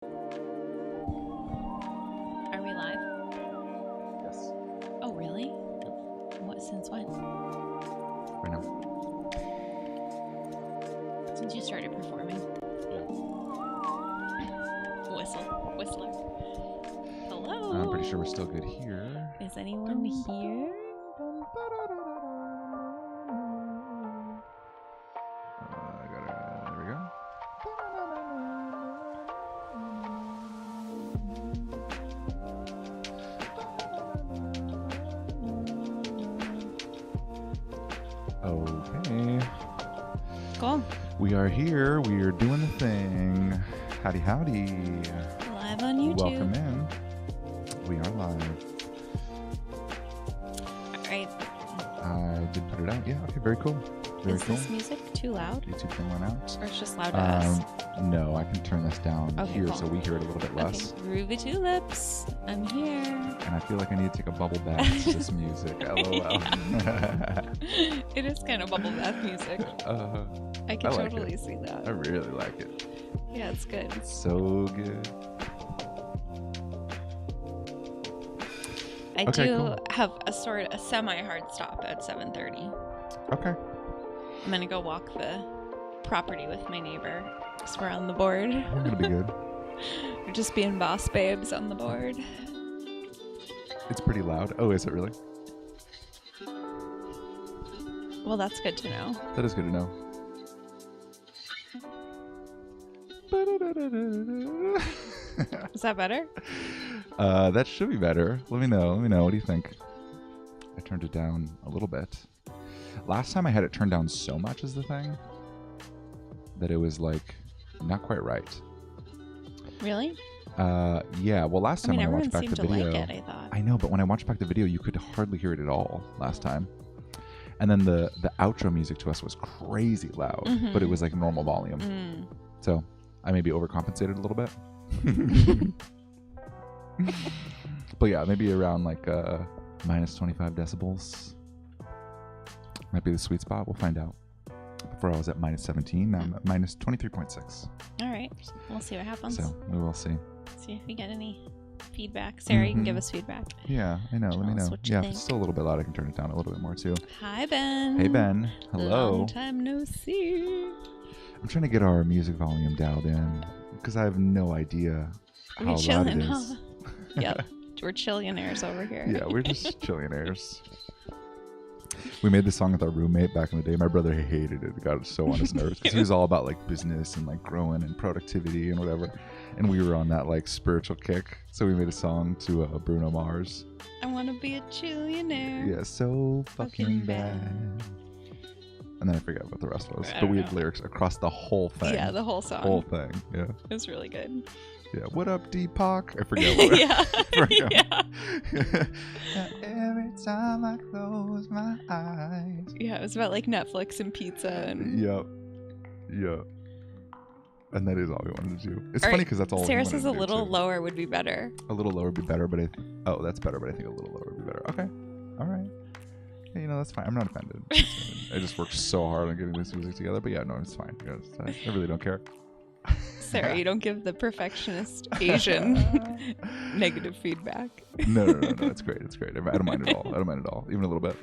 Are we live? Yes. Oh, really? What? Since when? Right now. Since you started performing. Yeah. Whistler. Hello. I'm pretty sure we're still good here. Is anyone here? There we go. Okay. Cool. We are here. We are doing the thing. Howdy, howdy. Live on YouTube. Welcome in. We are live. All right. I did put it out. Yeah, okay, very cool. Very Is cool. this music too loud? YouTube thing went out. Or it's just loud to us? No, I can turn this down Okay, here cool. so we hear it a little bit less. Okay. Ruby Tulips. I'm here. And I feel like I need to take a bubble bath to this music. LOL. It is kind of bubble bath music. I can like totally it. see that. I really like it. Yeah, it's good. It's so good. I Okay, do cool. have a semi-hard stop at 7:30. Okay. I'm gonna go walk the property with my neighbor. So we're on the board. We're gonna be good. We're just being boss babes on the board. It's pretty loud. Oh, is it really? Well, that's good to know. That is good to know. Is that better? That should be better. Let me know. What do you think? I turned it down a little bit. Last time I had it turned down so much is the thing that it was like not quite right. Really? Yeah. Well, last time when I everyone watched back seemed the to video, like it, I thought. I know, but when I watched back the video, you could hardly hear it at all last time. And then the outro music to us was crazy loud, but it was like normal volume. So I maybe overcompensated a little bit. But yeah, maybe around like minus 25 decibels might be the sweet spot. We'll find out. Before I was at minus 17, now I'm at minus 23.6. All right. We'll see what happens. So we will see. See if we get any feedback. Sarah, you can give us feedback. Yeah, I know. Let me Tell us know. what you Yeah, think. if it's still a little bit loud, I can turn it down a little bit more too. Hi, Ben. Hey, Ben. Hello. Long time no see. I'm trying to get our music volume dialed in because I have no idea how We're loud chilling, it huh? is. Yep. We're chillionaires over here. Yeah, we're just chillionaires. We made this song with our roommate back in the day. My brother hated it. It got so on his nerves because he was all about like business and like growing and productivity and whatever. And we were on that like spiritual kick. So we made a song to Bruno Mars. I want to be a chillionaire. Yeah, so fucking bad. And then I forgot what the rest was. But we had lyrics across the whole thing. Yeah, the whole song. Whole thing. Yeah. It was really good. Yeah. What up, Deepak? I forget what Yeah. yeah. Every time I close my eyes. Yeah, it was about like Netflix and pizza and Yep. And that is all we wanted to do. It's All funny right, because that's all Sarah we wanted says to a do, little too. lower would be better. A little lower would be better, but oh, that's better, but I think a little lower would be better. Okay. All right. Yeah, that's fine. I'm not offended. I just worked so hard on getting this music together, but yeah, no, it's fine. I really don't care. Sarah, you don't give the perfectionist Asian negative feedback. No, it's great. I don't mind at all. Even a little bit.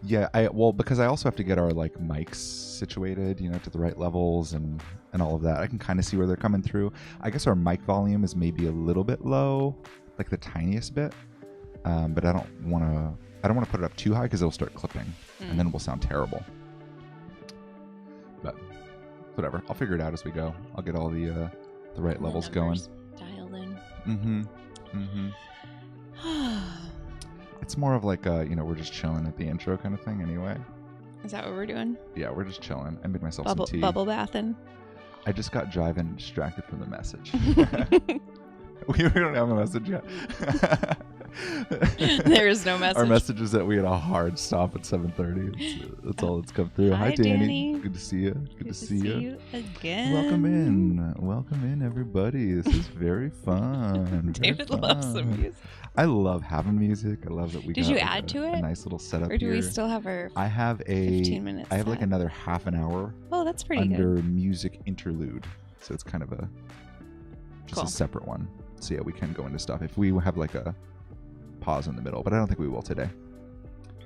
Yeah, because I also have to get our like mics situated, to the right levels and all of that. I can kind of see where they're coming through. I guess our mic volume is maybe a little bit low, like the tiniest bit. But I don't want to put it up too high because it'll start clipping and then we'll sound terrible. But whatever, I'll figure it out as we go. I'll get all the right levels going. Dialed in. It's more of like we're just chilling at the intro kind of thing anyway. Is that what we're doing? Yeah, we're just chilling. I made myself some tea. Bubble bathing. I just got driving distracted from the message. we don't have a message yet. There is no message. Our message is that we had a hard stop at 7:30. That's all that's come through. Hi, Danny. Good to see you. Good to see you again. Welcome in, everybody. This is very fun. David loves the music. I love having music. I love that we Did got you like add to it? a nice little setup Or do here. we still have our I have 15 minutes I have like set? another half an hour Oh, that's pretty under good. music interlude. So it's kind of a Cool. a separate one. So yeah, we can go into stuff if we have like a pause in the middle, but I don't think we will today.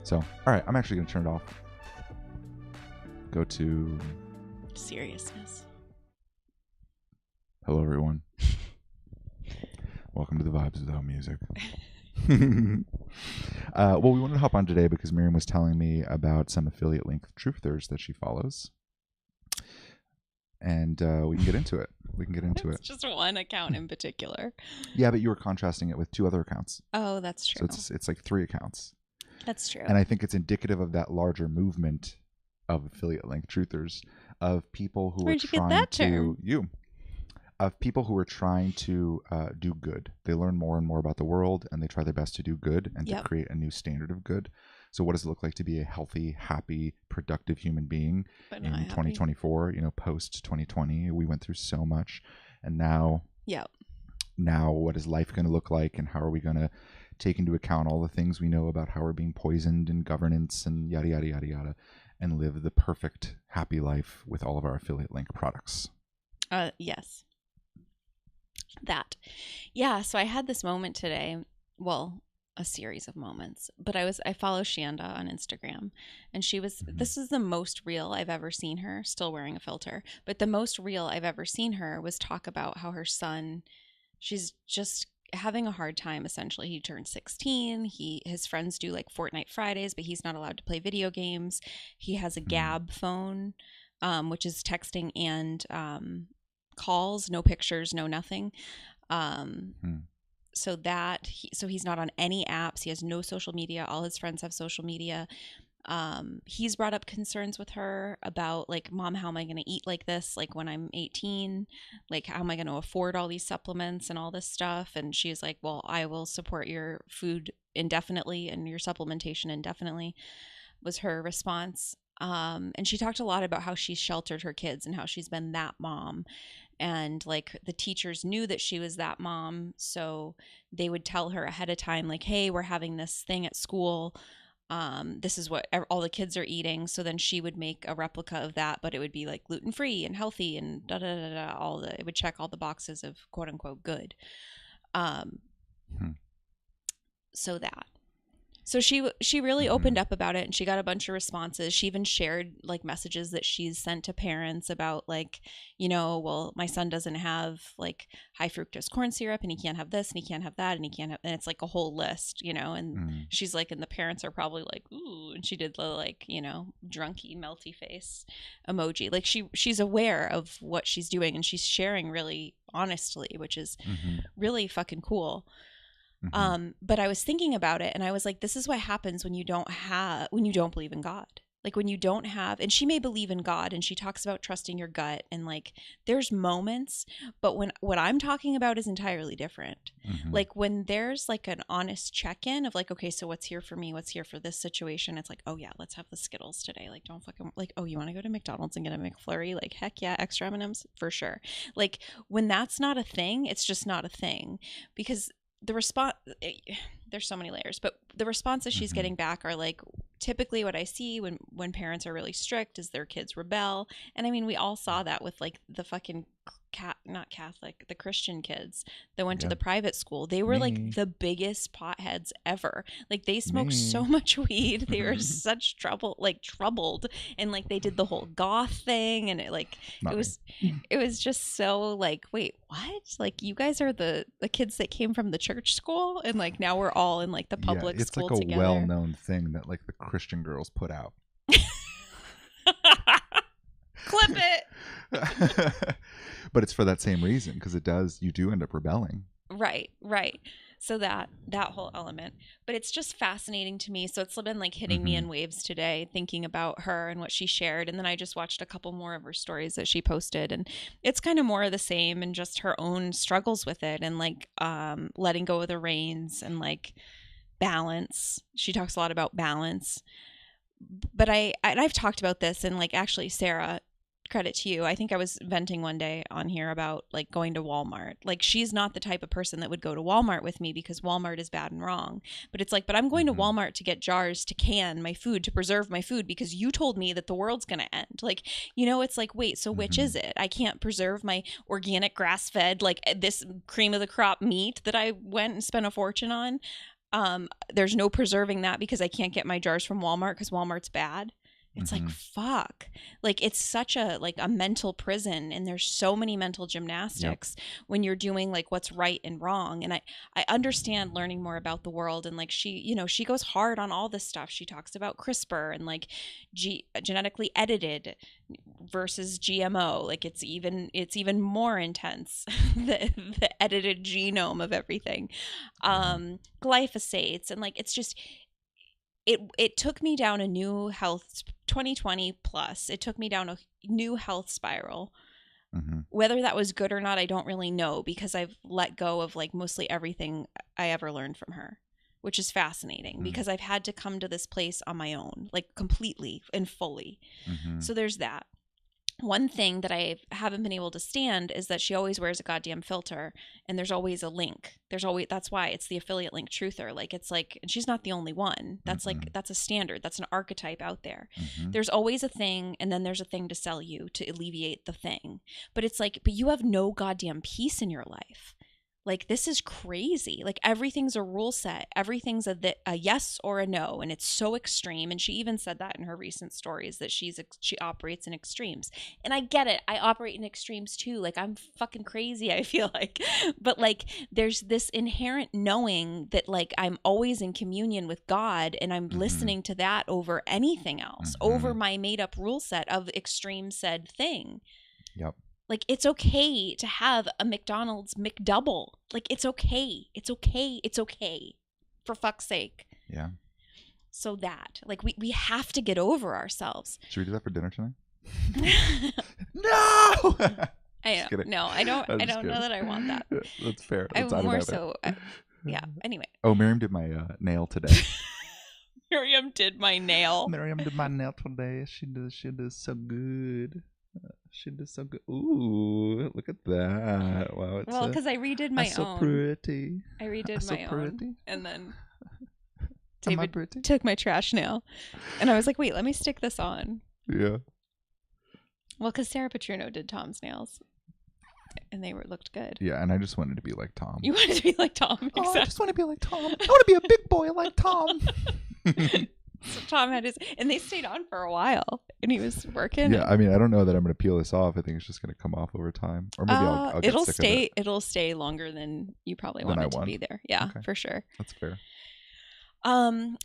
So, all right, I'm actually going to turn it off. Go to seriousness. Hello, everyone. Welcome to the Vibes Without Music. Well, we wanted to hop on today because Miriam was telling me about some affiliate link truthers that she follows. And we can get into it. It's just one account in particular. Yeah, but you were contrasting it with 2 other accounts. Oh, that's true. So it's like 3 accounts. That's true. And I think it's indicative of that larger movement of affiliate link truthers, of people who Where'd are you get trying that to term? of people who are trying to do good. They learn more and more about the world, and they try their best to do good and to create a new standard of good. So what does it look like to be a healthy, happy, productive human being in 2024? Post 2020, we went through so much, and now what is life going to look like, and how are we going to take into account all the things we know about how we're being poisoned in governance and yada yada yada yada, and live the perfect, happy life with all of our affiliate link products. Yes. That. Yeah, so I had this moment today. Well, a series of moments, but I follow Shanda on Instagram, and she was, this is the most real I've ever seen her, still wearing a filter, but the most real I've ever seen her was talk about how her son, she's just having a hard time. Essentially, he turned 16. His friends do like Fortnite Fridays, but he's not allowed to play video games. He has a Gab phone, which is texting and calls, no pictures, no nothing. So he's not on any apps. He has no social media. All his friends have social media. He's brought up concerns with her about like, Mom, how am I going to eat like this? Like when I'm 18, like how am I going to afford all these supplements and all this stuff? And she's like, well, I will support your food indefinitely and your supplementation indefinitely, was her response. And she talked a lot about how she sheltered her kids and how she's been that mom. And like the teachers knew that she was that mom, so they would tell her ahead of time, like, hey, we're having this thing at school. This is what all the kids are eating. So then she would make a replica of that, but it would be like gluten-free and healthy and da da da da. It would check all the boxes of quote unquote good. So that. So she really opened up about it, and she got a bunch of responses. She even shared like messages that she's sent to parents about like, well, my son doesn't have like high fructose corn syrup, and he can't have this, and he can't have that, and he can't have, and it's like a whole list, and she's like, and the parents are probably like, ooh, and she did the like, drunky melty face emoji. Like she's aware of what she's doing, and she's sharing really honestly, which is really fucking cool. But I was thinking about it, and I was like, this is what happens when you don't believe in God. Like when you don't have, and she may believe in God, and she talks about trusting your gut, and like there's moments, but what I'm talking about is entirely different. Like when there's like an honest check-in of like, okay, so what's here for me? What's here for this situation? It's like, oh yeah, let's have the Skittles today. Like don't fucking, like, oh, you want to go to McDonald's and get a McFlurry? Like heck yeah, extra M&Ms for sure. Like when that's not a thing, it's just not a thing, because the response, there's so many layers, but the responses she's getting back are like, typically what I see when parents are really strict is their kids rebel. And I mean, we all saw that with like the fucking not Catholic, the Christian kids that went to the private school. They were like the biggest potheads ever. Like they smoked so much weed. They were such troubled. And like they did the whole goth thing. And it like, it was just so like, wait, what? Like you guys are the kids that came from the church school. And like now we're all in like the public school together. It's like a well-known thing that like the Christian girls put out. Clip it. But it's for that same reason, because you do end up rebelling. Right. So that whole element, but it's just fascinating to me. So it's been like hitting me in waves today, thinking about her and what she shared. And then I just watched a couple more of her stories that she posted, and it's kind of more of the same, and just her own struggles with it, and like letting go of the reins, and like balance. She talks a lot about balance, but I've talked about this, and like actually Sarah credit to you. I think I was venting one day on here about like going to Walmart. Like she's not the type of person that would go to Walmart with me because Walmart is bad and wrong. But it's like, but I'm going to Walmart to get jars to can my food, to preserve my food because you told me that the world's going to end. Like, you know, it's like, wait, so which is it? I can't preserve my organic grass-fed, like this cream of the crop meat that I went and spent a fortune on. There's no preserving that because I can't get my jars from Walmart because Walmart's bad. It's like, fuck. Like, it's such a, like, a mental prison, and there's so many mental gymnastics when you're doing, like, what's right and wrong. And I understand learning more about the world, and, like, she, you know, she goes hard on all this stuff. She talks about CRISPR and, like, genetically edited versus GMO. Like, it's even more intense, the edited genome of everything. Glyphosates, and, like, it's just... It took me down a new health 2020 plus. It took me down a new health spiral. Whether that was good or not, I don't really know because I've let go of like mostly everything I ever learned from her, which is fascinating because I've had to come to this place on my own, like completely and fully. So there's that. One thing that I haven't been able to stand is that she always wears a goddamn filter, and there's always a link. That's why it's the affiliate link truther. Like, it's like, and she's not the only one. That's like, that's a standard. That's an archetype out there. There's always a thing, and then there's a thing to sell you to alleviate the thing. But it's like, but you have no goddamn peace in your life. Like, this is crazy. Like, everything's a rule set. Everything's a yes or a no. And it's so extreme. And she even said that in her recent stories that she operates in extremes. And I get it. I operate in extremes too. Like, I'm fucking crazy, I feel like. But like, there's this inherent knowing that like I'm always in communion with God, and I'm listening to that over anything else, over my made up rule set of extreme said thing. Yep. Like, it's okay to have a McDonald's McDouble. Like, it's okay. It's okay. It's okay. For fuck's sake. Yeah. So that, like, we have to get over ourselves. Should we do that for dinner tonight? No! I know. No, I don't know that I want that. That's fair. I'm more so, yeah. Anyway. Oh, Miriam did my nail today. Miriam did my nail. Miriam did my nail today. She does so good. She did so good. Ooh, look at that. Wow. It's well, because I redid my own. So pretty. I redid my pretty. own. And then David took my trash nail. And I was like, wait, let me stick this on. Yeah. Well, because Sarah Petruno did Tom's nails. And they looked good. Yeah, and I just wanted to be like Tom. You wanted to be like Tom. Exactly. Oh, I just want to be like Tom. I want to be a big boy like Tom. So Tom had his, and they stayed on for a while, and he was working. Yeah, I mean, I don't know that I'm going to peel this off. I think it's just going to come off over time, or maybe I'll get sick of it. It'll stay longer than you probably want it to be there. Yeah, okay. For sure. That's fair.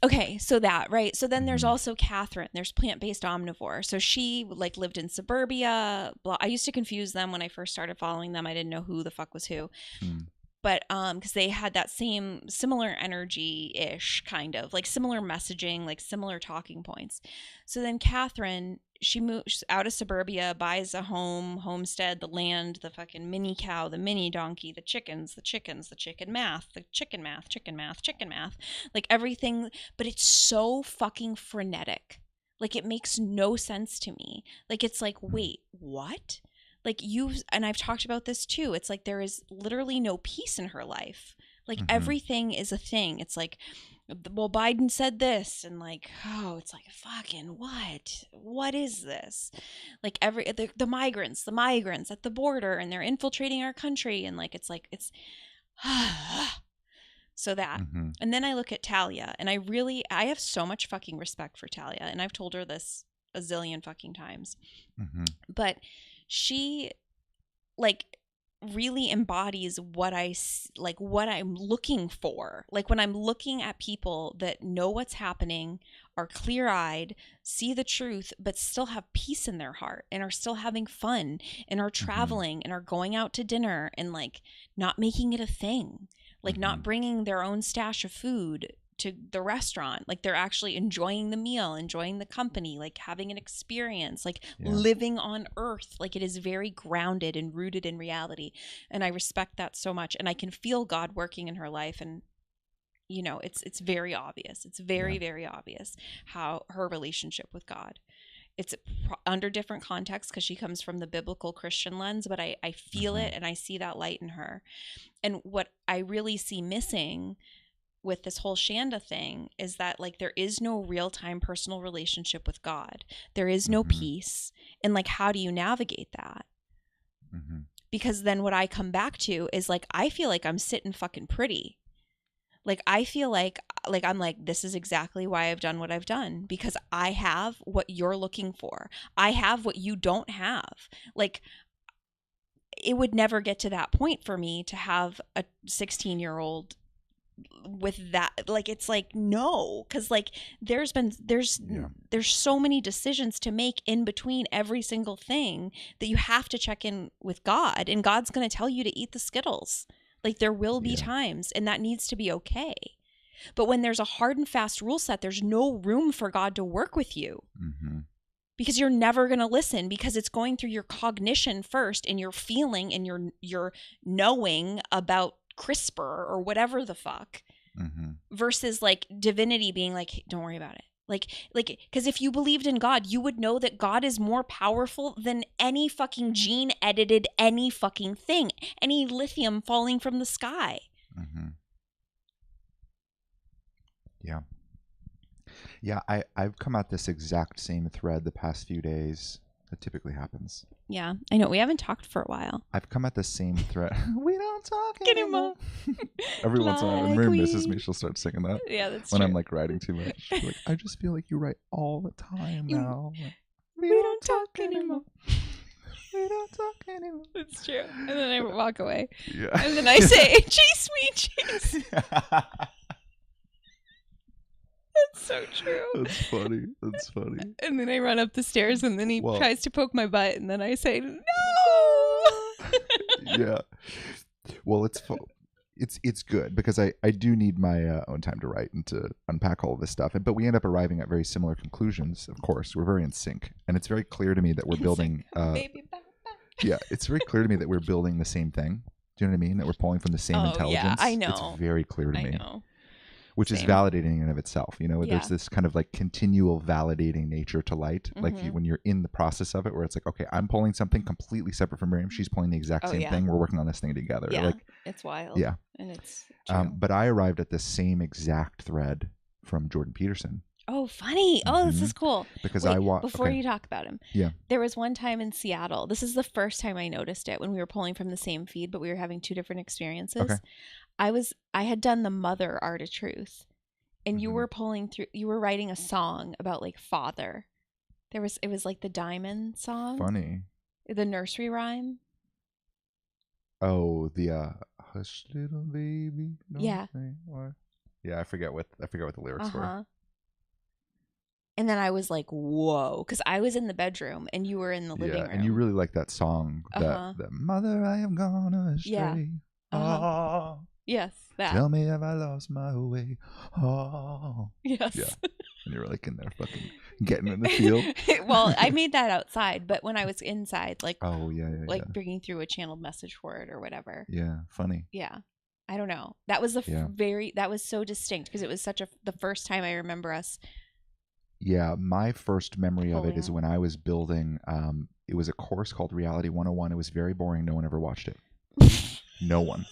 Okay, so that, right. So then there's also Catherine. There's plant-based omnivore. So she like lived in suburbia. Blah. I used to confuse them when I first started following them. I didn't know who the fuck was who. But because they had that similar energy-ish, kind of like similar messaging, like similar talking points. So then Catherine, she moves out of suburbia, buys a homestead, the land, the fucking mini cow, the mini donkey, the chickens, the chicken math, like everything. But it's so fucking frenetic. Like, it makes no sense to me. Like, it's like, wait, what? Like, and I've talked about this too. It's like there is literally no peace in her life. Like, everything is a thing. It's like, well, Biden said this, and like, oh, it's like, fucking what is this? Like, the migrants at the border, and they're infiltrating our country, and like, it's so that. And then I look at Talia, and I have so much fucking respect for Talia, and I've told her this a zillion fucking times. But she like really embodies what I'm looking for. Like, when I'm looking at people that know what's happening, are clear-eyed, see the truth, but still have peace in their heart, and are still having fun, and are traveling, and are going out to dinner, and like not making it a thing, like not bringing their own stash of food to the restaurant, like they're actually enjoying the meal, enjoying the company, like having an experience, like living on earth. Like, it is very grounded and rooted in reality, and I respect that so much, and I can feel God working in her life. And you know, it's very obvious. It's very very obvious how her relationship with God. It's under different contexts because she comes from the biblical Christian lens, but I feel it and I see that light in her. And what I really see missing with this whole Shanda thing is that like there is no real-time personal relationship with God. There is no peace. And like, how do you navigate that? Because then what I come back to is like, I feel like I'm sitting fucking pretty. Like, I feel like I'm like, this is exactly why I've done what I've done, because I have what you're looking for. I have what you don't have. Like, it would never get to that point for me to have a 16-year-old with that. Like, it's like, no, because like there's so many decisions to make in between every single thing that you have to check in with God, and God's going to tell you to eat the Skittles. Like, there will be times, and that needs to be okay. But when there's a hard and fast rule set, there's no room for God to work with you, because you're never going to listen, because it's going through your cognition first and your feeling and your knowing about CRISPR or whatever the fuck, versus like divinity being like, hey, don't worry about it. Like, because if you believed in God, you would know that God is more powerful than any fucking gene edited any fucking thing, any lithium falling from the sky. Yeah. Yeah, I've come at this exact same thread the past few days. That typically happens. Yeah, I know. We haven't talked for a while. I've come at the same thread. We don't talk anymore. Every once in a while, when Miriam misses me, she'll start singing that. Yeah, that's when true. I'm like writing too much. She's like, I just feel like you write all the time now. Like, we don't talk anymore. We don't talk anymore. It's true. And then I walk away. Yeah. And then I say, chase me, chase. That's so true. That's funny. That's funny. And then I run up the stairs, and then he tries to poke my butt, and then I say, no. Yeah. Well, it's good, because I do need my own time to write and to unpack all of this stuff. But we end up arriving at very similar conclusions. Of course, we're very in sync, and it's very clear to me that we're building. Yeah, it's very clear to me that we're building the same thing. Do you know what I mean? That we're pulling from the same intelligence. Yeah, I know. It's very clear to me. I know. Which is validating in and of itself. You know, there's this kind of like continual validating nature to light. Like when you're in the process of it, where it's like, okay, I'm pulling something completely separate from Miriam. She's pulling the exact same thing. We're working on this thing together. Yeah, like, it's wild. Yeah. And it's true. But I arrived at the same exact thread from Jordan Peterson. Oh, funny. Oh, this is cool. Because before you talk about him. Yeah. There was one time in Seattle. This is the first time I noticed it, when we were pulling from the same feed, but we were having two different experiences. Okay. I had done the Mother Art of Truth. And you were you were writing a song about like father. It was like the Diamond song. Funny. The nursery rhyme. Oh, the hush little baby. Yeah. Yeah, I forget what the lyrics were. And then I was like, whoa, because I was in the bedroom and you were in the living room. And you really like that song, that Mother, I am gone astray. Yeah. Oh. Yes, that. Tell me if I lost my way. Oh. Yes. Yeah. And you were like in there fucking getting in the field. Well, I made that outside, but when I was inside, like, bringing through a channeled message for it or whatever. Yeah, funny. Yeah. I don't know. That was that was so distinct, because it was the first time I remember us. Yeah, my first memory of it is when I was building, it was a course called Reality 101. It was very boring. No one ever watched it. No one.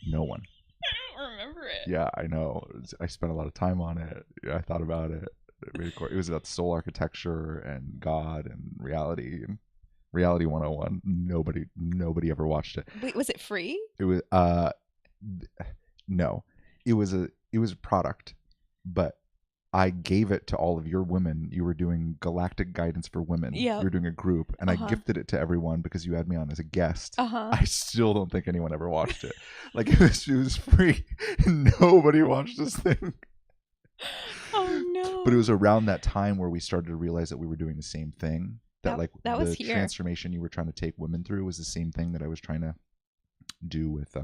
I don't remember it. Yeah, I know. I spent a lot of time on it. I thought about it. It was about soul architecture and God and reality. And Reality 101. Nobody ever watched it. Wait, was it free? It was no. It was a product, but I gave it to all of your women. You were doing Galactic Guidance for Women. Yeah. You were doing a group, and I gifted it to everyone because you had me on as a guest. I still don't think anyone ever watched it. Like, it was free. Nobody watched this thing. Oh, no. But it was around that time where we started to realize that we were doing the same thing. That the transformation you were trying to take women through was the same thing that I was trying to do with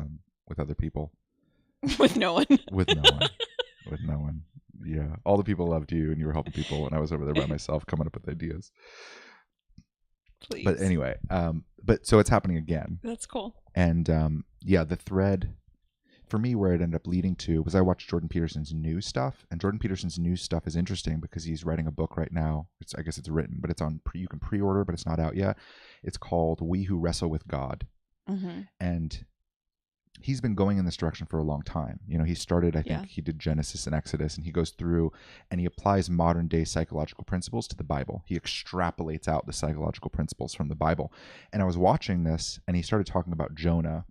other people. With no one. With no one. Yeah, all the people loved you, and you were helping people, and I was over there by myself coming up with ideas. Please. But anyway, but so it's happening again. That's cool. And the thread for me, where it ended up leading to was I watched Jordan Peterson's new stuff, and Jordan Peterson's new stuff is interesting because he's writing a book right now. I guess it's written, but it's on. You can pre-order, but it's not out yet. It's called "We Who Wrestle with God," and he's been going in this direction for a long time. You know, he started. I think he did Genesis and Exodus, and he goes through and he applies modern day psychological principles to the Bible. He extrapolates out the psychological principles from the Bible. And I was watching this, and he started talking about Jonah.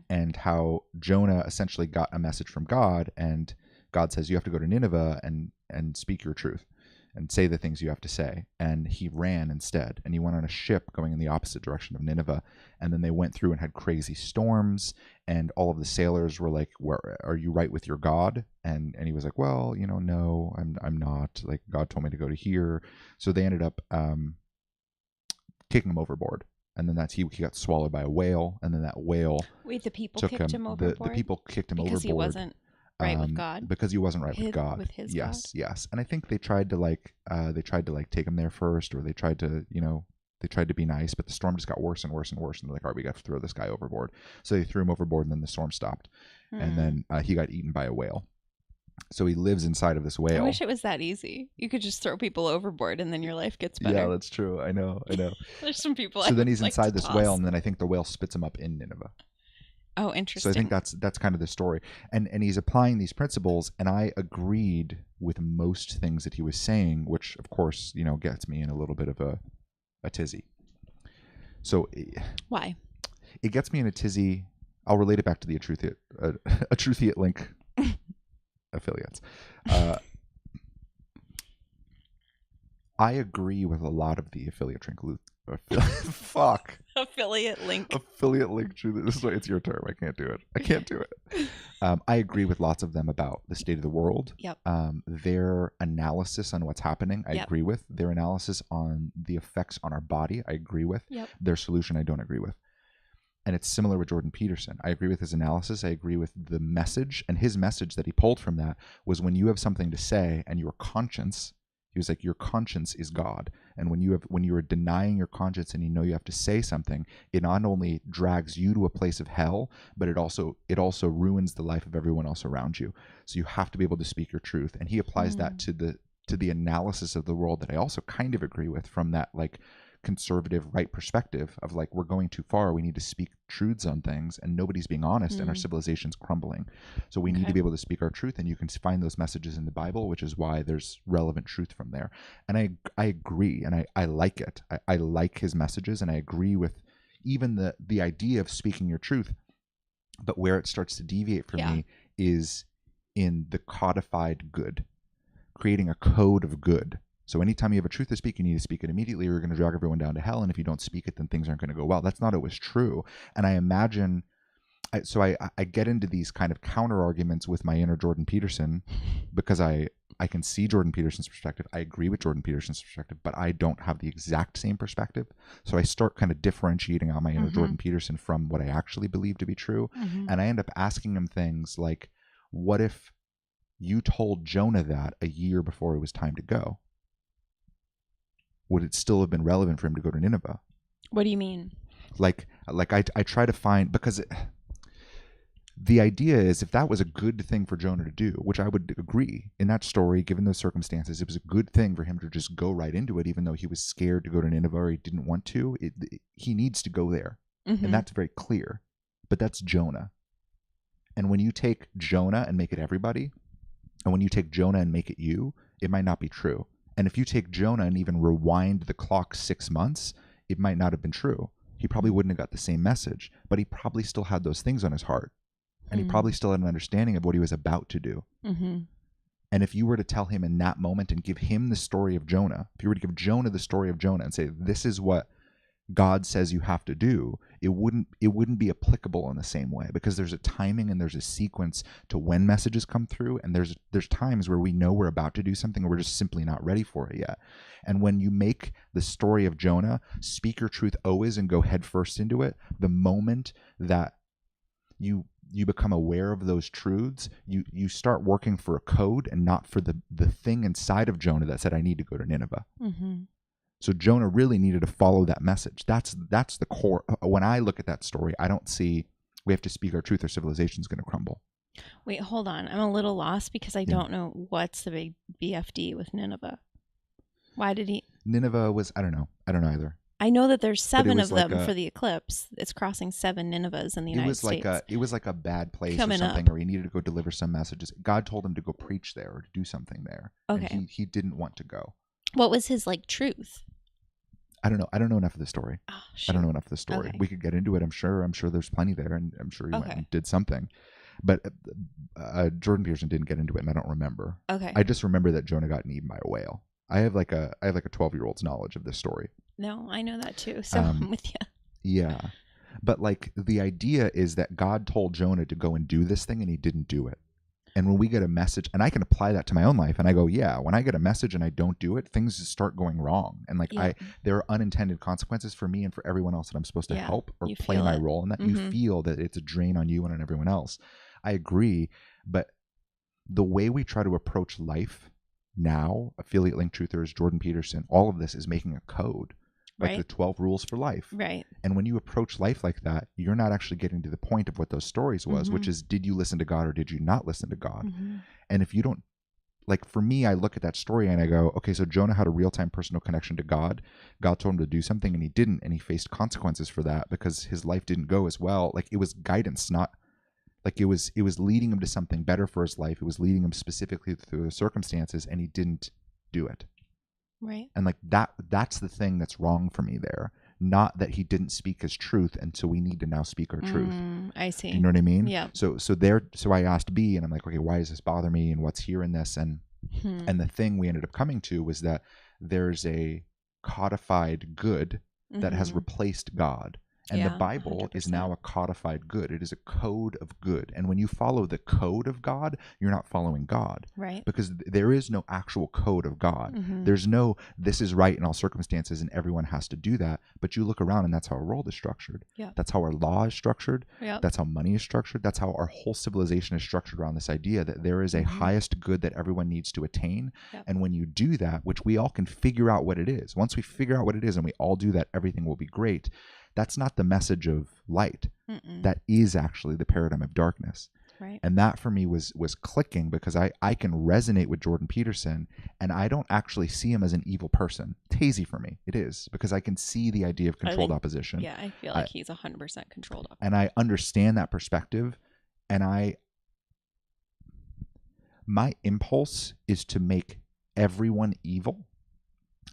And how Jonah essentially got a message from God, and God says you have to go to Nineveh and speak your truth and say the things you have to say. And he ran instead, and he went on a ship going in the opposite direction of Nineveh. And then they went through and had crazy storms, and all of the sailors were like, "Where are you right with your God?" And he was like, "Well, you know, no, I'm not. Like, God told me to go to here." So they ended up kicking him overboard. And then he got swallowed by a whale, and then that whale the people took kicked him overboard. The people kicked him because overboard he wasn't right with God. Because he wasn't right with God. With his yes, God. yes. And I think they tried to take him there first, or they tried to be nice, but the storm just got worse and worse and worse, and they're like, "All right, we got to throw this guy overboard." So they threw him overboard, and then the storm stopped, and then he got eaten by a whale. So he lives inside of this whale. I wish it was that easy. You could just throw people overboard and then your life gets better. Yeah, that's true. I know. There's some people. So then he's like inside this toss. whale, and then I think the whale spits him up in Nineveh. Oh, interesting. So I think that's kind of the story. And he's applying these principles, and I agreed with most things that he was saying, which of course, you know, gets me in a little bit of a tizzy. So why? It gets me in a tizzy. I'll relate it back to the Truthiate link affiliates. I agree with a lot of the affiliate link. Fuck. Affiliate link. Affiliate link. This is why it's your term. I can't do it. I agree with lots of them about the state of the world. Yep. Their analysis on what's happening, I agree with. Their analysis on the effects on our body, I agree with. Yep. Their solution, I don't agree with. And it's similar with Jordan Peterson. I agree with his analysis. I agree with the message. And his message that he pulled from that was when you have something to say and your conscience, he was like, your conscience is God. And when you are denying your conscience and you know you have to say something, it not only drags you to a place of hell, but it also ruins the life of everyone else around you. So you have to be able to speak your truth. And he applies that to the analysis of the world that I also kind of agree with, from that like conservative right perspective of like, we're going too far, we need to speak truths on things, and nobody's being honest, and our civilization's crumbling, so we need to be able to speak our truth, and you can find those messages in the Bible, which is why there's relevant truth from there. And I agree, and I like it. I like his messages, and I agree with even the idea of speaking your truth, but where it starts to deviate from me is in the codified good, creating a code of good. So anytime you have a truth to speak, you need to speak it immediately, or you're going to drag everyone down to hell. And if you don't speak it, then things aren't going to go well. That's not always true. And I imagine, I get into these kind of counter arguments with my inner Jordan Peterson, because I can see Jordan Peterson's perspective. I agree with Jordan Peterson's perspective, but I don't have the exact same perspective. So I start kind of differentiating out my inner Jordan Peterson from what I actually believe to be true. And I end up asking him things like, what if you told Jonah that a year before it was time to go? Would it still have been relevant for him to go to Nineveh? What do you mean? Like I try to find, because the idea is, if that was a good thing for Jonah to do, which I would agree in that story, given those circumstances, it was a good thing for him to just go right into it, even though he was scared to go to Nineveh or he didn't want to. He needs to go there. And that's very clear. But that's Jonah. And when you take Jonah and make it everybody, and when you take Jonah and make it you, it might not be true. And if you take Jonah and even rewind the clock 6 months, it might not have been true. He probably wouldn't have got the same message, but he probably still had those things on his heart. And he probably still had an understanding of what he was about to do. And if you were to tell him in that moment and give him the story of Jonah, if you were to give Jonah the story of Jonah and say, this is what God says you have to do, it wouldn't be applicable in the same way, because there's a timing and there's a sequence to when messages come through, and there's times where we know we're about to do something and we're just simply not ready for it yet. And when you make the story of Jonah, speak your truth always and go head first into it, the moment that you become aware of those truths, you start working for a code and not for the thing inside of Jonah that said, I need to go to Nineveh. So Jonah really needed to follow that message. That's the core. When I look at that story, I don't see We have to speak our truth or civilization's going to crumble. Wait, hold on. I'm a little lost because I don't know what's the big BFD with Nineveh. Why did he? Nineveh was, I don't know either. I know that there's 7 of like them for the eclipse. It's crossing 7 Ninevehs in the United States. It was like a bad place Coming or something, up. or he needed to go deliver some messages. God told him to go preach there or to do something there. Okay. And he didn't want to go. What was his like truth? I don't know. I don't know enough of the story. Oh, I don't know enough of the story. Okay. We could get into it. I'm sure there's plenty there, and I'm sure he went Okay. and did something. But Jordan Peterson didn't get into it, and I don't remember. Okay. I just remember that Jonah got eaten by a whale. I have like a 12-year-old's knowledge of this story. No, I know that too. So I'm with you. Yeah. But like the idea is that God told Jonah to go and do this thing, and he didn't do it. And when we get a message, and I can apply that to my own life, and I go, yeah, when I get a message and I don't do it, things just start going wrong. And like there are unintended consequences for me and for everyone else that I'm supposed to help or play my role in that. You feel that it's a drain on you and on everyone else. I agree. But the way we try to approach life now, Affiliate Link Truthers, Jordan Peterson, all of this is making a code. Like the 12 rules for life. Right. And when you approach life like that, you're not actually getting to the point of what those stories was, which is, did you listen to God or did you not listen to God? And if you don't, like for me, I look at that story and I go, okay, so Jonah had a real-time personal connection to God. God told him to do something and he didn't, and he faced consequences for that because his life didn't go as well. Like it was guidance, not like it was leading him to something better for his life. It was leading him specifically through the circumstances, and he didn't do it. Right. And like that's the thing that's wrong for me there. Not that he didn't speak his truth, and so we need to now speak our truth. I see. You know what I mean? Yeah. So I asked B, and I'm like, okay, why does this bother me, and what's here in this? And the thing we ended up coming to was that there's a codified good that has replaced God. And the Bible 100%. is now a codified good. It is a code of good. And when you follow the code of God, you're not following God. Right. Because there is no actual code of God. There's no, this is right in all circumstances and everyone has to do that. But you look around and that's how our world is structured. Yeah. That's how our law is structured. Yep. That's how money is structured. That's how our whole civilization is structured around this idea that there is a highest good that everyone needs to attain. Yep. And when you do that, which we all can figure out what it is, once we figure out what it is and we all do that, everything will be great. That's not the message of light. That is actually the paradigm of darkness. Right. And that for me was clicking because I can resonate with Jordan Peterson, and I don't actually see him as an evil person. It's hazy for me. It is, because I can see the idea of controlled opposition. Yeah, I feel like he's 100% controlled opposition. And I understand that perspective, and my impulse is to make everyone evil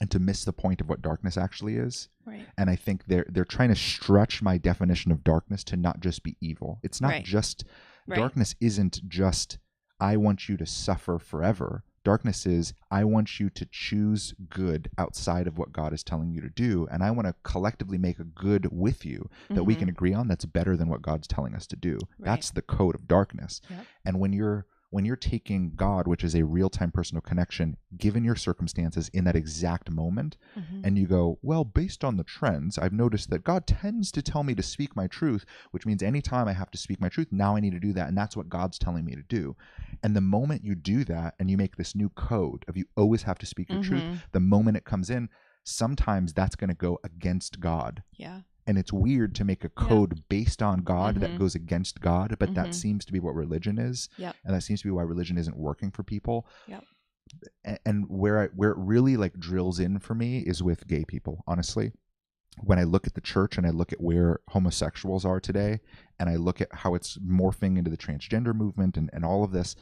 and to miss the point of what darkness actually is. Right. And I think they're trying to stretch my definition of darkness to not just be evil. It's not just darkness isn't just I want you to suffer forever. Darkness is I want you to choose good outside of what God is telling you to do, and I want to collectively make a good with you that we can agree on that's better than what God's telling us to do. Right. That's the code of darkness. Yep. And when you're taking God, which is a real-time personal connection, given your circumstances in that exact moment, and you go, well, based on the trends, I've noticed that God tends to tell me to speak my truth, which means anytime I have to speak my truth, now I need to do that, and that's what God's telling me to do. And the moment you do that, and you make this new code of you always have to speak your truth, the moment it comes in, sometimes that's going to go against God. Yeah. And it's weird to make a code based on God that goes against God, but that seems to be what religion is. Yep. And that seems to be why religion isn't working for people. Yep. And where it really like drills in for me is with gay people, honestly. When I look at the church and I look at where homosexuals are today, and I look at how it's morphing into the transgender movement and all of this,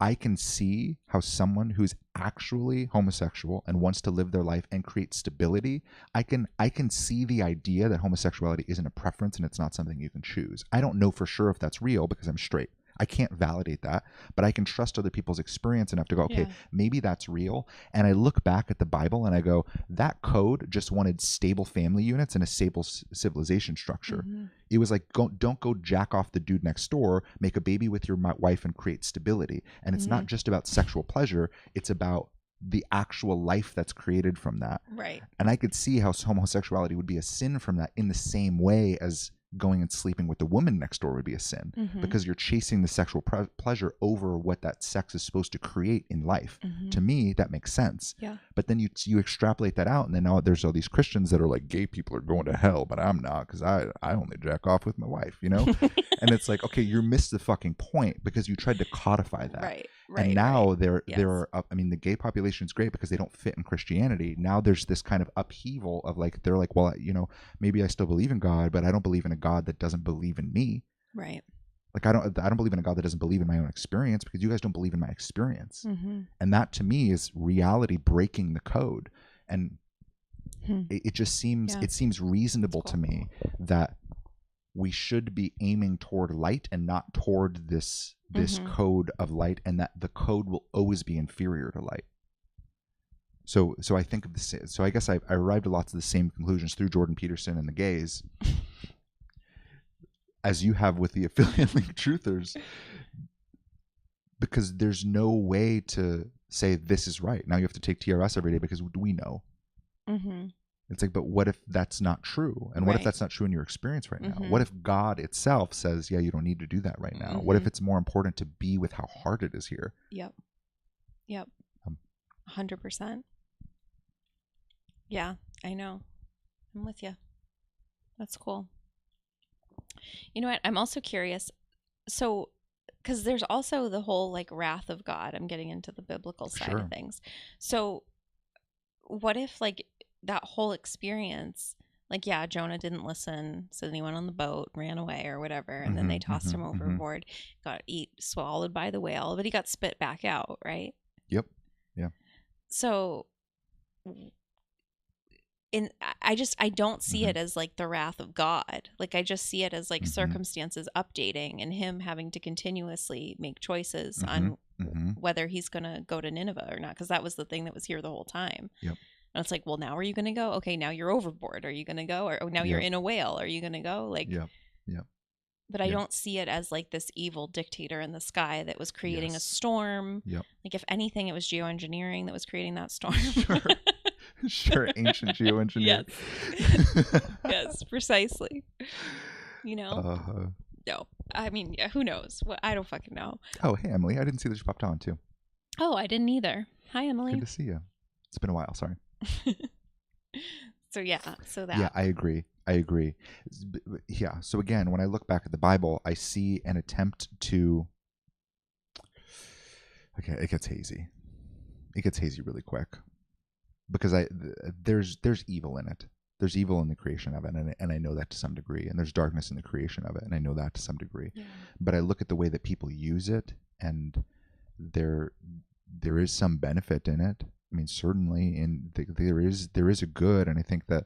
I can see how someone who's actually homosexual and wants to live their life and create stability, I can see the idea that homosexuality isn't a preference and it's not something you can choose. I don't know for sure if that's real because I'm straight. I can't validate that, but I can trust other people's experience enough to go, okay, maybe that's real. And I look back at the Bible and I go, that code just wanted stable family units and a stable civilization structure. It was like, don't go jack off the dude next door, make a baby with your wife and create stability. And it's not just about sexual pleasure. It's about the actual life that's created from that. Right. And I could see how homosexuality would be a sin from that in the same way as going and sleeping with the woman next door would be a sin, because you're chasing the sexual pleasure over what that sex is supposed to create in life. To me, that makes sense. Yeah. But then you extrapolate that out, and then now there's all these Christians that are like, gay people are going to hell, but I'm not, because I only jack off with my wife, you know? And it's like, okay, you missed the fucking point because you tried to codify that. Right. And now there Yes. are, I mean, the gay population is great because they don't fit in Christianity. Now there's this kind of upheaval of like, they're like, well, you know, maybe I still believe in God, but I don't believe in a God that doesn't believe in me. Right. Like I don't believe in a God that doesn't believe in my own experience, because you guys don't believe in my experience. And that to me is reality breaking the code. And it just seems, it seems reasonable to me that we should be aiming toward light and not toward this code of light, and that the code will always be inferior to light. So I think of this. So I guess I arrived at lots of the same conclusions through Jordan Peterson and the gays, as you have with the affiliate link truthers, because there's no way to say this is right. Now you have to take TRS every day because we know. It's like, but what if that's not true? And what if that's not true in your experience right now? What if God itself says, yeah, you don't need to do that right now? What if it's more important to be with how hard it is here? Yep. 100%. Yeah, I know. I'm with you. That's cool. You know what? I'm also curious. So, because there's also the whole like wrath of God. I'm getting into the biblical side of things. So, what if like that whole experience, like, yeah, Jonah didn't listen, so then he went on the boat, ran away or whatever, and then they tossed him overboard, got swallowed by the whale, but he got spit back out, right? Yep. Yeah. So, I don't see it as like the wrath of God. Like I just see it as like circumstances updating and him having to continuously make choices on whether he's going to go to Nineveh or not, because that was the thing that was here the whole time. Yep. And it's like, well, now are you going to go? Okay, now you're overboard. Are you going to go? Or now you're in a whale. Are you going to go? Like, but I don't see it as like this evil dictator in the sky that was creating a storm. Like if anything, it was geoengineering that was creating that storm. Sure, ancient geoengineering. Yes, precisely. You know? No, I mean, who knows? Well, I don't fucking know. Oh, hey, Emily. I didn't see that you popped on too. Oh, I didn't either. Hi, Emily. Good to see you. It's been a while. Sorry. So that. Yeah, I agree. Yeah. So again, when I look back at the Bible, I see an attempt to. Okay, it gets hazy. It gets hazy really quick, because there's evil in it. There's evil in the creation of it, and I know that to some degree. And there's darkness in the creation of it, and I know that to some degree. Yeah. But I look at the way that people use it, and there is some benefit in it. I mean, certainly, and there is a good, and I think that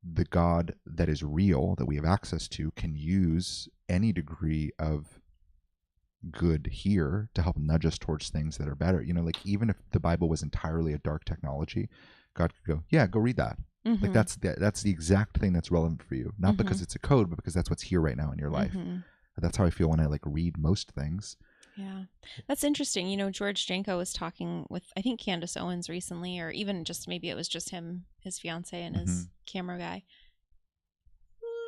the God that is real, that we have access to, can use any degree of good here to help nudge us towards things that are better. You know, like even if the Bible was entirely a dark technology, God could go, yeah, go read that. Like that's the exact thing that's relevant for you, not because it's a code, but because that's what's here right now in your life. That's how I feel when I like read most things. Yeah, that's interesting. You know, George Janko was talking with, I think, Candace Owens recently, or even just maybe it was just him, his fiance, and his camera guy.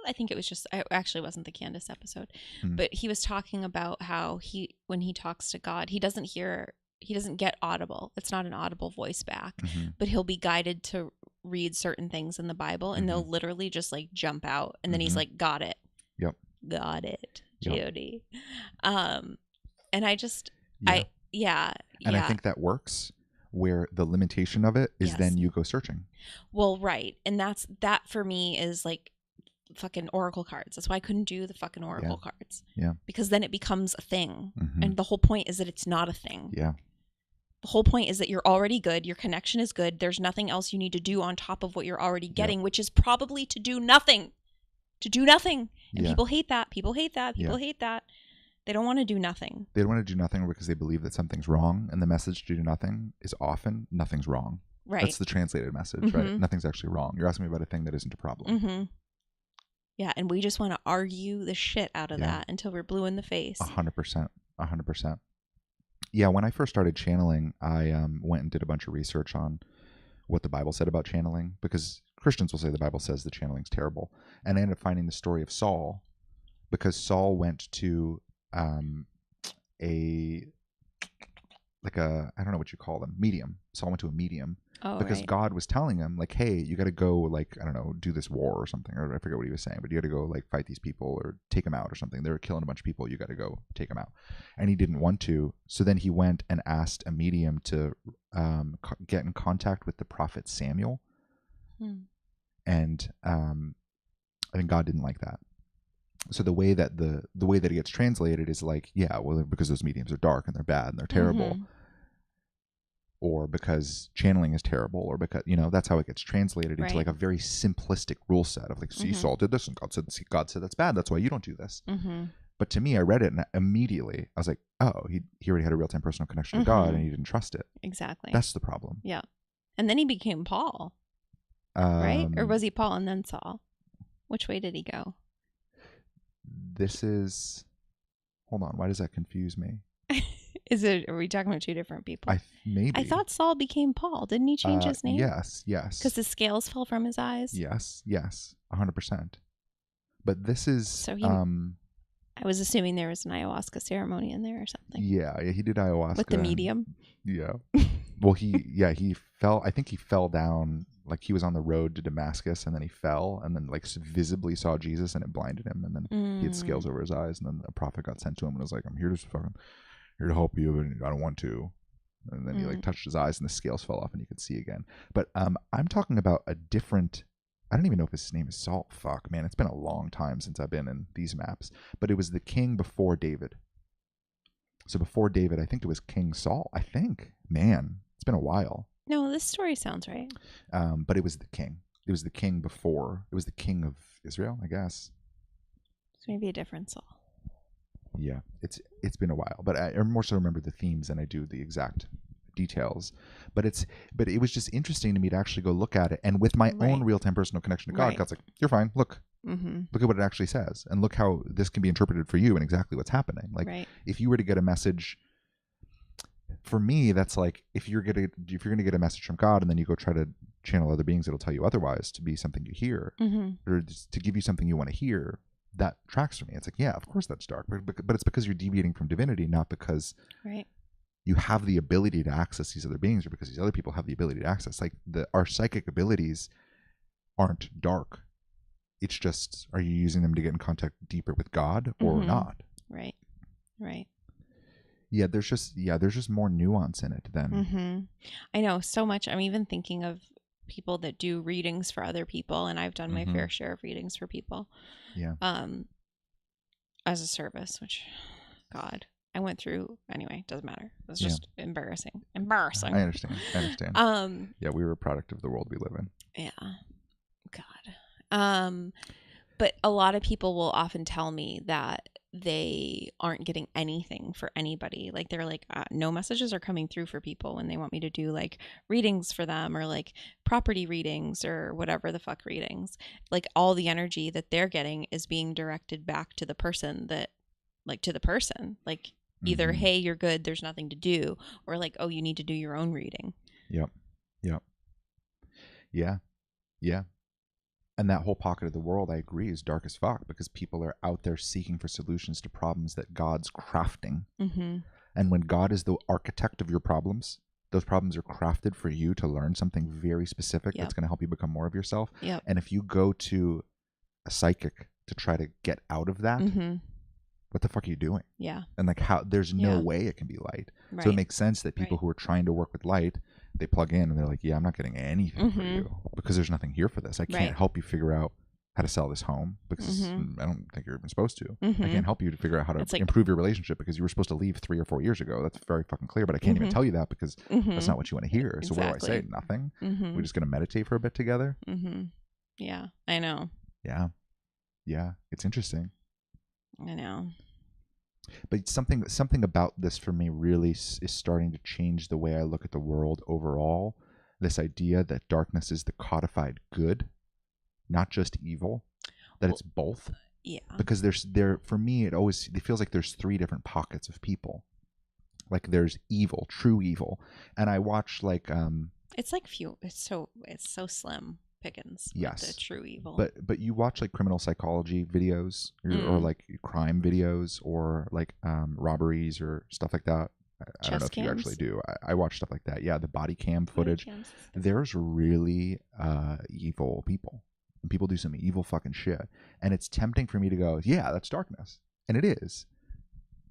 I think it was just, I actually wasn't the Candace episode, but he was talking about how when he talks to God, he doesn't get audible. It's not an audible voice back, but he'll be guided to read certain things in the Bible, and they'll literally just like jump out, and then he's like, got it. Yep. Got it. G-O-D. And I just, And I think that works, where the limitation of it is then you go searching. Well, right. And that for me is like fucking oracle cards. That's why I couldn't do the fucking oracle cards. Yeah. Because then it becomes a thing. And the whole point is that it's not a thing. Yeah. The whole point is that you're already good. Your connection is good. There's nothing else you need to do on top of what you're already getting, which is probably to do nothing. To do nothing. And people hate that. People hate that. People hate that. They don't want to do nothing. They don't want to do nothing because they believe that something's wrong. And the message to do nothing is often nothing's wrong. Right. That's the translated message, right? Nothing's actually wrong. You're asking me about a thing that isn't a problem. Yeah, and we just want to argue the shit out of that until we're blue in the face. 100%. 100%. Yeah, when I first started channeling, I went and did a bunch of research on what the Bible said about channeling, because Christians will say the Bible says the channeling's terrible. And I ended up finding the story of Saul, because Saul went to a I don't know what you call them, medium. Saul went to a medium because right. God was telling him, like, hey, you got to go, like, I don't know, do this war or something, or I forget what he was saying, but you got to go, like, fight these people or take them out or something. They were killing a bunch of people. You got to go take them out. And he didn't want to. So then he went and asked a medium to get in contact with the prophet Samuel. And I think God didn't like that. So the way that it gets translated is like, yeah, well, because those mediums are dark and they're bad and they're terrible, or because channeling is terrible, or because, that's how it gets translated into like a very simplistic rule set of like, see, Saul did this and God said that's bad, that's why you don't do this. But to me, I read it and immediately I was like, oh, he already had a real-time personal connection to God and he didn't trust it. Exactly. That's the problem. Yeah. And then he became Paul, right? Or was he Paul and then Saul? Which way did he go? Hold on, why does that confuse me? Are we talking about two different people? Maybe. I thought Saul became Paul. Didn't he change his name? Yes. Because the scales fell from his eyes? Yes, 100%. But this is... So I was assuming there was an ayahuasca ceremony in there or something. Yeah, he did ayahuasca. With the medium? Yeah. Well, he fell, I think he fell down, like he was on the road to Damascus and then he fell and then like visibly saw Jesus and it blinded him, and then he had scales over his eyes, and then a prophet got sent to him and was like, I'm here to help you, but I don't want to. And then he like touched his eyes and the scales fell off and he could see again. But I'm talking about a different... I don't even know if his name is Saul. Fuck, man. It's been a long time since I've been in these maps. But it was the king before David. So before David, I think it was King Saul. I think. Man, it's been a while. No, this story sounds right. But it was the king. It was the king before. It was the king of Israel, I guess. It's maybe a different Saul. Yeah, it's been a while. But I more so remember the themes than I do the exact details. But it was just interesting to me to actually go look at it, and with my own real-time personal connection to God, God's like, you're fine, look at what it actually says, and look how this can be interpreted for you and exactly what's happening. Like if you were to get a message, for me, that's like if you're gonna get a message from God and then you go try to channel other beings that'll tell you otherwise to be something you hear, or to give you something you want to hear, that tracks for me. It's like, yeah, of course that's dark, but it's because you're deviating from divinity, not because you have the ability to access these other beings, or because these other people have the ability to access. Like our psychic abilities aren't dark. It's just, are you using them to get in contact deeper with God or not? Right. Yeah, there's just more nuance in it than. I know so much. I'm even thinking of people that do readings for other people, and I've done my fair share of readings for people. Yeah. As a service, which, God, I went through anyway. Doesn't matter. It's just embarrassing. I understand. Yeah, we were a product of the world we live in. Yeah. God. But a lot of people will often tell me that they aren't getting anything for anybody. Like they're like, no messages are coming through for people when they want me to do like readings for them, or like property readings or whatever the fuck readings. Like all the energy that they're getting is being directed back to the person like either, hey, you're good, there's nothing to do, or like, oh, you need to do your own reading. Yep. Yeah. And that whole pocket of the world, I agree, is dark as fuck, because people are out there seeking for solutions to problems that God's crafting. And when God is the architect of your problems, those problems are crafted for you to learn something very specific that's going to help you become more of yourself. And if you go to a psychic to try to get out of that, what the fuck are you doing? Yeah. And like there's no way it can be light. So it makes sense that people who are trying to work with light, they plug in and they're like, yeah, I'm not getting anything for you because there's nothing here for this. I can't help you figure out how to sell this home because I don't think you're even supposed to. I can't help you to figure out how to improve your relationship because you were supposed to leave 3 or 4 years ago. That's very fucking clear, but I can't even tell you that because that's not what you want to hear. So what do I say? Nothing? We're just going to meditate for a bit together? Yeah, I know. Yeah, it's interesting. I know. But something about this for me really is starting to change the way I look at the world overall. This idea that darkness is the codified good, not just evil, that it's both. Yeah. Because for me, it feels like there's 3 different pockets of people. Like there's evil, true evil, and I watch like it's like few. It's so slim. pickings with Yes. the true evil. But you watch like criminal psychology videos or like crime videos or like robberies or stuff like that. I don't know if you actually do. I watch stuff like that. Yeah, the body cam footage. There's really evil people. And people do some evil fucking shit. And it's tempting for me to go, yeah, that's darkness. And it is.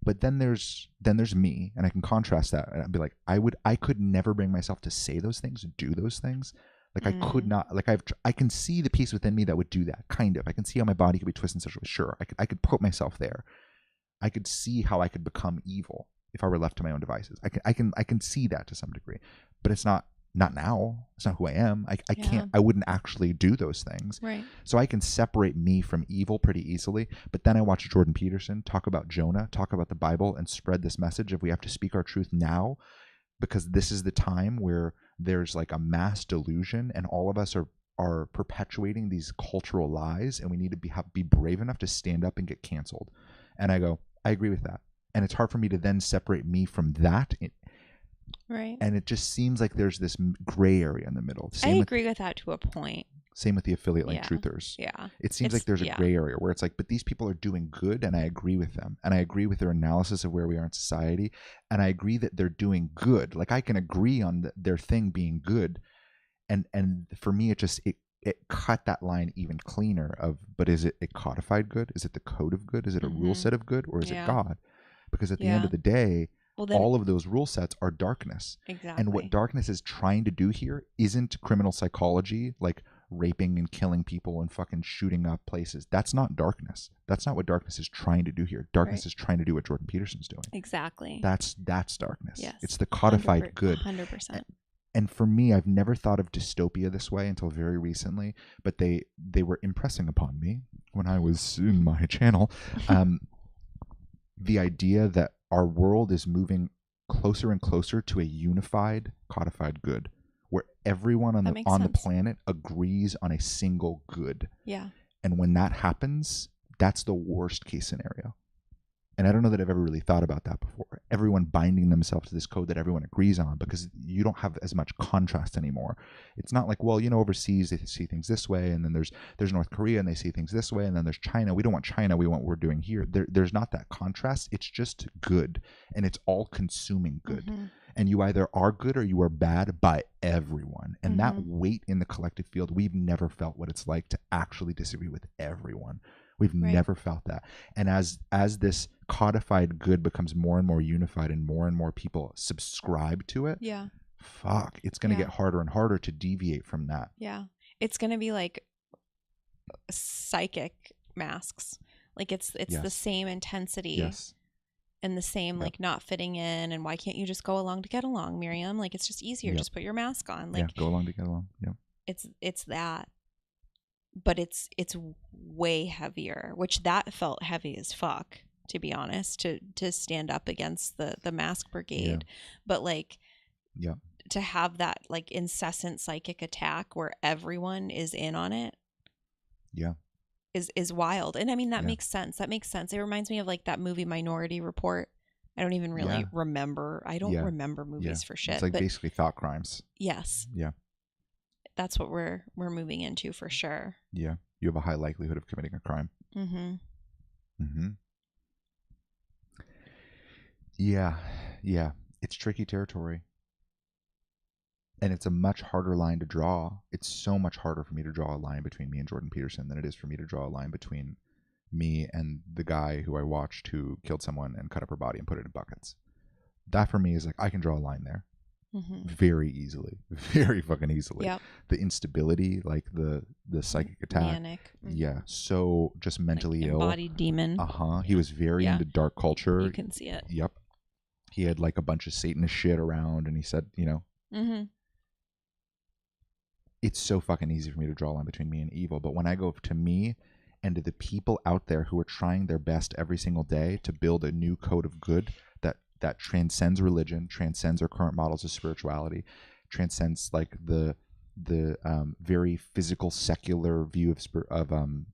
But then there's me, and I can contrast that and I'd be like, I could never bring myself to say those things, do those things. Like I could not, like I can see the piece within me that would do that, kind of. I can see how my body could be twisted in such a way. Sure, I could put myself there. I could see how I could become evil if I were left to my own devices. I can see that to some degree, but it's not now. It's not who I am. I can't. I wouldn't actually do those things. Right. So I can separate me from evil pretty easily. But then I watch Jordan Peterson talk about Jonah, talk about the Bible, and spread this message of we have to speak our truth now, because this is the time where there's like a mass delusion, and all of us are perpetuating these cultural lies, and we need to be brave enough to stand up and get canceled. And I go, I agree with that. And it's hard for me to then separate me from that. Right. And it just seems like there's this gray area in the middle. I agree with that to a point. Same with the affiliate link truthers. Yeah. It seems like there's a gray area where it's like, but these people are doing good, and I agree with them. And I agree with their analysis of where we are in society. And I agree that they're doing good. Like I can agree on their thing being good. And for me, it cut that line even cleaner of, but is it a codified good? Is it the code of good? Is it a rule set of good? Or is it God? Because at the end of the day, all of those rule sets are darkness. Exactly. And what darkness is trying to do here isn't criminal psychology, like raping and killing people and fucking shooting up places. That's not darkness. That's not what darkness is trying to do here. Darkness is trying to do what Jordan Peterson's doing. Exactly. That's darkness. Yes. It's the codified good. 100%. And for me, I've never thought of dystopia this way until very recently, but they were impressing upon me when I was in my channel. The idea that our world is moving closer and closer to a unified, codified good, where everyone on the planet agrees on a single good. Yeah. And when that happens, that's the worst case scenario. And I don't know that I've ever really thought about that before. Everyone binding themselves to this code that everyone agrees on, because you don't have as much contrast anymore. It's not like, well, overseas they see things this way, and then there's North Korea and they see things this way, and then there's China. We don't want China. We want what we're doing here. There's not that contrast. It's just good, and it's all consuming good. Mm-hmm. And you either are good or you are bad by everyone. And that weight in the collective field, we've never felt what it's like to actually disagree with everyone. We've never felt that. And as this codified good becomes more and more unified and more people subscribe to it, it's going to get harder and harder to deviate from that. Yeah. It's going to be like psychic masks. Like it's the same intensity and the same like not fitting in, and why can't you just go along to get along, Miriam? Like it's just easier. Just put your mask on. Like go along to get along. Yeah. It's that. But it's way heavier, which that felt heavy as fuck, to be honest, to stand up against the mask brigade. But like to have that like incessant psychic attack where everyone is in on it is wild. And I mean that makes sense. It reminds me of like that movie Minority Report. I don't even really remember. I don't remember movies for shit. It's like basically thought crimes. Yes. Yeah. That's what we're moving into for sure. Yeah. You have a high likelihood of committing a crime. Mm-hmm. Mm-hmm. Yeah. Yeah. It's tricky territory. And it's a much harder line to draw. It's so much harder for me to draw a line between me and Jordan Peterson than it is for me to draw a line between me and the guy who I watched who killed someone and cut up her body and put it in buckets. That for me is like, I can draw a line there. Mm-hmm. Very easily, very fucking easily. Yep. The instability, like the psychic attack, manic. Yeah, so just mentally like ill, embodied demon. He was very into dark culture. You can see it. Yep, he had like a bunch of Satanist shit around, and he said, it's so fucking easy for me to draw a line between me and evil. But when I go to me and to the people out there who are trying their best every single day to build a new code of good that transcends religion, transcends our current models of spirituality, transcends like the very physical secular view of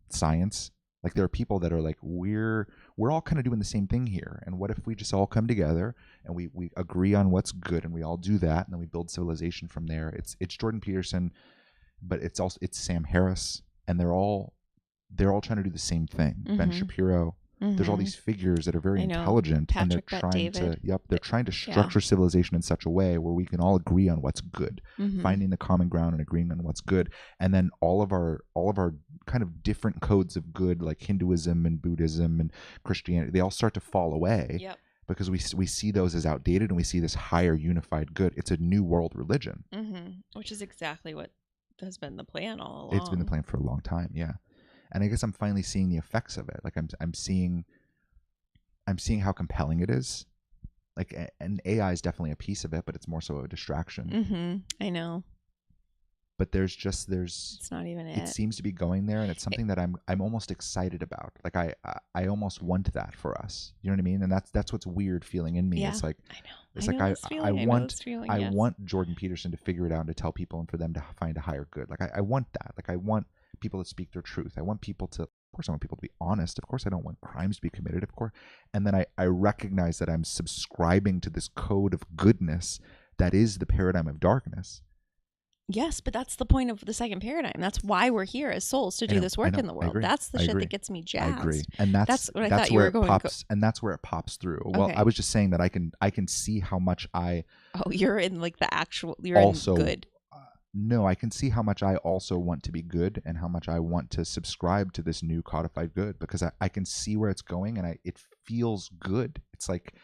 science. Like there are people that are like, we're all kind of doing the same thing here, and what if we just all come together and we agree on what's good and we all do that, and then we build civilization from there. It's Jordan Peterson but it's Sam Harris, and they're all trying to do the same thing. Ben Shapiro. There's all these figures that are very intelligent, Patrick, and they're trying they're trying to Yeah. structure civilization in such a way where we can all agree on what's good, finding the common ground and agreeing on what's good. And then all of our kind of different codes of good, like Hinduism and Buddhism and Christianity, they all start to fall away. Yep. Because we see those as outdated, and we see this higher unified good. It's a new world religion. Which is exactly what has been the plan all along. It's been the plan for a long time, yeah. And I guess I'm finally seeing the effects of it. Like I'm seeing how compelling it is. Like, and AI is definitely a piece of it, but it's more so a distraction. I know. But there's it's not even it seems to be going there, and it's something that I'm almost excited about. Like I almost want that for us. You know what I mean? And that's what's weird feeling in me. Yeah, It's like I know. It's I like know I want yes. want Jordan Peterson to figure it out and to tell people, and for them to find a higher good. Like I want that. Like I want people to speak their truth. I want people to, of course I want people to be honest. Of course I don't want crimes to be committed, of course. And then I recognize that I'm subscribing to this code of goodness that is the paradigm of darkness. Yes, but that's the point of the second paradigm. That's why we're here as souls, to do this work in the world. That's the shit that gets me jazzed. I agree. And that's what I thought you were going to and that's where it pops through. Well, Okay. I was just saying that I can see how much I you're in like the actual, you're also in good. No, I can see how much I also want to be good, and how much I want to subscribe to this new codified good, because I can see where it's going, and it feels good. It's like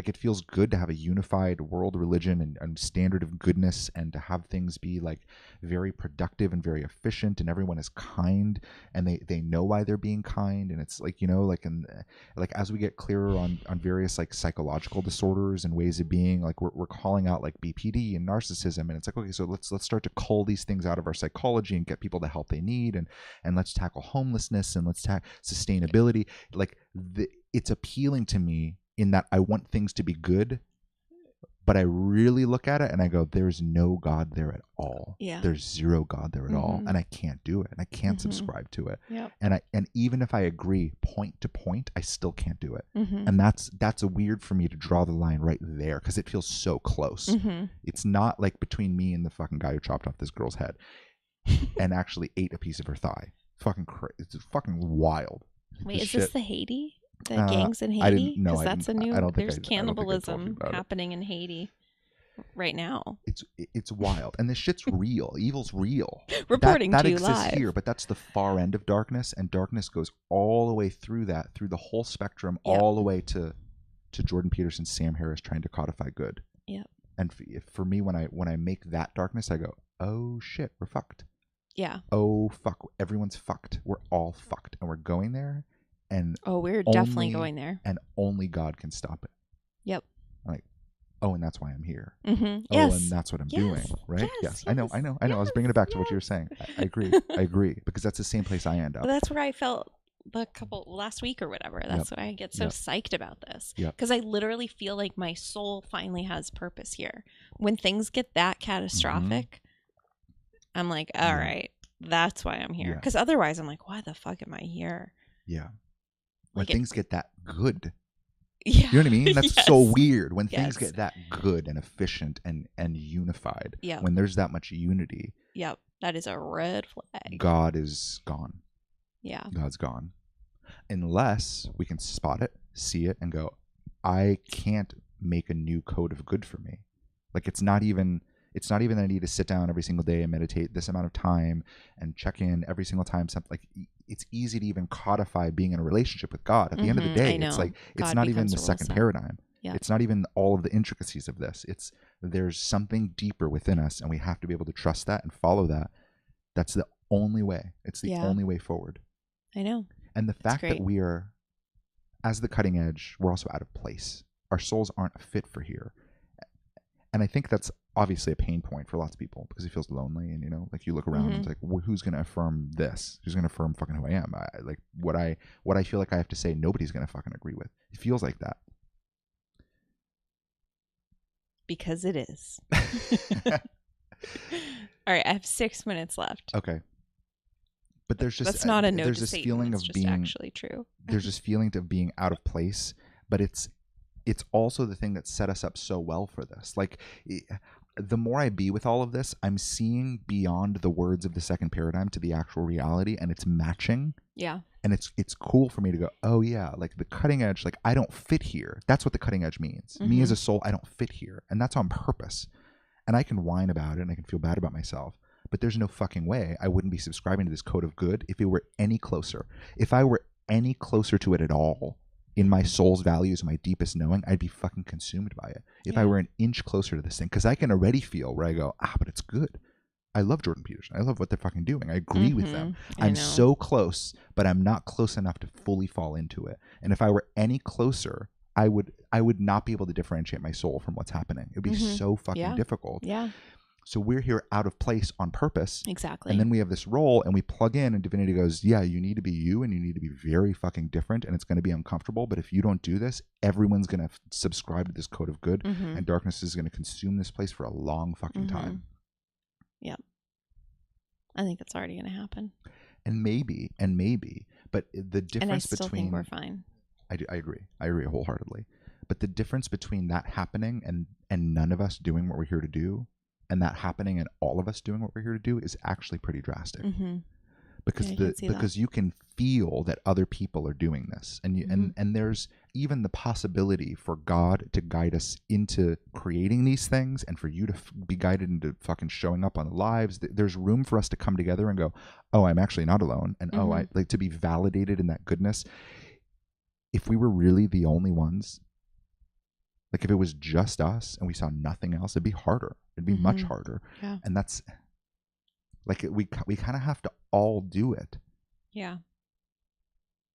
it feels good to have a unified world religion and standard of goodness, and to have things be like very productive and very efficient, and everyone is kind, and they know why they're being kind. And it's like, like as we get clearer on various like psychological disorders and ways of being, like we're calling out like BPD and narcissism, and it's like, okay, so let's start to cull these things out of our psychology and get people the help they need, and let's tackle homelessness, and let's tackle sustainability. Like it's appealing to me in that I want things to be good, but I really look at it and I go, there's no God there at all. Yeah. There's zero God there at all. And I can't do it. And I can't subscribe to it. Yep. And even if I agree point to point, I still can't do it. And that's a weird for me to draw the line right there, because it feels so close. It's not like between me and the fucking guy who chopped off this girl's head and actually ate a piece of her thigh. Fucking crazy. It's fucking wild. Wait, is this the Haiti? The gangs in Haiti? Because that's a new. There's cannibalism happening in Haiti right now. It's wild, and this shit's real. Evil's real. Reporting that to you exists live here, but that's the far end of darkness, and darkness goes all the way through the whole spectrum, all the way to Jordan Peterson, Sam Harris trying to codify good. Yep. And for me, when I make that darkness, I go, oh shit, we're fucked. Yeah. Oh fuck, everyone's fucked. We're all fucked, and we're going there. And we're definitely going there. And only God can stop it. Yep. Like, and that's why I'm here. Yes. And that's what I'm doing, right? Yes. I know. I was bringing it back to what you were saying. I agree. Because that's the same place I end up. That's where I felt last week or whatever. That's why I get so psyched about this. Because I literally feel like my soul finally has purpose here. When things get that catastrophic, I'm like, all right, that's why I'm here. Because otherwise I'm like, why the fuck am I here? Yeah. When things get that good. Yeah. You know what I mean? That's so weird. When things get that good and efficient and unified. Yeah. When there's that much unity. Yep. That is a red flag. God is gone. Yeah. God's gone. Unless we can spot it, see it, and go, I can't make a new code of good for me. Like it's not even that I need to sit down every single day and meditate this amount of time and check in every single time. Something like it's easy to even codify being in a relationship with God. At the end of the day, it's like it's not even the second paradigm. Yeah. It's not even all of the intricacies of this. There's something deeper within us, and we have to be able to trust that and follow that. That's the only way. It's the only way forward. I know. And the fact that we are, as the cutting edge, we're also out of place. Our souls aren't fit for here. And I think that's obviously a pain point for lots of people, because it feels lonely, and like you look around and it's like, who's going to affirm this? Who's going to affirm fucking who I am? Like what I feel like I have to say, nobody's going to fucking agree with. It feels like that. Because it is. All right, I have 6 minutes left. Okay. But there's just that's not a no there's to this Satan. feeling it's of just being actually true. There's this feeling of being out of place, but it's also the thing that set us up so well for this. Like the more I be with all of this, I'm seeing beyond the words of the second paradigm to the actual reality, and it's matching. Yeah. And it's cool for me to go, oh yeah, like the cutting edge, like I don't fit here. That's what the cutting edge means. Mm-hmm. Me as a soul, I don't fit here. And that's on purpose. And I can whine about it and I can feel bad about myself. But there's no fucking way I wouldn't be subscribing to this code of good if it were any closer. If I were any closer to it at all in my soul's values, my deepest knowing, I'd be fucking consumed by it. If I were an inch closer to this thing, because I can already feel where I go, but it's good. I love Jordan Peterson. I love what they're fucking doing. I agree with them. I'm so close, but I'm not close enough to fully fall into it. And if I were any closer, I would not be able to differentiate my soul from what's happening. It'd be so fucking difficult. Yeah. So we're here out of place on purpose. Exactly. And then we have this role and we plug in and divinity goes, yeah, you need to be you and you need to be very fucking different and it's going to be uncomfortable. But if you don't do this, everyone's going to subscribe to this code of good and darkness is going to consume this place for a long fucking time. Yep. I think that's already going to happen. And maybe, but the difference and I still between think we're fine. I agree wholeheartedly. But the difference between that happening and none of us doing what we're here to do, and that happening and all of us doing what we're here to do, is actually pretty drastic. Because you can feel that other people are doing this, and and there's even the possibility for God to guide us into creating these things, and for you to be guided into fucking showing up on the lives. There's room for us to come together and go, oh, I'm actually not alone, and oh, I like to be validated in that goodness. If we were really the only ones, like if it was just us and we saw nothing else, it'd be harder. It'd be much harder. Yeah. And that's like we kind of have to all do it. Yeah.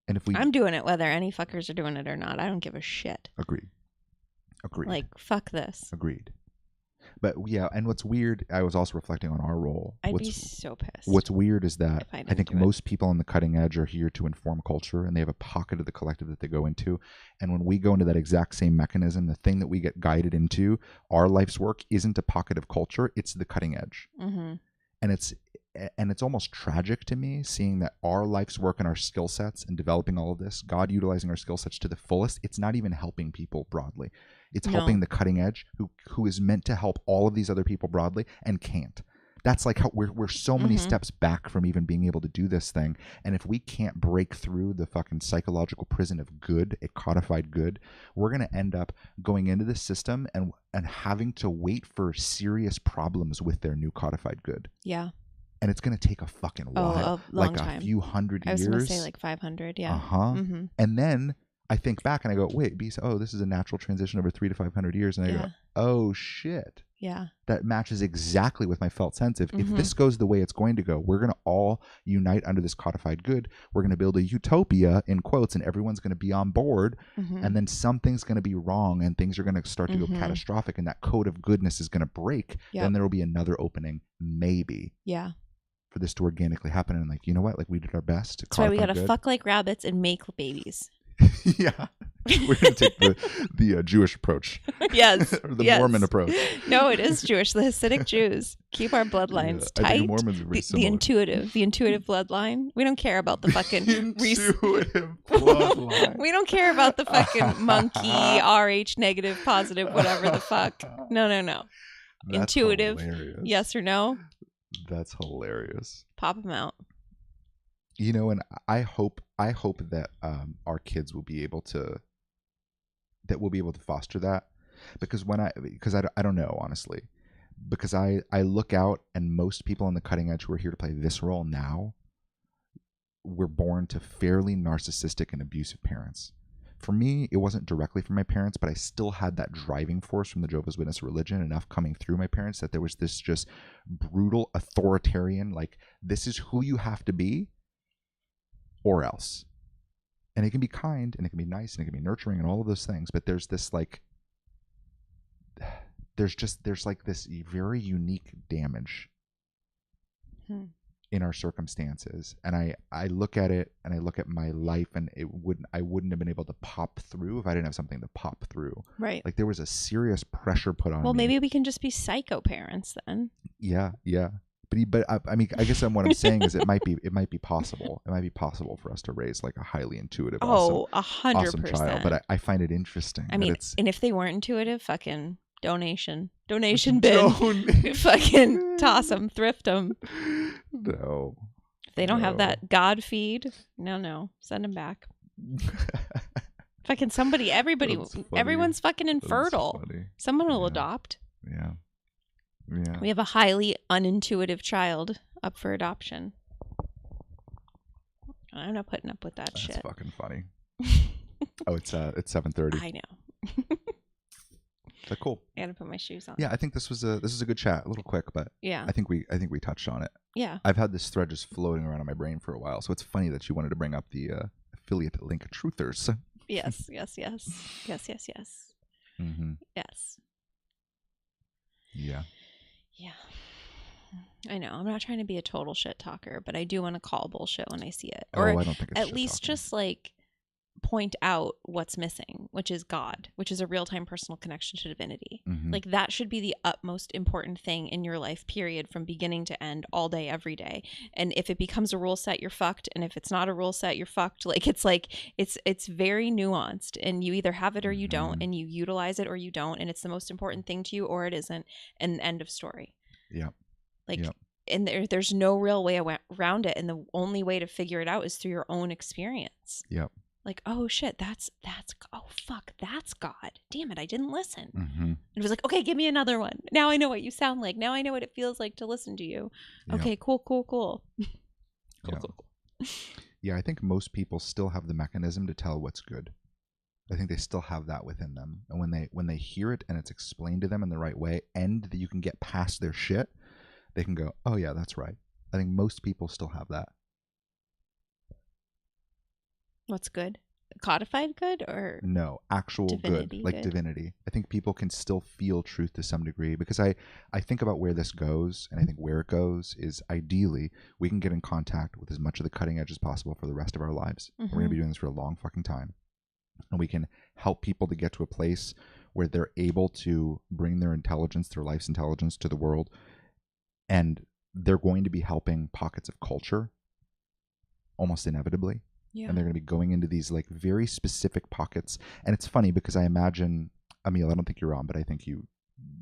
And if I'm doing it whether any fuckers are doing it or not. I don't give a shit. Agreed. Like, fuck this. Agreed. But yeah, and what's weird, I was also reflecting on our role. I'd be so pissed. What's weird is that I think most people on the cutting edge are here to inform culture, and they have a pocket of the collective that they go into. And when we go into that exact same mechanism, the thing that we get guided into, our life's work isn't a pocket of culture, it's the cutting edge. And it's almost tragic to me seeing that our life's work and our skill sets and developing all of this, God utilizing our skill sets to the fullest, it's not even helping people broadly. It's helping the cutting edge who is meant to help all of these other people broadly and can't. That's like how we're so many steps back from even being able to do this thing. And if we can't break through the fucking psychological prison of good, a codified good, we're going to end up going into this system and having to wait for serious problems with their new codified good. Yeah. And it's going to take a fucking while. A long time. A few hundred years. I was going to say like 500, yeah. And then I think back and I go, wait, this is a natural transition over 300 to 500 years. And I go, oh shit. Yeah. That matches exactly with my felt sense. If this goes the way it's going to go, we're going to all unite under this codified good. We're going to build a utopia, in quotes, and everyone's going to be on board. And then something's going to be wrong and things are going to start to go catastrophic and that code of goodness is going to break. Then there will be another opening, maybe. Yeah. For this to organically happen. And like, you know what? Like we did our best. That's why we got to fuck like rabbits and make babies. Yeah. We're going to take the Jewish approach. Yes. Or the Mormon approach. No, it is Jewish. The Hasidic Jews. Keep our bloodlines tight. I think Mormons are very similar. The intuitive bloodline. We don't care about the fucking... intuitive bloodline. We don't care about the fucking monkey, RH negative, positive, whatever the fuck. No. That's intuitive. Hilarious. Yes or no? That's hilarious. Pop them out. You know, and I hope that our kids will be able to foster that, because I don't know, honestly, because I look out and most people on the cutting edge who are here to play this role now were born to fairly narcissistic and abusive parents. For me, it wasn't directly from my parents, but I still had that driving force from the Jehovah's Witness religion enough coming through my parents that there was this just brutal authoritarian, like, this is who you have to be or else. And it can be kind and it can be nice and it can be nurturing and all of those things, but there's this like, there's like this very unique damage in our circumstances. And I look at it and I look at my life and I wouldn't have been able to pop through if I didn't have something to pop through. Right. Like there was a serious pressure put on me. Well, maybe we can just be psycho parents then. Yeah. But I mean, I guess what I'm saying is it might be possible. It might be possible for us to raise like a highly intuitive, awesome 100%. child. But I find it interesting. I mean, and if they weren't intuitive, fucking Donation bin. Fucking toss them, thrift them. No. If they don't have that God feed, no, send them back. Fucking somebody, everyone's fucking infertile. Someone will adopt. Yeah. We have a highly unintuitive child up for adoption. I'm not putting up with that shit. That's fucking funny. Oh, it's 7:30. I know. But cool. I gotta put my shoes on. Yeah, I think this was a good chat. A little quick, but yeah, I think we touched on it. Yeah. I've had this thread just floating around in my brain for a while, so it's funny that you wanted to bring up the affiliate link truthers. Yes. Mm-hmm. Yes. Yeah. Yeah. I know. I'm not trying to be a total shit talker, but I do want to call bullshit when I see it. Or I don't think it's at least just like point out what's missing, which is God, which is a real-time personal connection to divinity. Mm-hmm. Like that should be the utmost important thing in your life, period, from beginning to end, all day, every day. And if it becomes a rule set, you're fucked. And if it's not a rule set, you're fucked. Like it's very nuanced, and you either have it or you don't, and you utilize it or you don't, and it's the most important thing to you or it isn't, and end of story. Yeah. Like, and there's no real way around it, and the only way to figure it out is through your own experience. Yep. Like, oh shit, that's oh fuck, that's God. Damn it, I didn't listen. Mm-hmm. It was like, okay, give me another one. Now I know what you sound like. Now I know what it feels like to listen to you. Yep. Okay, cool. Cool. Yeah, I think most people still have the mechanism to tell what's good. I think they still have that within them, and when they hear it and it's explained to them in the right way, and that you can get past their shit, they can go, oh yeah, that's right. I think most people still have that. What's good? Codified good or no, actual divinity good, like divinity. I think people can still feel truth to some degree, because I think about where this goes, and I think where it goes is ideally we can get in contact with as much of the cutting edge as possible for the rest of our lives. Mm-hmm. We're going to be doing this for a long fucking time, and we can help people to get to a place where they're able to bring their intelligence, their life's intelligence, to the world, and they're going to be helping pockets of culture almost inevitably. Yeah. And they're going to be going into these like very specific pockets. And it's funny because I imagine, Emil, I don't think you're on, but I think you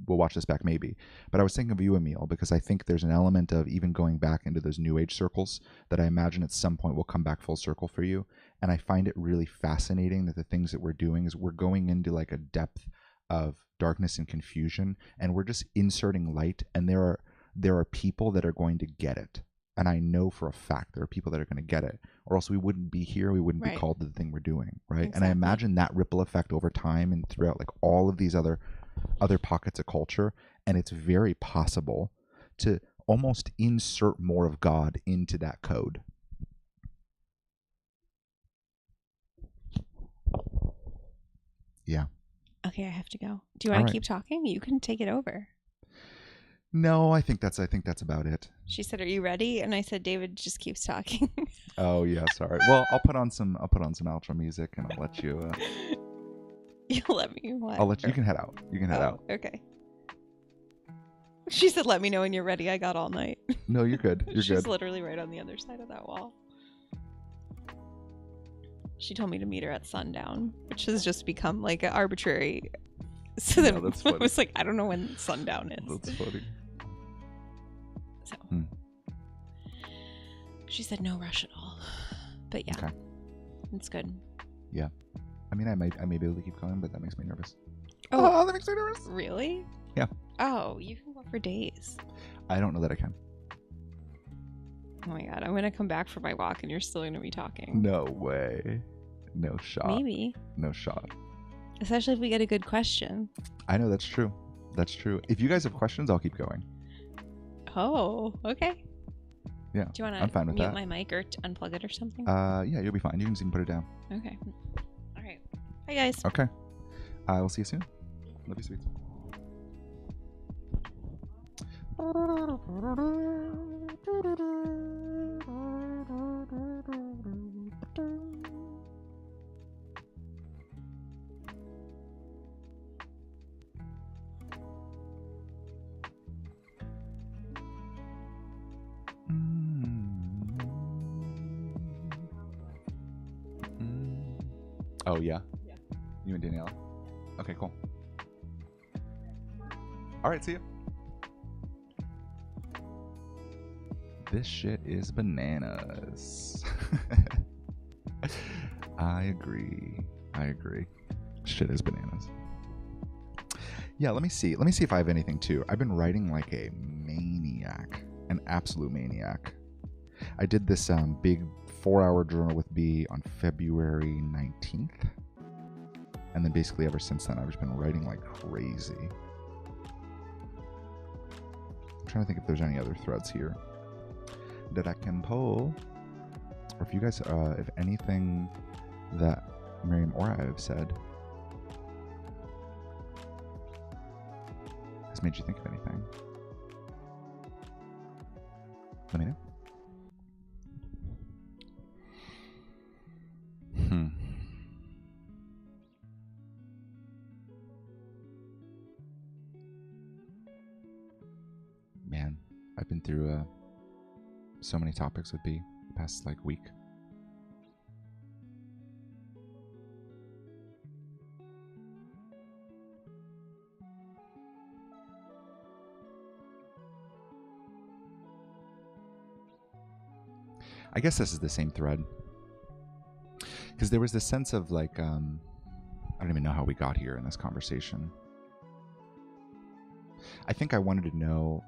will watch this back maybe. But I was thinking of you, Emil, because I think there's an element of even going back into those new age circles that I imagine at some point will come back full circle for you. And I find it really fascinating that the things that we're doing is we're going into like a depth of darkness and confusion, and we're just inserting light. And there are people that are going to get it. And I know for a fact there are people that are going to get it, or else we wouldn't be here. We wouldn't be called to the thing we're doing, right? Exactly. And I imagine that ripple effect over time and throughout like all of these other pockets of culture. And it's very possible to almost insert more of God into that code. Yeah. Okay, I have to go. Do you want to keep talking? You can take it over. No, I think that's about it. She said, "Are you ready?" And I said, "David just keeps talking." Oh yeah, sorry. Well, I'll put on some outro music, and I'll let you. You'll let me what? I'll let you. You can head out. You can head out. Okay. She said, "Let me know when you're ready." I got all night. No, you're good. You're She's good. literally right on the other side of that wall. She told me to meet her at sundown, which has just become like an arbitrary. So then I was like, I don't know when sundown is. That's funny. So she said no rush at all, but yeah, it's good. Yeah, I mean, I may be able to keep going, but that makes me nervous. Oh, that makes me nervous. Really? Yeah. Oh, you can go for days. I don't know that I can. Oh my god, I'm gonna come back for my walk, and you're still gonna be talking. No way. No shot. Maybe. No shot. Especially if we get a good question. I know that's true. That's true. If you guys have questions, I'll keep going. Oh, okay. Yeah. Do you want I'm fine to with mute that. my mic or unplug it or something? Yeah, you'll be fine. You can just even put it down. Okay. All right. Bye, guys. Okay. I will see you soon. Love you, sweets. Oh, yeah? Yeah. You and Daniela? Okay, cool. All right, see ya. This shit is bananas. I agree. Shit is bananas. Yeah, let me see if I have anything too. I've been writing like a maniac, an absolute maniac. I did this big 4-hour journal with B on February 19th. And then basically ever since then, I've just been writing like crazy. I'm trying to think if there's any other threads here that I can pull. Or if you guys, if anything that Miriam or I have said has made you think of anything, let me know. Man, I've been through so many topics with B the past like week. I guess this is the same thread. Because there was this sense of like, I don't even know how we got here in this conversation. I think I wanted to know,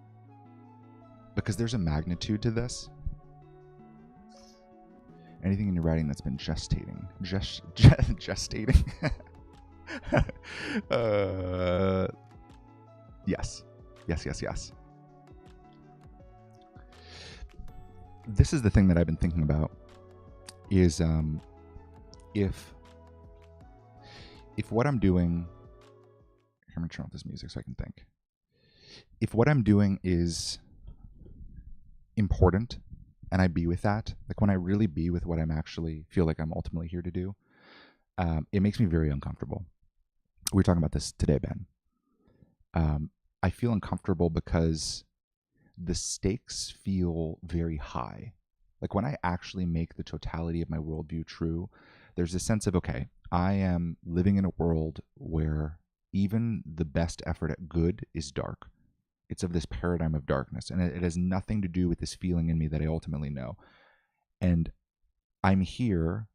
because there's a magnitude to this. Anything in your writing that's been gestating. Gestating? Yes. This is the thing that I've been thinking about, is if what I'm doing, I'm going to turn off this music so I can think. If what I'm doing is important and I be with that, like when I really be with what I'm actually feel like I'm ultimately here to do, it makes me very uncomfortable. We were talking about this today, Ben. I feel uncomfortable because the stakes feel very high. Like when I actually make the totality of my worldview true, there's a sense of, okay, I am living in a world where even the best effort at good is dark. It's of this paradigm of darkness, and it has nothing to do with this feeling in me that I ultimately know. And I'm here,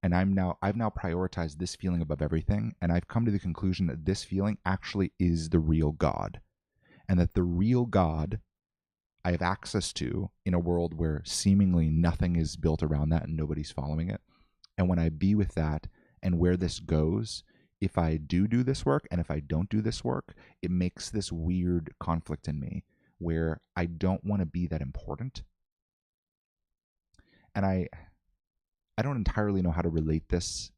and I've now prioritized this feeling above everything, and I've come to the conclusion that this feeling actually is the real God, and that the real God I have access to in a world where seemingly nothing is built around that and nobody's following it. And when I be with that and where this goes, if I do this work and if I don't do this work, it makes this weird conflict in me where I don't want to be that important. And I don't entirely know how to relate this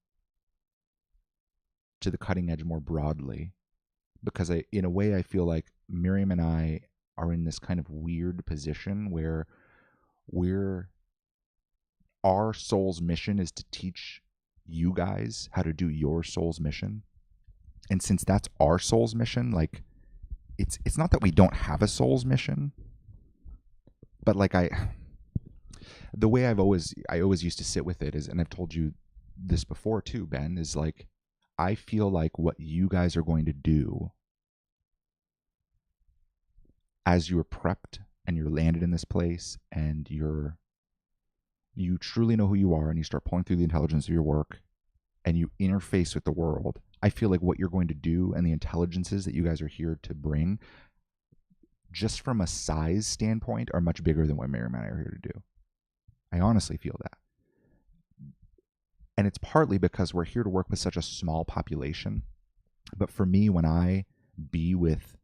to the cutting edge more broadly, because in a way I feel like Miriam and I are in this kind of weird position where our soul's mission is to teach you guys how to do your soul's mission. And since that's our soul's mission, like it's not that we don't have a soul's mission, but like the way I always used to sit with it is, and I've told you this before too, Ben, is like I feel like what you guys are going to do as you're prepped and you're landed in this place and you truly know who you are and you start pulling through the intelligence of your work and you interface with the world, I feel like what you're going to do and the intelligences that you guys are here to bring, just from a size standpoint, are much bigger than what Miriam and I are here to do. I honestly feel that. And it's partly because we're here to work with such a small population. But for me, when I be with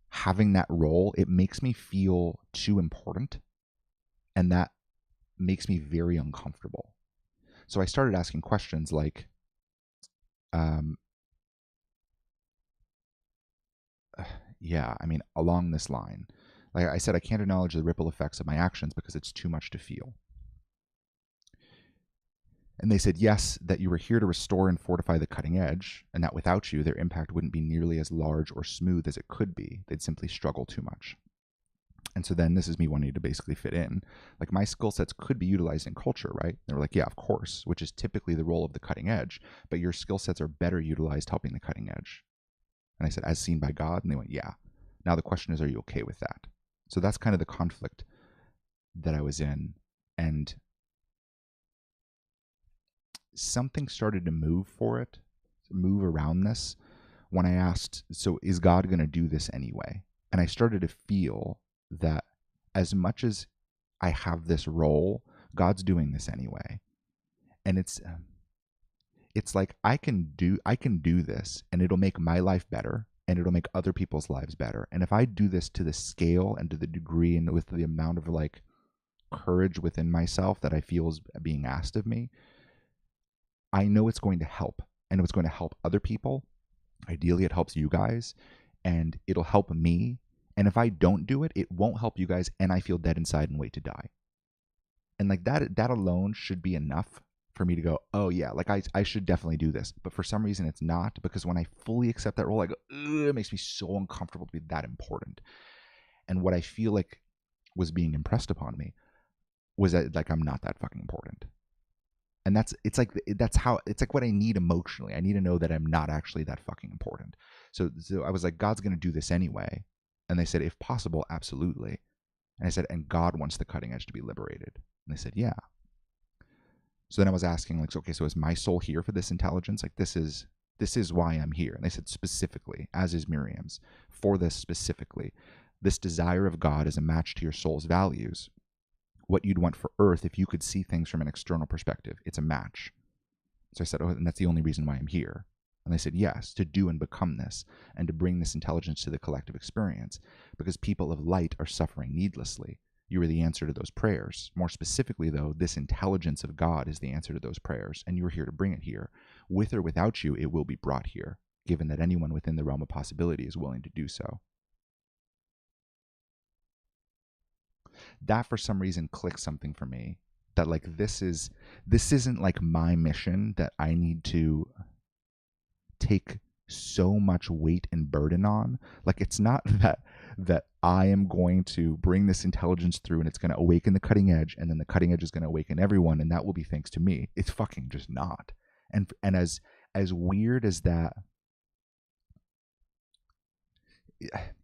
having that role, it makes me feel too important, and that makes me very uncomfortable. So I started asking questions like, along this line, like I said, I can't acknowledge the ripple effects of my actions because it's too much to feel. And they said, yes, that you were here to restore and fortify the cutting edge, and that without you, their impact wouldn't be nearly as large or smooth as it could be. They'd simply struggle too much. And so then this is me wanting to basically fit in. Like, my skill sets could be utilized in culture, right? They were like, yeah, of course, which is typically the role of the cutting edge, but your skill sets are better utilized helping the cutting edge. And I said, as seen by God? And they went, yeah. Now the question is, are you okay with that? So that's kind of the conflict that I was in. And something started to move around this when I asked, so is God going to do this anyway? And I started to feel that as much as I have this role, God's doing this anyway. And it's like I can do this and it'll make my life better and it'll make other people's lives better. And if I do this to the scale and to the degree and with the amount of like courage within myself that I feel is being asked of me, I know it's going to help, and it's going to help other people. Ideally, it helps you guys, and it'll help me. And if I don't do it, it won't help you guys, and I feel dead inside and wait to die. And like that alone should be enough for me to go, oh yeah, like I should definitely do this. But for some reason, it's not, because when I fully accept that role, I go, it makes me so uncomfortable to be that important. And what I feel like was being impressed upon me was that like I'm not that fucking important. And it's like what I need emotionally. I need to know that I'm not actually that fucking important. So I was like, God's going to do this anyway. And they said, if possible, absolutely. And I said, and God wants the cutting edge to be liberated. And they said, yeah. So then I was asking, like, okay, so is my soul here for this intelligence? Like, this is why I'm here. And they said, specifically, as is Miriam's, for this specifically, this desire of God is a match to your soul's values. What you'd want for Earth if you could see things from an external perspective. It's a match. So I said, oh, and that's the only reason why I'm here. And they said, yes, to do and become this, and to bring this intelligence to the collective experience, because people of light are suffering needlessly. You are the answer to those prayers. More specifically, though, this intelligence of God is the answer to those prayers, and you're here to bring it here. With or without you, it will be brought here, given that anyone within the realm of possibility is willing to do so. That for some reason clicked something for me, that like this isn't like my mission that I need to take so much weight and burden on. Like it's not that I am going to bring this intelligence through and it's going to awaken the cutting edge, and then the cutting edge is going to awaken everyone, and that will be thanks to me. It's fucking just not. And as weird as that,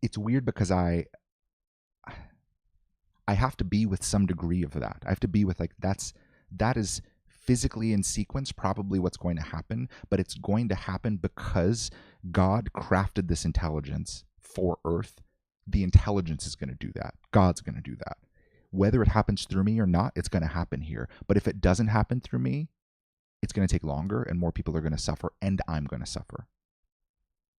it's weird because I have to be with some degree of that. I have to be with like that is physically in sequence probably what's going to happen, but it's going to happen because God crafted this intelligence for Earth. The intelligence is going to do that. God's going to do that. Whether it happens through me or not, it's going to happen here. But if it doesn't happen through me, it's going to take longer and more people are going to suffer, and I'm going to suffer.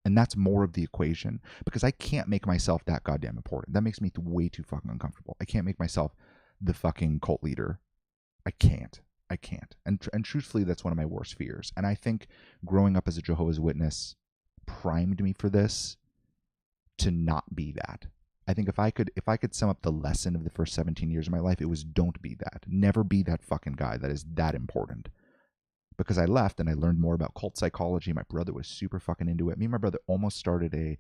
And that's more of the equation, because I can't make myself that goddamn important. That makes me way too fucking uncomfortable. I can't make myself the fucking cult leader. I can't. And truthfully, that's one of my worst fears. And I think growing up as a Jehovah's Witness primed me for this, to not be that. I think if I could sum up the lesson of the first 17 years of my life, it was don't be that. Never be that fucking guy that is that important. Because I left and I learned more about cult psychology. My brother was super fucking into it. Me and my brother almost started a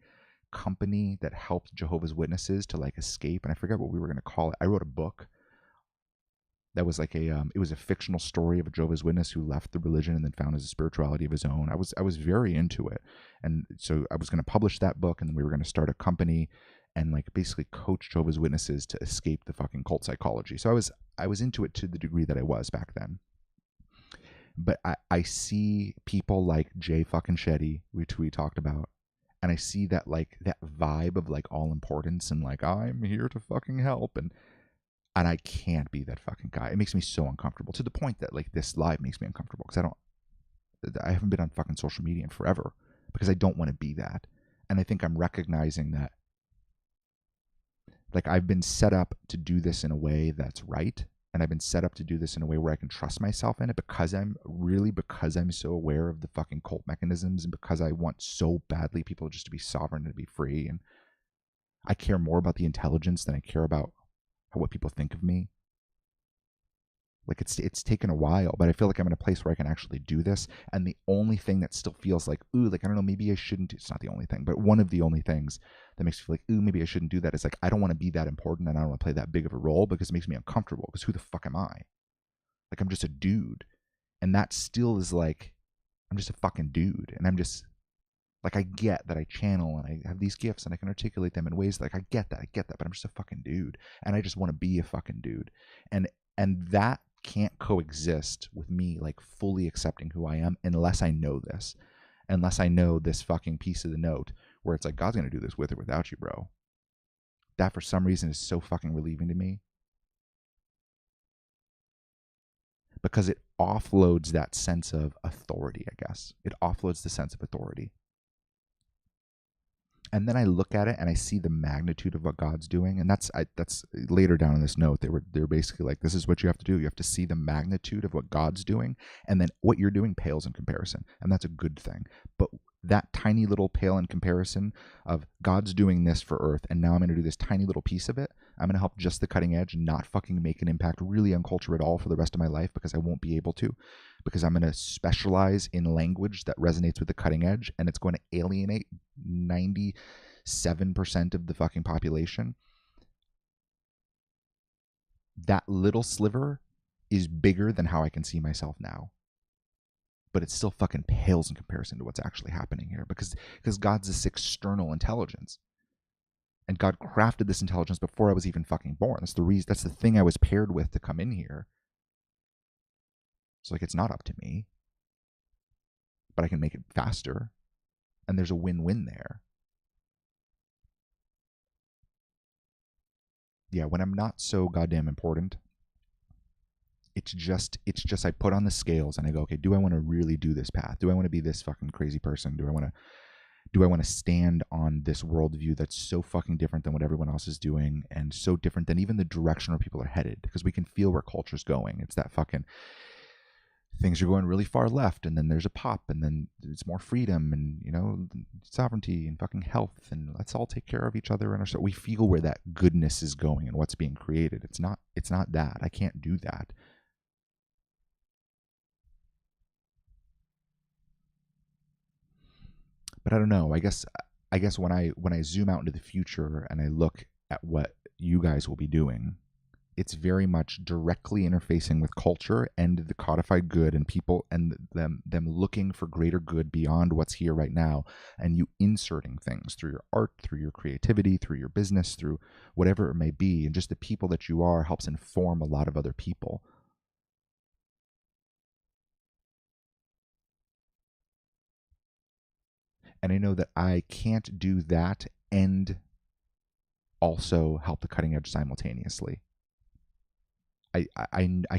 company that helped Jehovah's Witnesses to like escape, and I forget what we were going to call it. I wrote a book that was like it was a fictional story of a Jehovah's Witness who left the religion and then found his spirituality of his own. I was very into it, and so I was going to publish that book, and then we were going to start a company and like basically coach Jehovah's Witnesses to escape the fucking cult psychology. So I was into it to the degree that I was back then. But I see people like Jay fucking Shetty, which we talked about, and I see that like that vibe of like all importance and like I'm here to fucking help, and I can't be that fucking guy. It makes me so uncomfortable, to the point that like this live makes me uncomfortable because I haven't been on fucking social media in forever because I don't want to be that. And I think I'm recognizing that like I've been set up to do this in a way that's right. And I've been set up to do this in a way where I can trust myself in it, because I'm so aware of the fucking cult mechanisms, and because I want so badly people just to be sovereign and to be free. And I care more about the intelligence than I care about what people think of me. Like it's taken a while, but I feel like I'm in a place where I can actually do this. And the only thing that still feels like, ooh, like I don't know, maybe I shouldn't. It's not the only thing, but one of the only things that makes me feel like, ooh, maybe I shouldn't do that is like I don't want to be that important, and I don't want to play that big of a role, because it makes me uncomfortable. Because who the fuck am I? Like I'm just a dude, and that still is like I'm just a fucking dude, and I'm just Like, I get that I channel and I have these gifts and I can articulate them in ways like I get that, but I'm just a fucking dude and I just want to be a fucking dude. And that can't coexist with me like fully accepting who I am unless I know this. Unless I know this fucking piece of the note where it's like, God's going to do this with or without you, bro. That for some reason is so fucking relieving to me. Because it offloads that sense of authority, I guess. It offloads the sense of authority. And then I look at it and I see the magnitude of what God's doing. And that's later down in this note, they're basically like, this is what you have to do. You have to see the magnitude of what God's doing. And then what you're doing pales in comparison. And that's a good thing. But that tiny little pale in comparison of God's doing this for Earth, and now I'm going to do this tiny little piece of it. I'm going to help just the cutting edge, not fucking make an impact really on culture at all for the rest of my life, because I won't be able to, because I'm going to specialize in language that resonates with the cutting edge, and it's going to alienate 97% of the fucking population. That little sliver is bigger than how I can see myself now. But it still fucking pales in comparison to what's actually happening here, because God's this external intelligence. And God crafted this intelligence before I was even fucking born. That's the reason. That's the thing I was paired with to come in here. So like, it's not up to me, but I can make it faster, and there's a win-win there. Yeah, when I'm not so goddamn important, it's just I put on the scales and I go, okay, do I want to really do this path? Do I want to be this fucking crazy person? Do I want to stand on this worldview that's so fucking different than what everyone else is doing, and so different than even the direction where people are headed? Because we can feel where culture's going. It's that fucking things are going really far left, and then there's a pop, and then it's more freedom and, you know, sovereignty and fucking health, and let's all take care of each other. And so we feel where that goodness is going and what's being created. It's not that. I can't do that. But I don't know. I guess when I zoom out into the future and I look at what you guys will be doing, it's very much directly interfacing with culture and the codified good and people, and them looking for greater good beyond what's here right now, and you inserting things through your art, through your creativity, through your business, through whatever it may be, and just the people that you are helps inform a lot of other people. And I know that I can't do that and also help the cutting edge simultaneously. I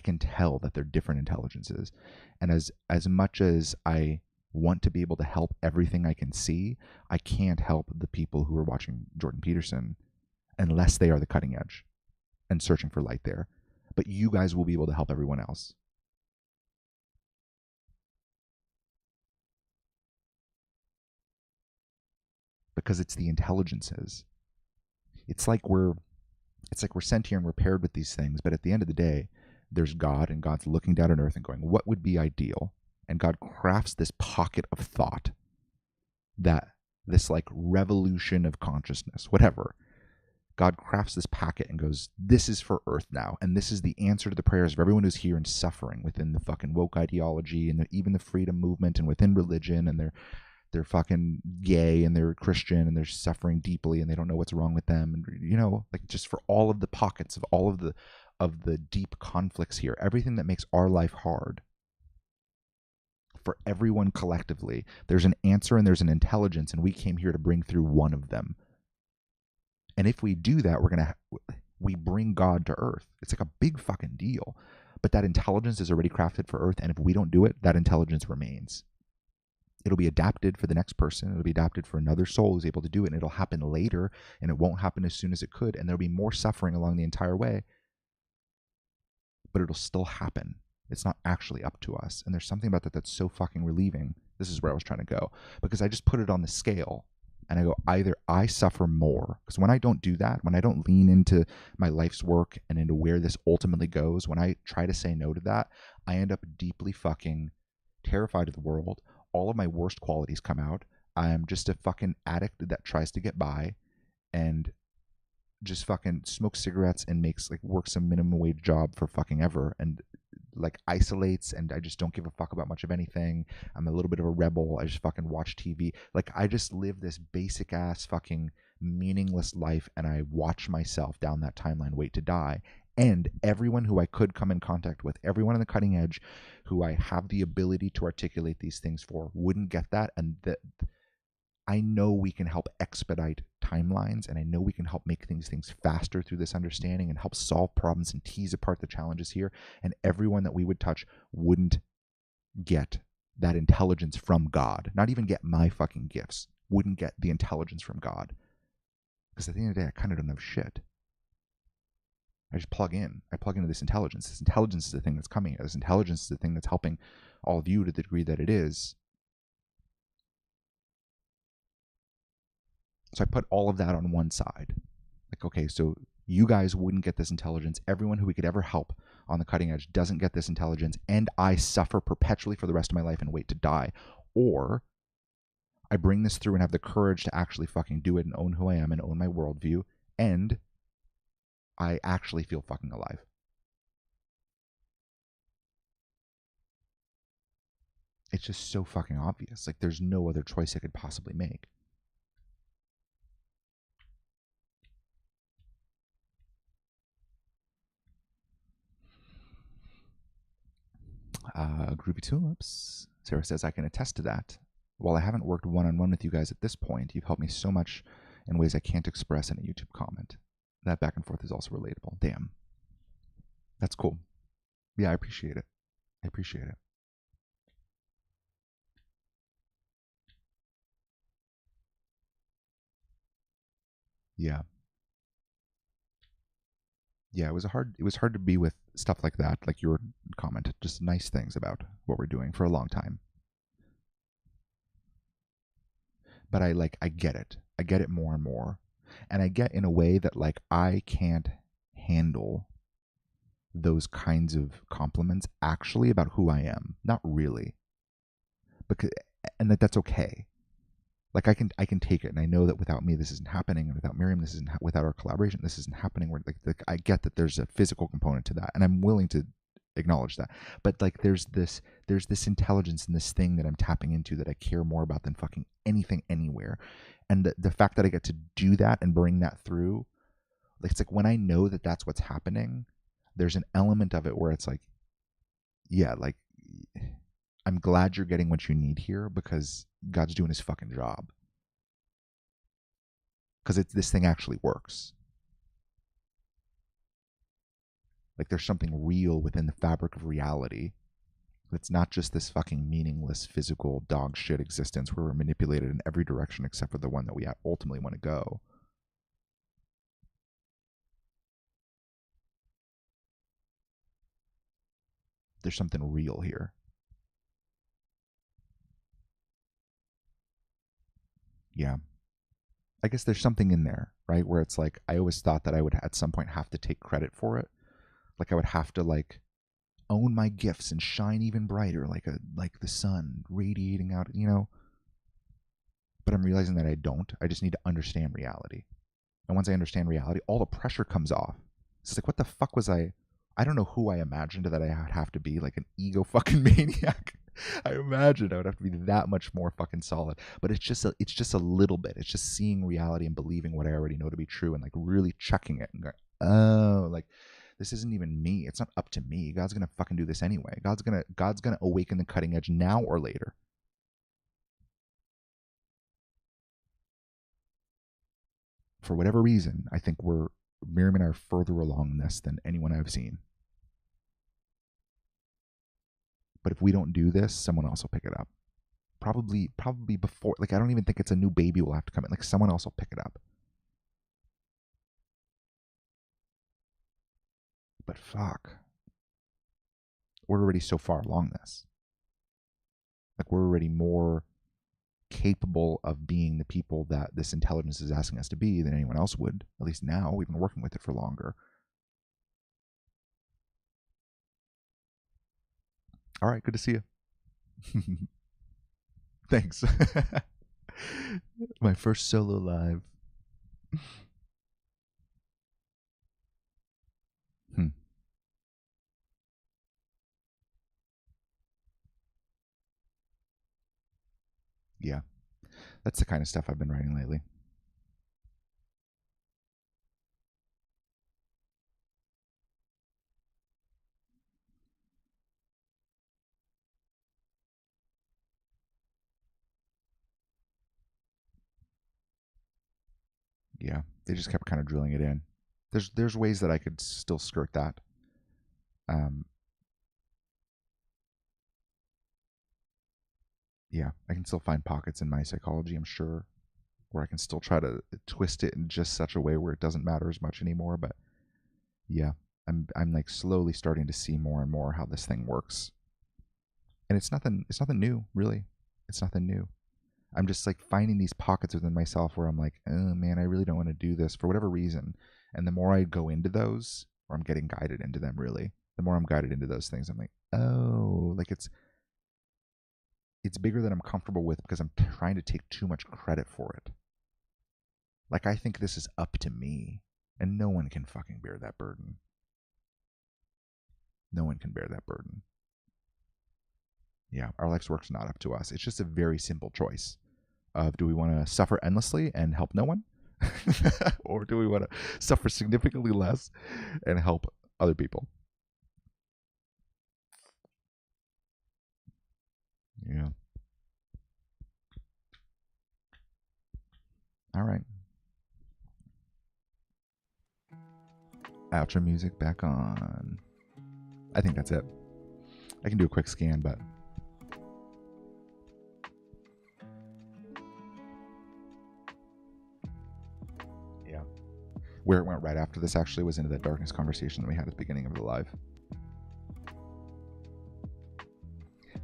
can tell that they're different intelligences. And as much as I want to be able to help everything I can see, I can't help the people who are watching Jordan Peterson unless they are the cutting edge and searching for light there. But you guys will be able to help everyone else. Because it's the intelligences. It's like we're sent here and we're paired with these things, but at the end of the day, there's God, and God's looking down on earth and going, what would be ideal? And God crafts this pocket of thought, that this like revolution of consciousness, whatever. God crafts this packet and goes, this is for Earth now, and this is the answer to the prayers of everyone who's here and suffering within the fucking woke ideology and even the freedom movement and within religion, and they're fucking gay and they're Christian and they're suffering deeply and they don't know what's wrong with them. And, you know, like, just for all of the pockets of all of the deep conflicts here, everything that makes our life hard, for everyone collectively, there's an answer and there's an intelligence, and we came here to bring through one of them. And if we do that, we bring God to Earth. It's like a big fucking deal. But that intelligence is already crafted for Earth, and if we don't do it, that intelligence remains. It'll be adapted for the next person. It'll be adapted for another soul who's able to do it. And it'll happen later, and it won't happen as soon as it could. And there'll be more suffering along the entire way, but it'll still happen. It's not actually up to us. And there's something about that that's so fucking relieving. This is where I was trying to go, because I just put it on the scale and I go, either I suffer more, because when I don't do that, when I don't lean into my life's work and into where this ultimately goes, when I try to say no to that, I end up deeply fucking terrified of the world. All of my worst qualities come out. I'm just a fucking addict that tries to get by and just fucking smokes cigarettes and works a minimum wage job for fucking ever, and like isolates, and I just don't give a fuck about much of anything. I'm a little bit of a rebel. I just fucking watch TV. Like I just live this basic ass fucking meaningless life, and I watch myself down that timeline wait to die. And everyone who I could come in contact with, everyone on the cutting edge who I have the ability to articulate these things for, wouldn't get that. And that I know we can help expedite timelines, and I know we can help make things faster through this understanding and help solve problems and tease apart the challenges here. And everyone that we would touch wouldn't get that intelligence from God, not even get my fucking gifts, wouldn't get the intelligence from God. Because at the end of the day, I kind of don't know shit. I just plug in. I plug into this intelligence. This intelligence is the thing that's coming. This intelligence is the thing that's helping all of you to the degree that it is. So I put all of that on one side. Like, okay, so you guys wouldn't get this intelligence. Everyone who we could ever help on the cutting edge doesn't get this intelligence, and I suffer perpetually for the rest of my life and wait to die. Or I bring this through and have the courage to actually fucking do it and own who I am and own my worldview, and I actually feel fucking alive. It's just so fucking obvious. Like, there's no other choice I could possibly make. Groovy Tulips. Sarah says, I can attest to that. While I haven't worked one-on-one with you guys at this point, you've helped me so much in ways I can't express in a YouTube comment. That back and forth is also relatable. Damn. That's cool. Yeah, I appreciate it. I appreciate it. Yeah. Yeah, it was hard to be with stuff like that, like your comment, just nice things about what we're doing for a long time. But I get it. I get it more and more. And I get in a way that like I can't handle those kinds of compliments actually about who I am. Not really. Because and that's okay. Like I can take it, and I know that without me this isn't happening, and without Miriam this isn't without our collaboration this isn't happening. Where like I get that there's a physical component to that, and I'm willing to acknowledge that. But like there's this intelligence in this thing that I'm tapping into that I care more about than fucking anything anywhere. And the fact that I get to do that and bring that through, like it's like when I know that that's what's happening, there's an element of it where it's like, yeah, like I'm glad you're getting what you need here because God's doing his fucking job. Because this thing actually works. Like there's something real within the fabric of reality. It's not just this fucking meaningless physical dog shit existence where we're manipulated in every direction except for the one that we ultimately want to go. There's something real here. Yeah. I guess there's something in there, right? Where it's like, I always thought that I would at some point have to take credit for it. Like I would have to like own my gifts and shine even brighter like the sun radiating out, you know? But I'm realizing that I don't. I just need to understand reality. And once I understand reality, all the pressure comes off. It's like, what the fuck was I don't know who I imagined that I would have to be, like an ego fucking maniac. I imagined I would have to be that much more fucking solid. But it's just a little bit. It's just seeing reality and believing what I already know to be true and like really checking it and going, oh, like this isn't even me. It's not up to me. God's gonna fucking do this anyway. God's gonna awaken the cutting edge now or later. For whatever reason, I think Miriam and I are further along in this than anyone I've seen. But if we don't do this, someone else will pick it up. Probably before. Like I don't even think it's a new baby will have to come in. Like someone else will pick it up. But fuck, we're already so far along this. Like we're already more capable of being the people that this intelligence is asking us to be than anyone else would. At least now we've been working with it for longer. All right, good to see you. Thanks. My first solo live. Yeah. That's the kind of stuff I've been writing lately. Yeah. They just kept kind of drilling it in. There's ways that I could still skirt that. Um, yeah, I can still find pockets in my psychology, I'm sure, where I can still try to twist it in just such a way where it doesn't matter as much anymore. But yeah, I'm like slowly starting to see more and more how this thing works. And it's nothing new, really. It's nothing new. I'm just like finding these pockets within myself where I'm like, oh man, I really don't want to do this for whatever reason. And the more I go into those, or I'm getting guided into them really, the more I'm guided into those things, I'm like, oh, like it's bigger than I'm comfortable with because I'm trying to take too much credit for it. Like I think this is up to me, and no one can fucking bear that burden. No one can bear that burden. Yeah, our life's work's not up to us. It's just a very simple choice of do we want to suffer endlessly and help no one? Or do we want to suffer significantly less and help other people? Yeah. All right. Outro music back on. I think that's it. I can do a quick scan, but yeah. Where it went right after this actually was into that darkness conversation that we had at the beginning of the live.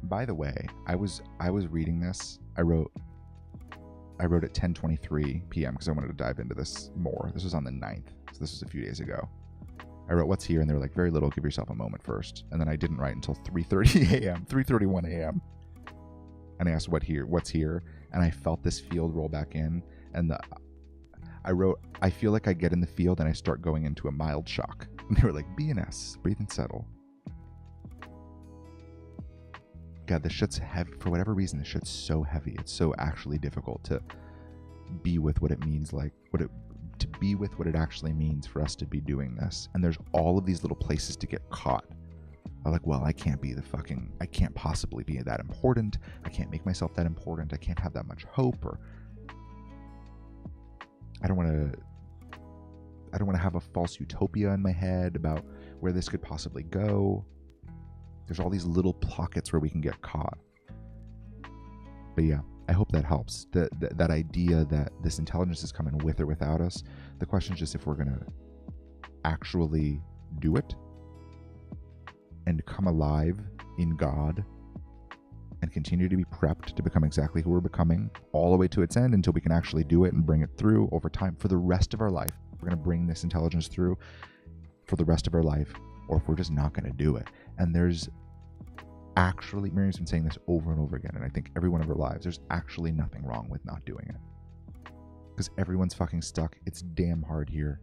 By the way, I was reading this. I wrote at 10:23 p.m. because I wanted to dive into this more. This was on the 9th, so this was a few days ago. I wrote what's here, and they were like, very little, give yourself a moment first. And then I didn't write until 3:30 a.m., 3:31 a.m. And I asked what's here, and I felt this field roll back in, and I wrote, I feel like I get in the field and I start going into a mild shock. And they were like, BNS, breathe and settle. God, this shit's heavy. For whatever reason, this shit's so heavy. It's so actually difficult to be with what it means, like to be with what it actually means for us to be doing this. And there's all of these little places to get caught. I'm like, well, I can't possibly be that important. I can't make myself that important. I can't have that much hope, or I don't want to have a false utopia in my head about where this could possibly go. There's all these little pockets where we can get caught. But yeah, I hope that helps. That idea that this intelligence is coming with or without us. The question is just if we're going to actually do it and come alive in God and continue to be prepped to become exactly who we're becoming all the way to its end until we can actually do it and bring it through over time for the rest of our life. We're going to bring this intelligence through for the rest of our life, or if we're just not going to do it. And there's actually, Miriam's been saying this over and over again, and I think every one of our lives, there's actually nothing wrong with not doing it. Because everyone's fucking stuck. It's damn hard here.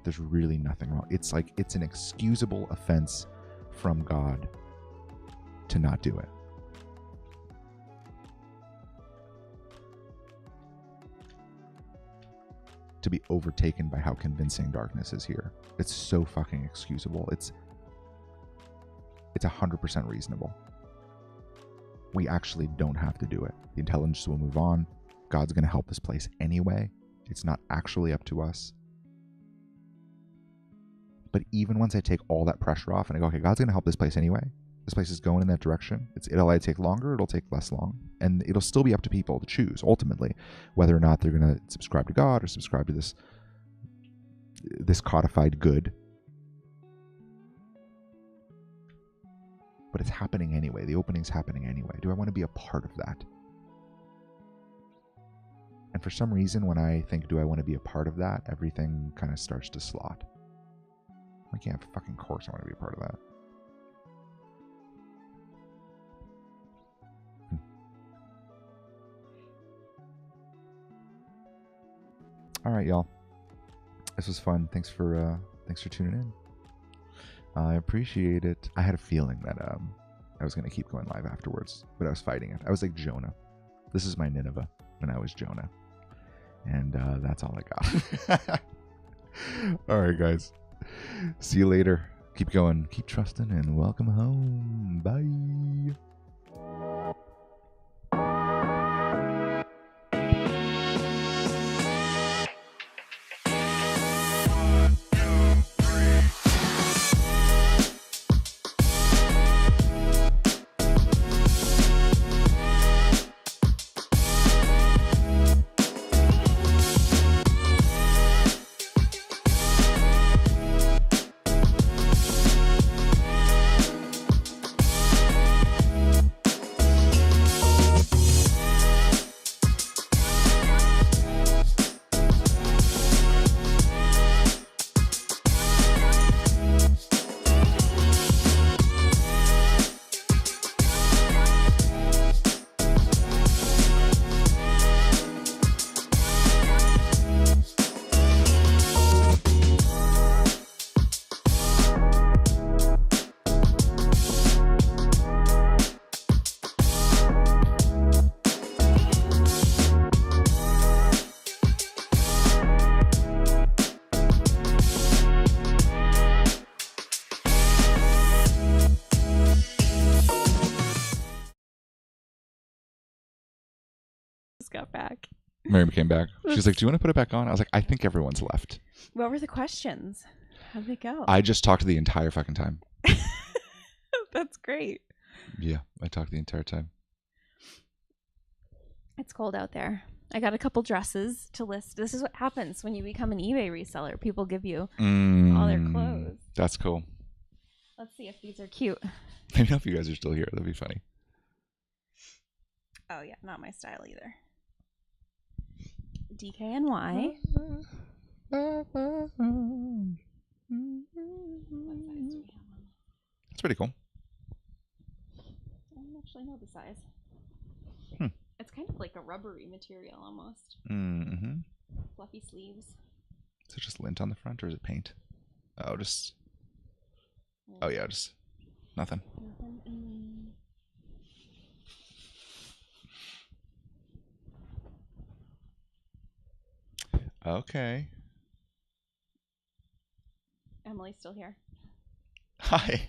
There's really nothing wrong. It's like, it's an excusable offense from God to not do it. To be overtaken by how convincing darkness is here. It's so fucking excusable. It's 100% reasonable. We actually don't have to do it. The intelligence will move on. God's going to help this place anyway. It's not actually up to us. But even once I take all that pressure off and I go, okay, God's going to help this place anyway. This place is going in that direction. It'll either take longer, it'll take less long. And it'll still be up to people to choose, ultimately, whether or not they're going to subscribe to God or subscribe to this codified good. But it's happening anyway. The opening's happening anyway. Do I want to be a part of that? And for some reason, when I think, do I want to be a part of that, everything kind of starts to slot. Like, yeah, fucking course I want to be a part of that. All right, y'all. This was fun. Thanks for tuning in. I appreciate it. I had a feeling that I was going to keep going live afterwards, but I was fighting it. I was like Jonah. This is my Nineveh when I was Jonah. And that's all I got. All right, guys. See you later. Keep going. Keep trusting, and welcome home. Bye. Got back. Miriam came back. She's like, do you want to put it back on? I was like, I think everyone's left. What were the questions? How'd they go? I just talked the entire fucking time. That's great. Yeah, I talked the entire time. It's cold out there. I got a couple dresses to list. This is what happens when you become an eBay reseller. People give you all their clothes. That's cool. Let's see if these are cute. Let me know if you guys are still here. That'd be funny. Oh, yeah. Not my style either. DKNY. That's pretty cool. I don't actually know the size. It's kind of like a rubbery material almost. Mm-hmm. Fluffy sleeves. Is it just lint on the front or is it paint? Oh, just... Oh, yeah, just... Nothing. Okay. Emily's still here. Hi.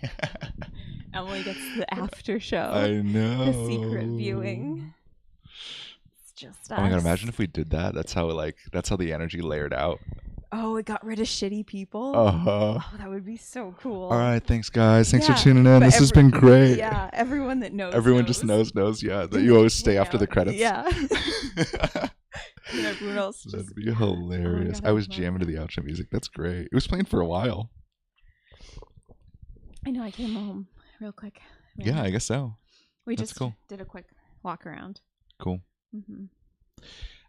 Emily gets the after show. I know. The secret viewing. It's just us. Oh my god, imagine if we did that. That's how the energy layered out. Oh, it got rid of shitty people? Uh-huh. Oh, that would be so cool. All right, thanks guys. Thanks for tuning in. This has been great. Yeah, everyone that knows. Everyone just knows, yeah. That you always stay after the credits. Yeah. And everyone else just... That'd be hilarious. I was jamming to the outro music. That's great. It was playing for a while. I know, I came home real quick. Yeah, I guess so. We just did a quick walk around. Cool. Mm-hmm.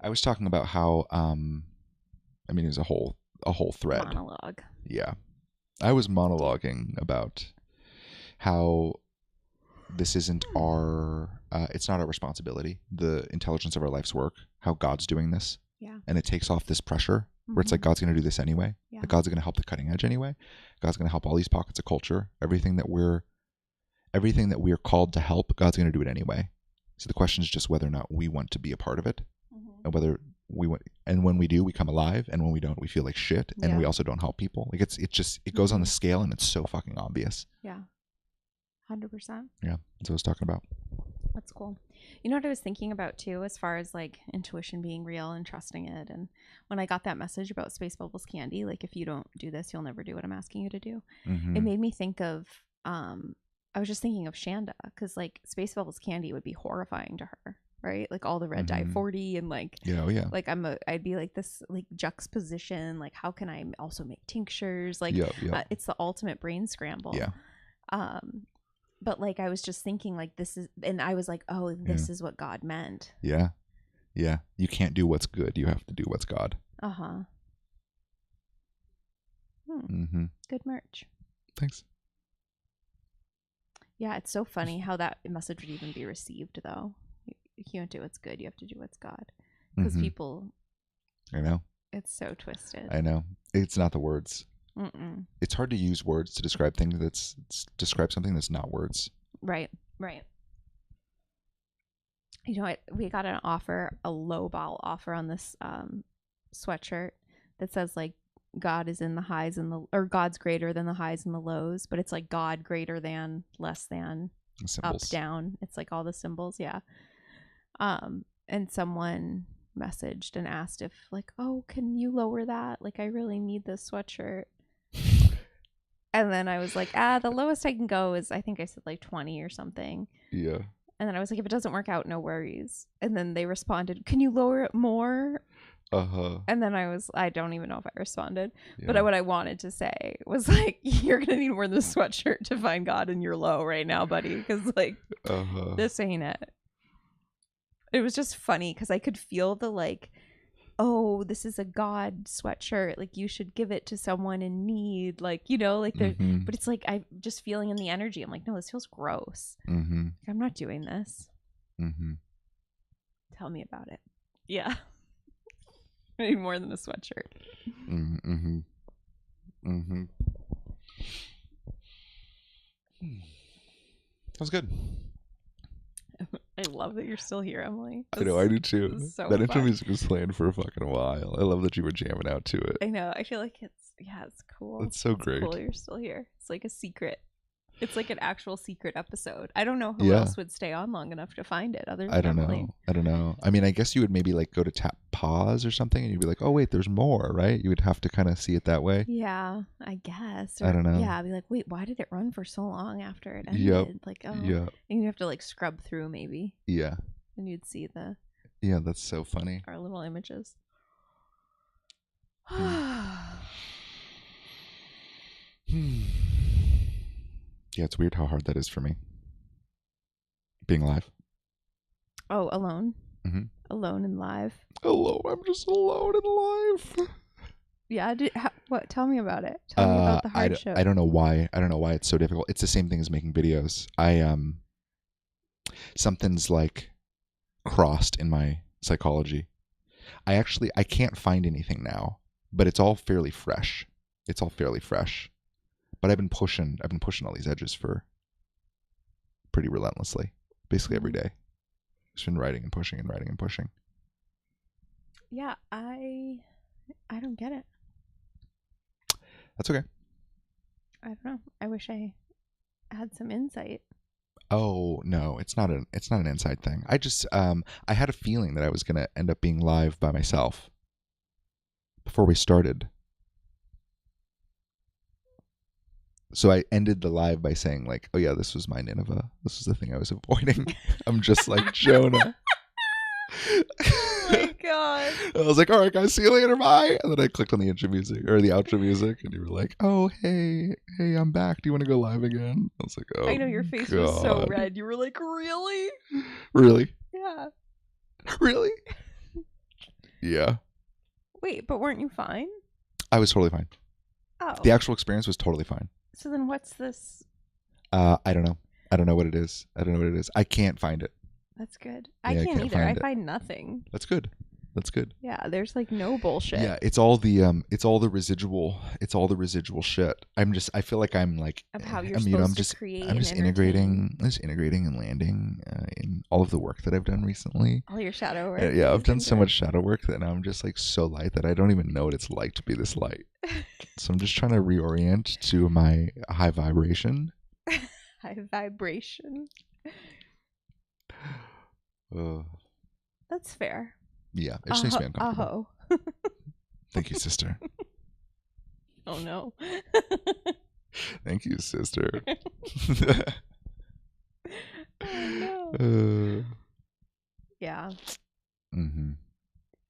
I was talking about how, it was a whole thread. Monologue. Yeah. I was monologuing about how this isn't it's not our responsibility, the intelligence of our life's work, how God's doing this. Yeah. And it takes off this pressure where it's like God's going to do this anyway. Yeah. Like God's going to help the cutting edge anyway. God's going to help all these pockets of culture. Everything that we're called to help, God's going to do it anyway. So the question is just whether or not we want to be a part of it, and whether we want. And when we do, we come alive, and when we don't, we feel like shit, and we also don't help people. Like it goes on the scale, and it's so fucking obvious. Yeah, 100%. Yeah, that's what I was talking about. That's cool. You know what I was thinking about too, as far as like intuition being real and trusting it. And when I got that message about Space Bubbles Candy, like if you don't do this, you'll never do what I'm asking you to do. It made me think of, I was just thinking of Shanda, because like Space Bubbles Candy would be horrifying to her, right? Like all the red dye 40 and like, like I'd be like this like juxtaposition. Like how can I also make tinctures? Like it's the ultimate brain scramble. Yeah. But like I was just thinking like this is, and I was like, oh, this is what God meant. Yeah. Yeah. You can't do what's good. You have to do what's God. Uh-huh. Good merch. Thanks. Yeah, it's so funny how that message would even be received though. You can't do what's good. You have to do what's God. Because people. I know. It's so twisted. I know. It's not the words. It's hard to use words to describe things describe something that's not words. Right. Right. You know what? We got an offer, a lowball offer on this sweatshirt that says like God is in the highs and the, or God's greater than the highs and the lows, but it's like God greater than, less than, up, down. It's like all the symbols, yeah. And someone messaged and asked if like, oh, can you lower that? Like, I really need this sweatshirt. And then I was like, the lowest I can go is, I think I said like 20 or something. Yeah. And then I was like, if it doesn't work out, no worries. And then they responded, can you lower it more? And then I don't even know if I responded. Yeah. But what I wanted to say was like, you're going to need more than this sweatshirt to find God in your low right now, buddy. Because like, this ain't it. It was just funny because I could feel the like, oh, this is a God sweatshirt. Like, you should give it to someone in need. Like, you know, like, but it's like, I'm just feeling in the energy. I'm like, no, this feels gross. I'm not doing this. Tell me about it. Yeah. I need more than a sweatshirt. That was good. I love that you're still here, Emily. I know, I do too. So that intro music was playing for a fucking while. I love that you were jamming out to it. I know. I feel like it's cool. It's so great. Cool you're still here. It's like a secret. It's like an actual secret episode. I don't know who else would stay on long enough to find it other than Emily. I don't know. I mean, I guess you would maybe like go to tap pause or something and you'd be like, oh, wait, there's more, right? You would have to kind of see it that way. Yeah, I guess. Or, I don't know. Yeah, I'd be like, wait, why did it run for so long after it ended? Yep. Like, oh. Yeah. And you have to like scrub through maybe. Yeah. And you'd see the. Yeah, that's so funny. Our little images. Yeah, it's weird how hard that is for me. Being live. Oh, alone? Alone and live. Alone. I'm just alone and live. Yeah. What? Tell me about it. Tell me about the hardship. I don't know why. I don't know why it's so difficult. It's the same thing as making videos. Something's like crossed in my psychology. I can't find anything now, but it's all fairly fresh. But I've been pushing all these edges for pretty relentlessly, basically every day. Just been writing and pushing and writing and pushing. Yeah, I don't get it. That's okay. I don't know. I wish I had some insight. Oh no, it's not an inside thing. I just I had a feeling that I was gonna end up being live by myself before we started. So I ended the live by saying like, oh yeah, this was my Nineveh. This was the thing I was avoiding. I'm just like Jonah. Oh my god. I was like, all right guys, see you later, bye. And then I clicked on the intro music or the outro music and you were like, oh hey, I'm back. Do you want to go live again? I was like, oh, I know, your face was so red. You were like, really? Really? Yeah. Really? Yeah. Wait, but weren't you fine? I was totally fine. Oh. The actual experience was totally fine. So then what's this? I don't know. I don't know what it is. I can't find it. That's good. I can't either. I find nothing. That's good. Yeah, there's like no bullshit. Yeah, it's all the residual shit. I feel like I'm like of how you're supposed to create. I'm just integrating and landing in all of the work that I've done recently. All your shadow work. Yeah, I've done so much shadow work that now I'm just like so light that I don't even know what it's like to be this light. So I'm just trying to reorient to my high vibration. High vibration. That's fair. Yeah, it just makes me uncomfortable. Thank you, sister. Oh no. Thank you, sister. Oh no. Yeah.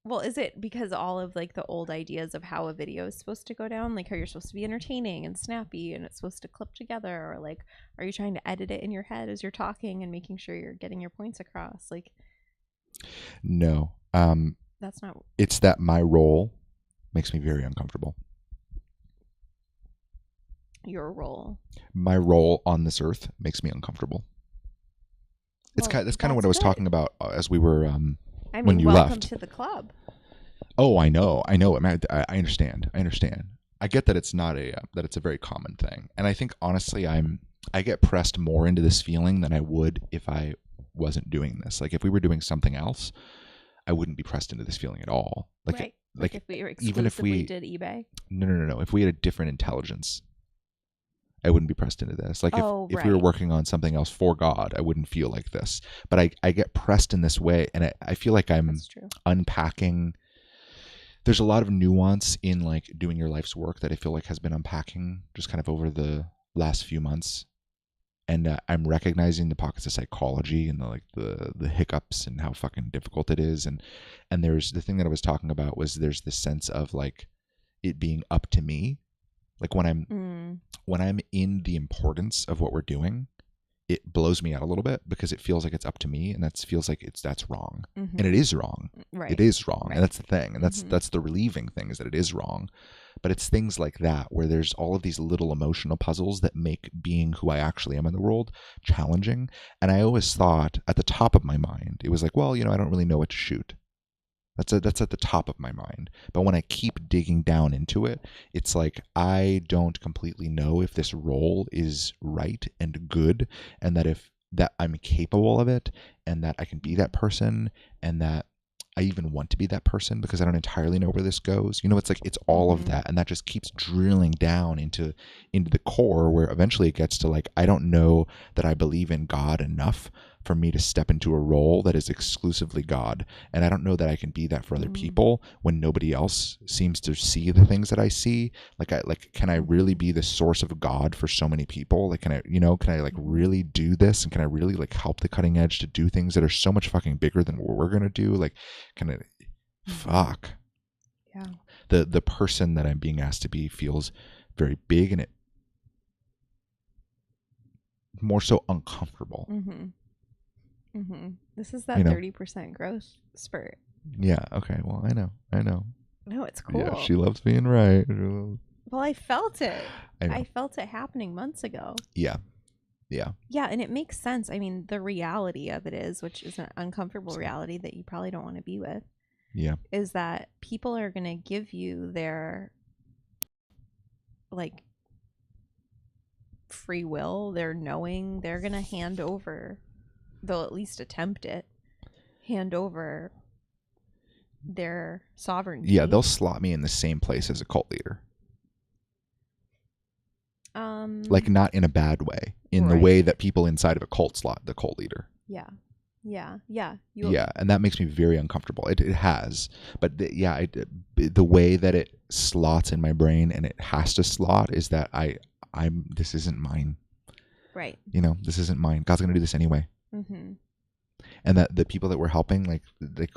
Well, is it because all of like the old ideas of how a video is supposed to go down, like how you're supposed to be entertaining and snappy and it's supposed to clip together, or like are you trying to edit it in your head as you're talking and making sure you're getting your points across? Like, no. That's not. It's that my role makes me very uncomfortable. Your role. My role on this earth makes me uncomfortable. Well, that's kind of what I was talking about as we were when you welcome left. To the club. Oh, I know. I understand. I get that it's not that it's a very common thing, and I think honestly, I get pressed more into this feeling than I would if I wasn't doing this. Like if we were doing something else, I wouldn't be pressed into this feeling at all. Like, right. like if we were even if we did eBay. No. If we had a different intelligence, I wouldn't be pressed into this. Like if we were working on something else for God, I wouldn't feel like this. But I get pressed in this way, and I feel like I'm unpacking. There's a lot of nuance in like doing your life's work that I feel like has been unpacking just kind of over the last few months. And I'm recognizing the pockets of psychology and the hiccups and how fucking difficult it is. And there's the thing that I was talking about was there's this sense of like it being up to me. Like when I'm in the importance of what we're doing, it blows me out a little bit because it feels like it's up to me, and that feels like that's wrong. And it is wrong. Right. It is wrong. Right. And that's the thing. And that's the relieving thing, is that it is wrong. But it's things like that where there's all of these little emotional puzzles that make being who I actually am in the world challenging. And I always thought at the top of my mind, it was like, well, I don't really know what to shoot. That's at the top of my mind. But when I keep digging down into it, it's like I don't completely know if this role is right and good, and that I'm capable of it, and that I can be that person, and that I even want to be that person, because I don't entirely know where this goes. It's like it's all of that, and that just keeps drilling down into the core, where eventually it gets to like, I don't know that I believe in God enough for me to step into a role that is exclusively God. And I don't know that I can be that for other people when nobody else seems to see the things that I see. Can I really be the source of God for so many people? Like, can I like really do this? And can I really like help the cutting edge to do things that are so much fucking bigger than what we're going to do? Like, can I, fuck. Yeah. The person that I'm being asked to be feels very big, and it more so uncomfortable. This is that 30% growth spurt. Yeah. Okay. Well, I know. No, it's cool. Yeah, she loves being right. Well, I felt it. I felt it happening months ago. Yeah. Yeah, and it makes sense. I mean, the reality of it is, which is an uncomfortable reality that you probably don't want to be with. Yeah. Is that people are going to give you their like free will, their knowing. They're going to hand over, they'll at least attempt it, hand over their sovereignty. Yeah, they'll slot me in the same place as a cult leader. Like, not in a bad way, in the way that people inside of a cult slot the cult leader. Yeah. And that makes me very uncomfortable. It has, but the way that it slots in my brain, and it has to slot, is that this isn't mine. Right. This isn't mine. God's gonna do this anyway. And that the people that we're helping, like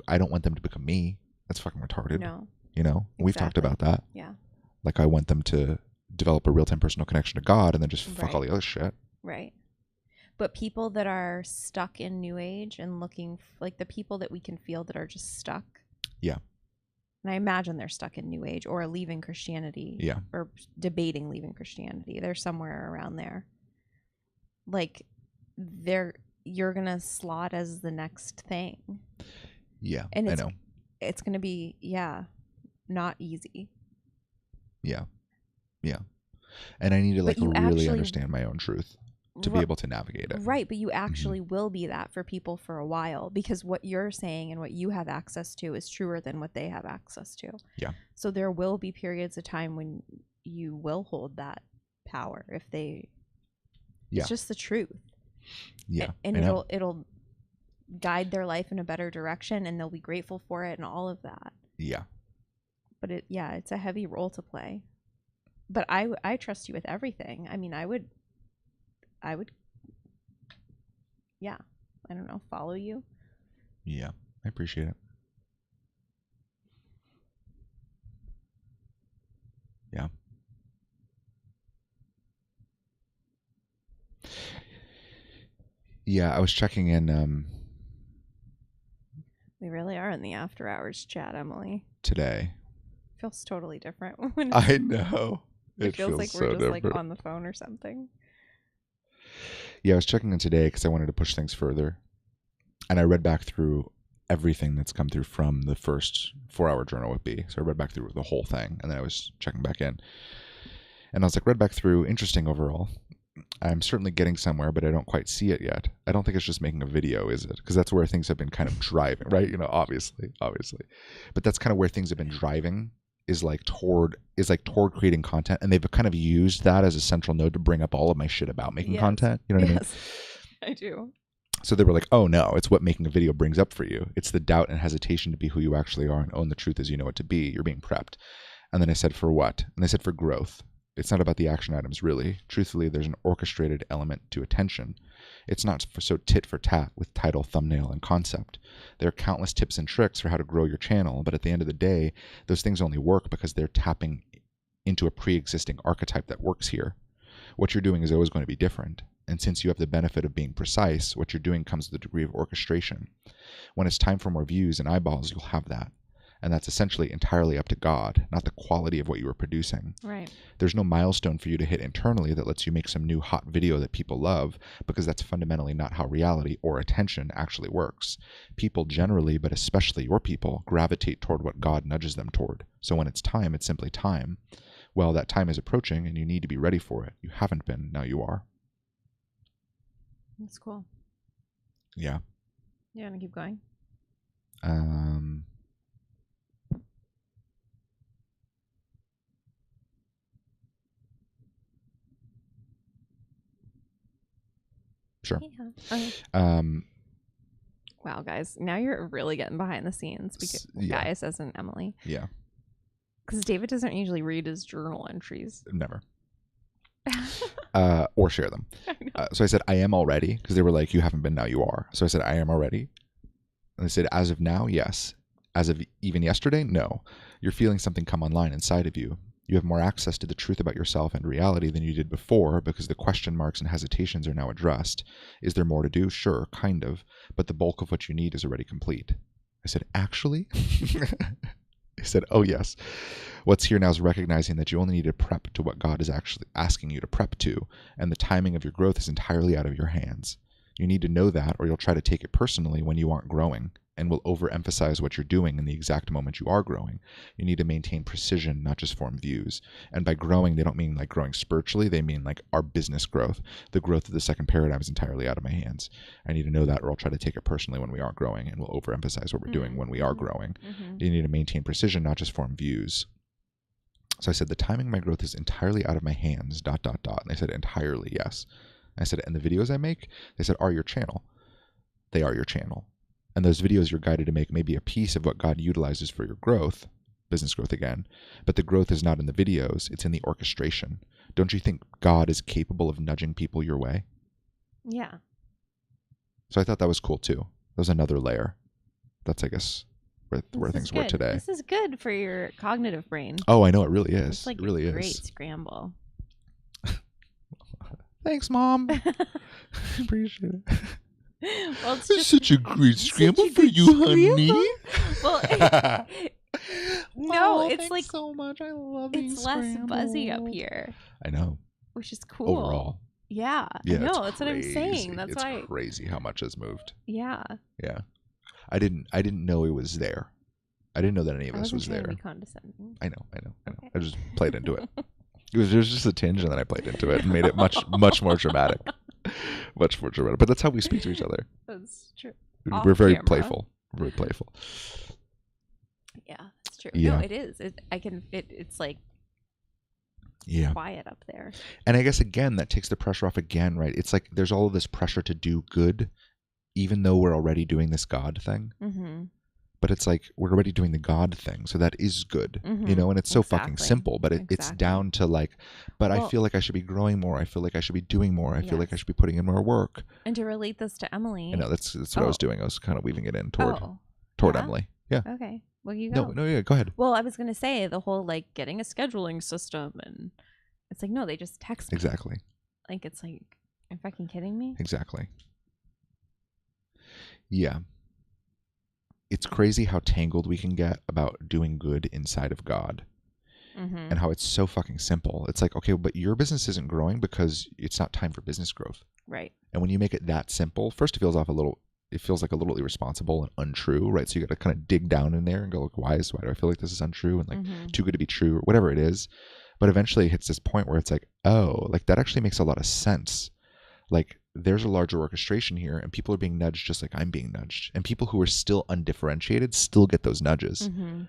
I don't want them to become me. That's fucking retarded. No. Exactly. We've talked about that. Yeah. Like, I want them to develop a real-time personal connection to God, and then just fuck all the other shit. Right. But people that are stuck in New Age and looking, like the people that we can feel that are just stuck. Yeah. And I imagine they're stuck in New Age or leaving Christianity. Yeah. Or debating leaving Christianity. They're somewhere around there. Like, you're going to slot as the next thing. Yeah, and I know. It's going to be, not easy. Yeah. And I need to really understand my own truth to be able to navigate it. Right, but you actually will be that for people for a while, because what you're saying and what you have access to is truer than what they have access to. Yeah. So there will be periods of time when you will hold that power if they... Yeah. It's just the truth. Yeah. And it'll guide their life in a better direction, and they'll be grateful for it and all of that. Yeah. But it's a heavy role to play. But I trust you with everything. I mean, I would I don't know, follow you. Yeah, I appreciate it. Yeah. Yeah, I was checking in We really are in the after hours chat, Emily. Today. Feels totally different when I know. It feels like we're just different. Like on the phone or something. Yeah, I was checking in today because I wanted to push things further. And I read back through everything that's come through from the first 4-hour journal with B. So I read back through the whole thing, and then I was checking back in. And I was like, read back through, interesting overall. I'm certainly getting somewhere, but I don't quite see it yet. I don't think it's just making a video, is it? Because that's where things have been kind of driving, right? You know, obviously. But that's kind of where things have been driving is like toward creating content. And they've kind of used that as a central node to bring up all of my shit about making content. You know what I mean? I do. So they were like, oh no, it's what making a video brings up for you. It's the doubt and hesitation to be who you actually are and own the truth as you know it to be. You're being prepped. And then I said, for what? And they said, for growth. It's not about the action items, really. Truthfully, there's an orchestrated element to attention. It's not so tit for tat with title, thumbnail, and concept. There are countless tips and tricks for how to grow your channel, but at the end of the day, those things only work because they're tapping into a pre-existing archetype that works here. What you're doing is always going to be different. And since you have the benefit of being precise, what you're doing comes with a degree of orchestration. When it's time for more views and eyeballs, you'll have that. And that's essentially entirely up to God, not the quality of what you are producing. Right. There's no milestone for you to hit internally that lets you make some new hot video that people love, because that's fundamentally not how reality or attention actually works. People generally, but especially your people, gravitate toward what God nudges them toward. So when it's time, it's simply time. Well, that time is approaching and you need to be ready for it. You haven't been, now you are. That's cool. Yeah. You want to keep going? Sure. Yeah. Okay. Wow, guys. Now you're really getting behind the scenes. Guys, as in Emily. Yeah. Because David doesn't usually read his journal entries. Never. Or share them. So I said, I am already, because they were like, you haven't been, now you are. So I said, I am already. And they said, as of now, yes. As of even yesterday, no. You're feeling something come online inside of you. You have more access to the truth about yourself and reality than you did before, because the question marks and hesitations are now addressed. Is there more to do? Sure, kind of. But the bulk of what you need is already complete. I said, actually? He said, oh yes. What's here now is recognizing that you only need to prep to what God is actually asking you to prep to, and the timing of your growth is entirely out of your hands. You need to know that, or you'll try to take it personally when you aren't growing, and will overemphasize what you're doing in the exact moment you are growing. You need to maintain precision, not just form views. And by growing, they don't mean like growing spiritually, they mean like our business growth. The growth of the second paradigm is entirely out of my hands. I need to know that, or I'll try to take it personally when we aren't growing, and we'll overemphasize what we're doing when we are growing. You need to maintain precision, not just form views. So I said, the timing of my growth is entirely out of my hands, ... And they said, entirely, yes. I said, and the videos I make, they said, are your channel. They are your channel. And those videos you're guided to make may be a piece of what God utilizes for your growth, business growth again, but the growth is not in the videos, it's in the orchestration. Don't you think God is capable of nudging people your way? Yeah. So I thought that was cool too. That was another layer. That's, I guess, where things were today. This is good for your cognitive brain. Oh, I know, it really is. It's like it really a great is. scramble. Thanks, Mom. Appreciate it. Well, it's just such a great scramble for you, honey. Well, no, it's like so much. I love it's less buzzy up here. I know. Which is cool. Overall. Yeah. I know. That's what I'm saying. That's it's why. Crazy how much has moved. Yeah. Yeah. I didn't know it was there. I didn't know that any of this was there. To be condescending. I know. Okay. I just played into it. It was just a tinge, and then I played into it and made it much more dramatic. Much more dramatic. But that's how we speak to each other. That's true. We're very playful. We're very playful. Yeah, that's true. Yeah. No, it is. It's like quiet up there. And I guess, again, that takes the pressure off again, right? It's like there's all of this pressure to do good, even though we're already doing this God thing. Mm-hmm. But it's like we're already doing the God thing, so that is good, you know. And it's so fucking simple, but it's down to like, but I feel like I should be growing more. I feel like I should be doing more. I feel like I should be putting in more work. And to relate this to Emily, I know that's what I was doing. I was kind of weaving it in toward Emily. Yeah. Okay. Well, you go. No, yeah. Go ahead. Well, I was gonna say the whole like getting a scheduling system, and it's like no, they just text me. Exactly. Like it's like, are you fucking kidding me? Exactly. Yeah. It's crazy how tangled we can get about doing good inside of God, and how it's so fucking simple. It's like, okay, but your business isn't growing because it's not time for business growth. Right. And when you make it that simple, first it feels like a little irresponsible and untrue, right? So you got to kind of dig down in there and go, like, why do I feel like this is untrue and like too good to be true or whatever it is. But eventually it hits this point where it's like, oh, like that actually makes a lot of sense. Like there's a larger orchestration here, and people are being nudged just like I'm being nudged. And people who are still undifferentiated still get those nudges. Mm-hmm.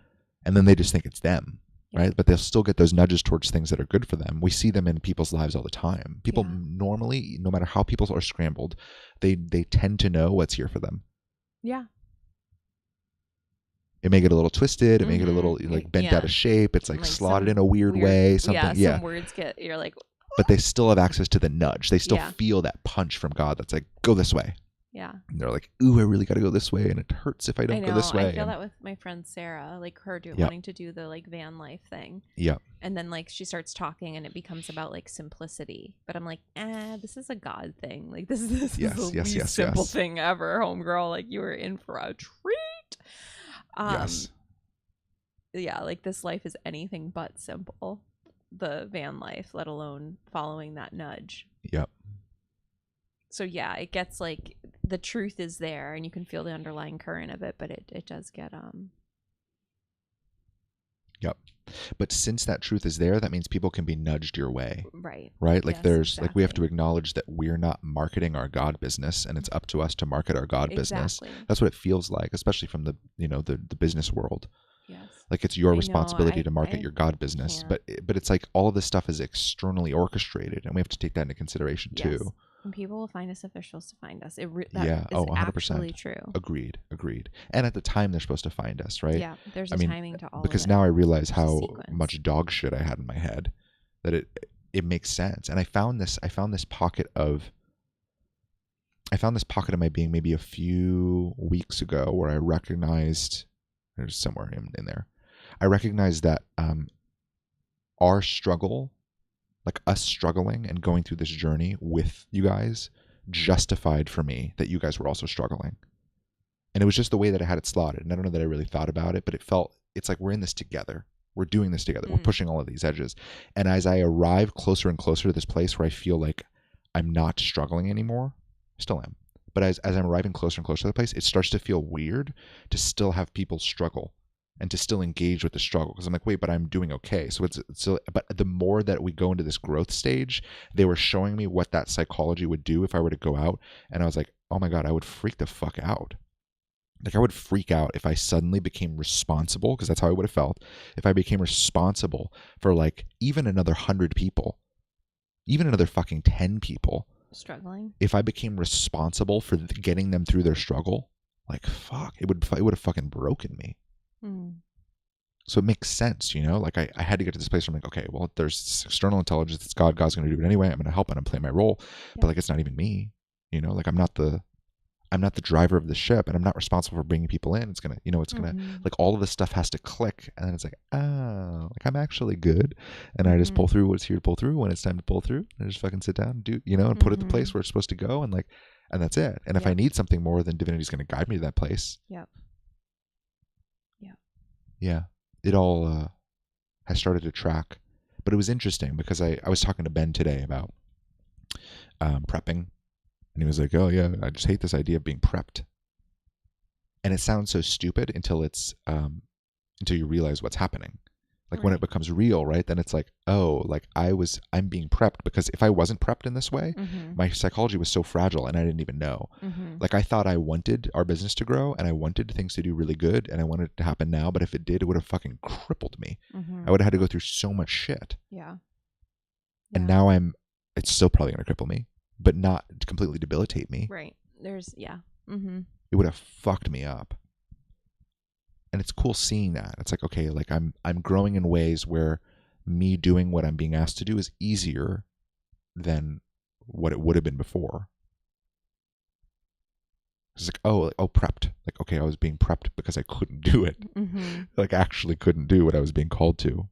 And then they just think it's them, Yeah. right? But they'll still get those nudges towards things that are good for them. We see them in people's lives all the time. People Yeah. normally, no matter how people are scrambled, they tend to know what's here for them. Yeah. It may get a little twisted. It may get a little Mm-hmm. like bent Yeah. out of shape. It's like slotted some in a weird way. Something, yeah, some words you're like, But they still have access to the nudge. They still Yeah. feel that punch from God that's like, go this way. yeah. And they're like, ooh, I really got to go this way, and it hurts if I I don't know. go this way. I feel And that with my friend Sarah, like her Yep. wanting to do the like van life thing. yeah, And then like she starts talking and it becomes about like simplicity. But I'm like, this is a God thing. Like this is Yes, the yes, least yes, simple yes. thing ever, homegirl. Like you were in for a treat. yes, Yeah, like this life is anything but simple. The van life, let alone following that nudge. yep. So yeah, it gets like the truth is there and you can feel the underlying current of it, but it does get Yep. But since that truth is there, that means people can be nudged your way. right. Right? Like Yes, there's like we have to exactly. acknowledge that we're not marketing our God business, and it's up to us to market our God business. Exactly. That's what it feels like, especially from the the business world. Yes. Like it's your I know, responsibility to market I your God business. can't. But it's like all of this stuff is externally orchestrated, and we have to take that into consideration Yes. too. And people will find us officials to find us. That Yeah. is 100%. actually true. Agreed. And at the time they're supposed to find us, right? Yeah, there's I a mean, timing to all because of it. now I realize There's a how sequence. much dog shit I had in my head, that it makes sense. And I found this pocket of my being maybe a few weeks ago where I recognized there's somewhere in there. I recognized that our struggle, like us struggling and going through this journey with you guys, justified for me that you guys were also struggling. And it was just the way that I had it slotted. And I don't know that I really thought about it, but it's like we're in this together. We're doing this together. We're pushing all of these edges. And as I arrive closer and closer to this place where I feel like I'm not struggling anymore, I still am. But as I'm arriving closer and closer to the place, it starts to feel weird to still have people struggle and to still engage with the struggle. Because I'm like, wait, but I'm doing okay. So it's still, but the more that we go into this growth stage, they were showing me what that psychology would do if I were to go out. And I was like, oh my God, I would freak the fuck out. Like I would freak out if I suddenly became responsible, because that's how I would have felt, if I became responsible for like even another 100 people, even another fucking 10 people. Struggling. If I became responsible for getting them through their struggle, like fuck, it would have fucking broken me. So it makes sense, like I had to get to this place where I'm like, okay, well, there's this external intelligence. It's God's going to do it anyway. I'm going to help and I'm playing my role, but like it's not even me, like I'm not the driver of the ship, and I'm not responsible for bringing people in. It's gonna, like all of this stuff has to click, and then it's like, oh, like I'm actually good, and I just pull through what's here to pull through when it's time to pull through. And I just fucking sit down and do, and put it the place where it's supposed to go, and that's it. And if I need something more, then divinity's gonna guide me to that place. Yep. Yeah. Yeah. It all has started to track, but it was interesting because I was talking to Ben today about prepping. And he was like, oh, yeah, I just hate this idea of being prepped. And it sounds so stupid until until you realize what's happening. Like when it becomes real, right? Then it's like, oh, like I'm being prepped, because if I wasn't prepped in this way, my psychology was so fragile and I didn't even know. Like I thought I wanted our business to grow and I wanted things to do really good and I wanted it to happen now. But if it did, it would have fucking crippled me. I would have had to go through so much shit. Yeah. And now it's still probably going to cripple me, but not completely debilitate me. Right. It would have fucked me up. And it's cool seeing that. It's like, okay, like I'm growing in ways where me doing what I'm being asked to do is easier than what it would have been before. It's like, oh, prepped. Like, okay, I was being prepped because I couldn't do it. Like actually couldn't do what I was being called to.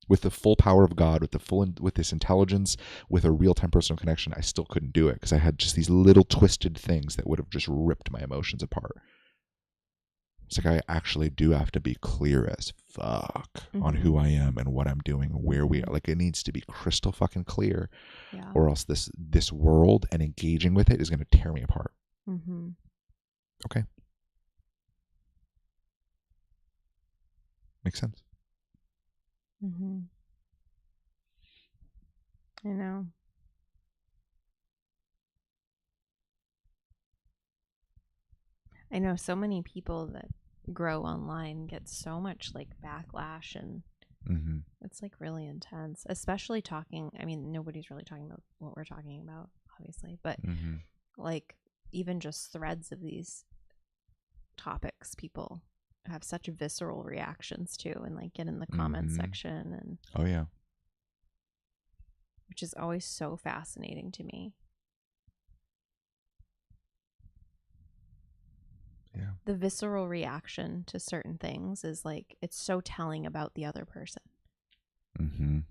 With the full power of God, with this intelligence, with a real-time personal connection, I still couldn't do it because I had just these little twisted things that would have just ripped my emotions apart. It's like I actually do have to be clear as fuck on who I am and what I'm doing, where we are. Like it needs to be crystal fucking clear, or else this world and engaging with it is going to tear me apart. Okay, makes sense. I know. I know so many people that grow online get so much like backlash, and it's like really intense, especially talking. I mean, nobody's really talking about what we're talking about, obviously, but like even just threads of these topics, people have such visceral reactions to, and like get in the comment section, and oh yeah, which is always so fascinating to me. Yeah. The visceral reaction to certain things is like, it's so telling about the other person. And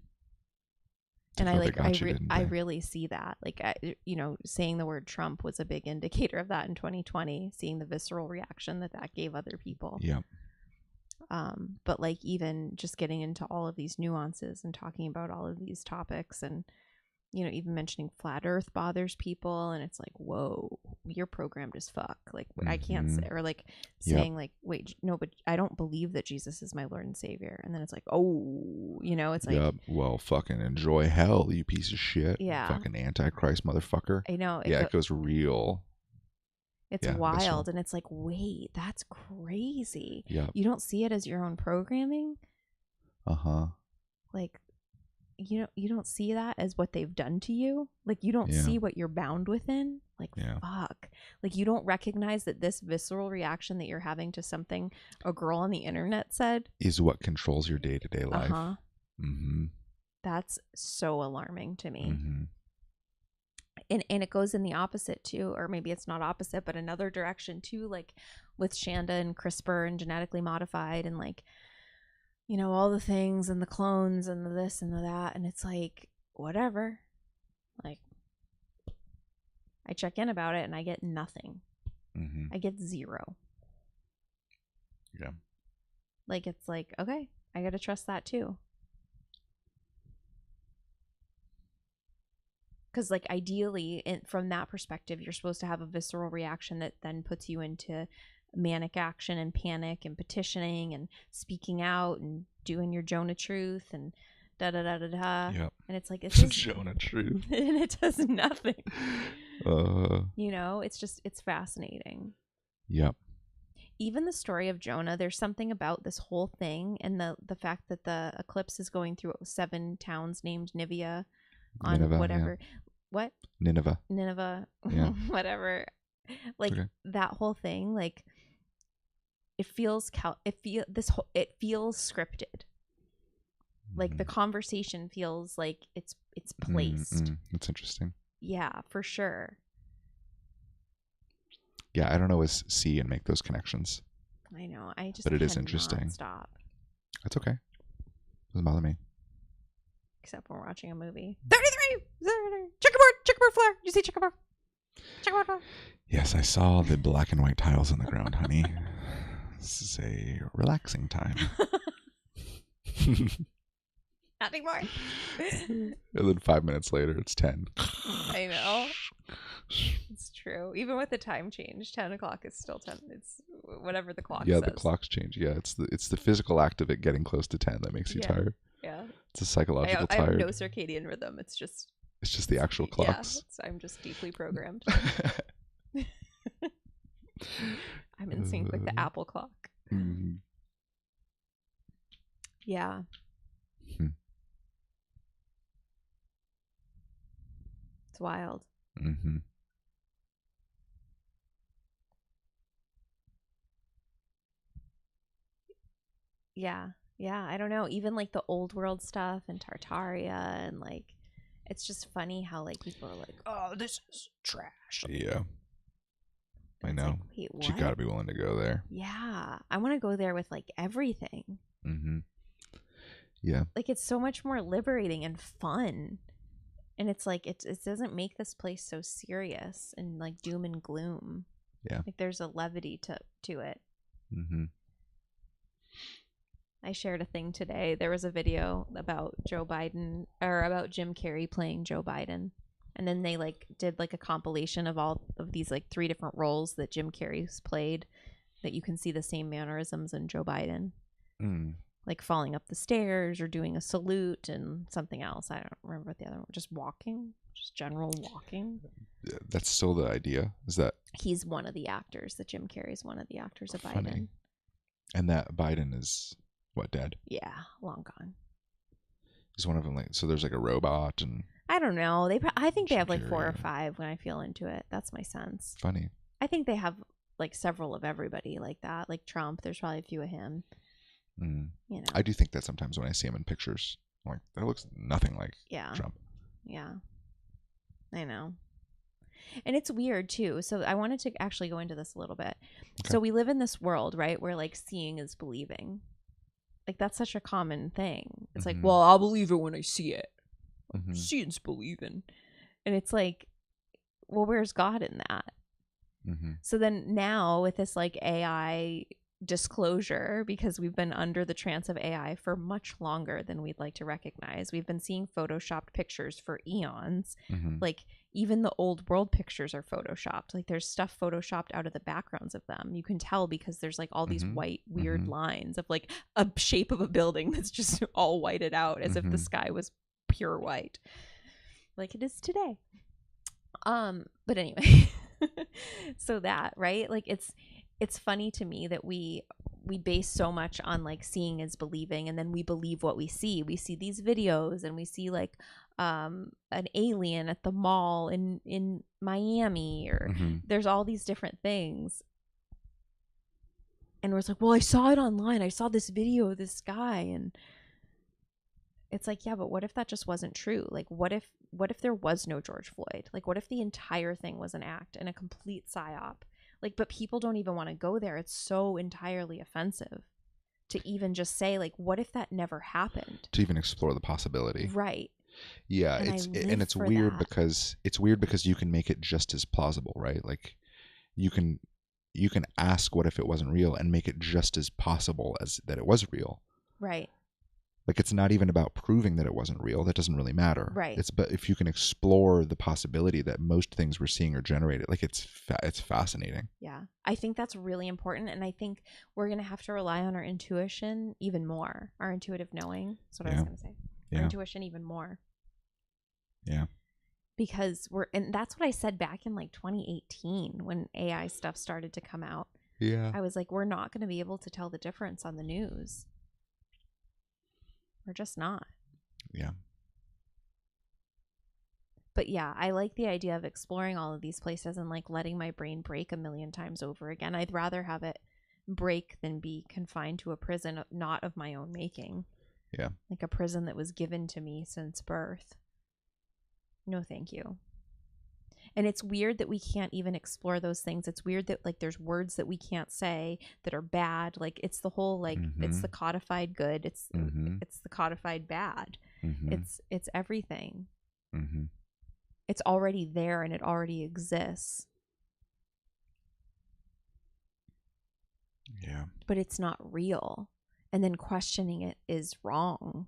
I really see that. Like, saying the word Trump was a big indicator of that in 2020, seeing the visceral reaction that gave other people. Yeah. But like, even just getting into all of these nuances and talking about all of these topics, and even mentioning flat earth bothers people, and it's like, whoa, you're programmed as fuck. Like, I can't say, or like saying like, wait, no, but I don't believe that Jesus is my Lord and Savior. And then it's like, oh, it's like, well, fucking enjoy hell, you piece of shit. Yeah. Fucking Antichrist motherfucker. I know. It goes real. It's wild. And it's like, wait, that's crazy. Yeah. You don't see it as your own programming. Like, you don't see that as what they've done to you. Like, you don't see what you're bound within. Like, fuck. Like, you don't recognize that this visceral reaction that you're having to something a girl on the internet said is what controls your day-to-day life. That's so alarming to me. And it goes in the opposite too, or maybe it's not opposite, but another direction too, like with Shanda and CRISPR and genetically modified, and like, all the things and the clones and the this and the that. And it's like, whatever. Like, I check in about it and I get nothing. I get zero. Yeah. Like, it's like, okay, I got to trust that too. Because like, ideally, from that perspective, you're supposed to have a visceral reaction that then puts you into manic action and panic and petitioning and speaking out and doing your Jonah truth and da da da da da. Yep. And it's like, it's just Jonah truth. And it does nothing. It's fascinating. Yep. Even the story of Jonah, there's something about this whole thing, and the fact that the eclipse is going through 7 towns named Nineveh on Nineveh, whatever. Yeah. What? Nineveh. Yeah. Whatever. Like, that whole thing, like, it feels scripted. Like, the conversation feels like it's placed. That's interesting. Yeah, for sure. Yeah, I don't always see and make those connections. I know. But it is interesting. Stop. That's okay. Doesn't bother me. Except when we're watching a movie. 33! Checkerboard flare! Did you see checkerboard? Checkerboard flare? Yes, I saw the black and white tiles on the ground, honey. This is a relaxing time. Nothing more. And then 5 minutes later, it's 10. I know. It's true. Even with the time change, 10 o'clock is still 10. It's whatever the clock says. Yeah, the clocks change. Yeah, it's the physical act of it getting close to 10 that makes you tired. Yeah. It's a psychological I tired. have no circadian rhythm. It's just the actual clocks. Yeah, I'm just deeply programmed. I'm in sync with the Apple clock. Yeah. It's wild. Yeah. I don't know. Even like the old world stuff and Tartaria, and like, it's just funny how like people are like, "Oh, this is trash." Yeah. I know. Like, wait, what? You gotta be willing to go there. Yeah. I want to go there with like everything. Yeah. Like, it's so much more liberating and fun. And it's like, it doesn't make this place so serious and like doom and gloom. Yeah. Like, there's a levity to it. I shared a thing today. There was a video about Joe Biden, or about Jim Carrey playing Joe Biden. And then they like did like a compilation of all of these like 3 different roles that Jim Carrey's played, that you can see the same mannerisms in Joe Biden. like falling up the stairs or doing a salute and something else. I don't remember what the other one. Just walking, just general walking. Yeah, that's still the idea. Is that he's one of the actors? That Jim Carrey's one of the actors of funny? Biden. And that Biden is what, dead? Yeah, long gone. Is one of them like, so there's like a robot and I don't know. I think they Jim have like 4 or Carrey. 5 when I feel into it. That's my sense. Funny. I think they have like several of everybody like that. Like Trump, there's probably a few of him. Mm. You know. I do think that sometimes when I see him in pictures, I'm like, that looks nothing like Trump. Yeah. I know. And it's weird too. So I wanted to actually go into this a little bit. Okay. So we live in this world, right, where like seeing is believing. Like that's such a common thing. It's like, well, I'll believe it when I see it. Seeing's believing. And it's like, well, where's God in that? So then now with this like AI disclosure, because we've been under the trance of AI for much longer than we'd like to recognize. We've been seeing photoshopped pictures for eons. Like even the old world pictures are photoshopped. Like there's stuff photoshopped out of the backgrounds of them. You can tell because there's like all these white weird lines of like a shape of a building that's just all whited out as if the sky was pure white, like it is today. But anyway, so that, right, like it's funny to me that we base so much on like seeing is believing, and then we believe what we see. We see these videos and we see like an alien at the mall in Miami, or there's all these different things, and we're like, well, I saw it online, I saw this video of this guy, and it's like, yeah, but what if that just wasn't true? Like what if there was no George Floyd? Like what if the entire thing was an act and a complete psyop? Like, but people don't even want to go there. It's so entirely offensive to even just say, like, what if that never happened? To even explore the possibility. Right. Yeah, it's weird because you can make it just as plausible, right? Like you can ask what if it wasn't real and make it just as possible as that it was real. Right. Like it's not even about proving that it wasn't real. That doesn't really matter. Right. But if you can explore the possibility that most things we're seeing are generated, like it's fascinating. Yeah, I think that's really important, and I think we're gonna have to rely on our intuition even more. Our intuitive knowing. That's what I was gonna say. Our intuition even more. Yeah. Because and that's what I said back in like 2018 when AI stuff started to come out. Yeah. I was like, we're not gonna be able to tell the difference on the news. We're just not. Yeah. But yeah, I like the idea of exploring all of these places and like letting my brain break a million times over again. I'd rather have it break than be confined to a prison not of my own making. Yeah. Like a prison that was given to me since birth. No, thank you. And it's weird that we can't even explore those things. It's weird that like there's words that we can't say that are bad. Like it's the whole like it's the codified good. It's the codified bad. It's everything. It's already there and it already exists. Yeah. But it's not real. And then questioning it is wrong.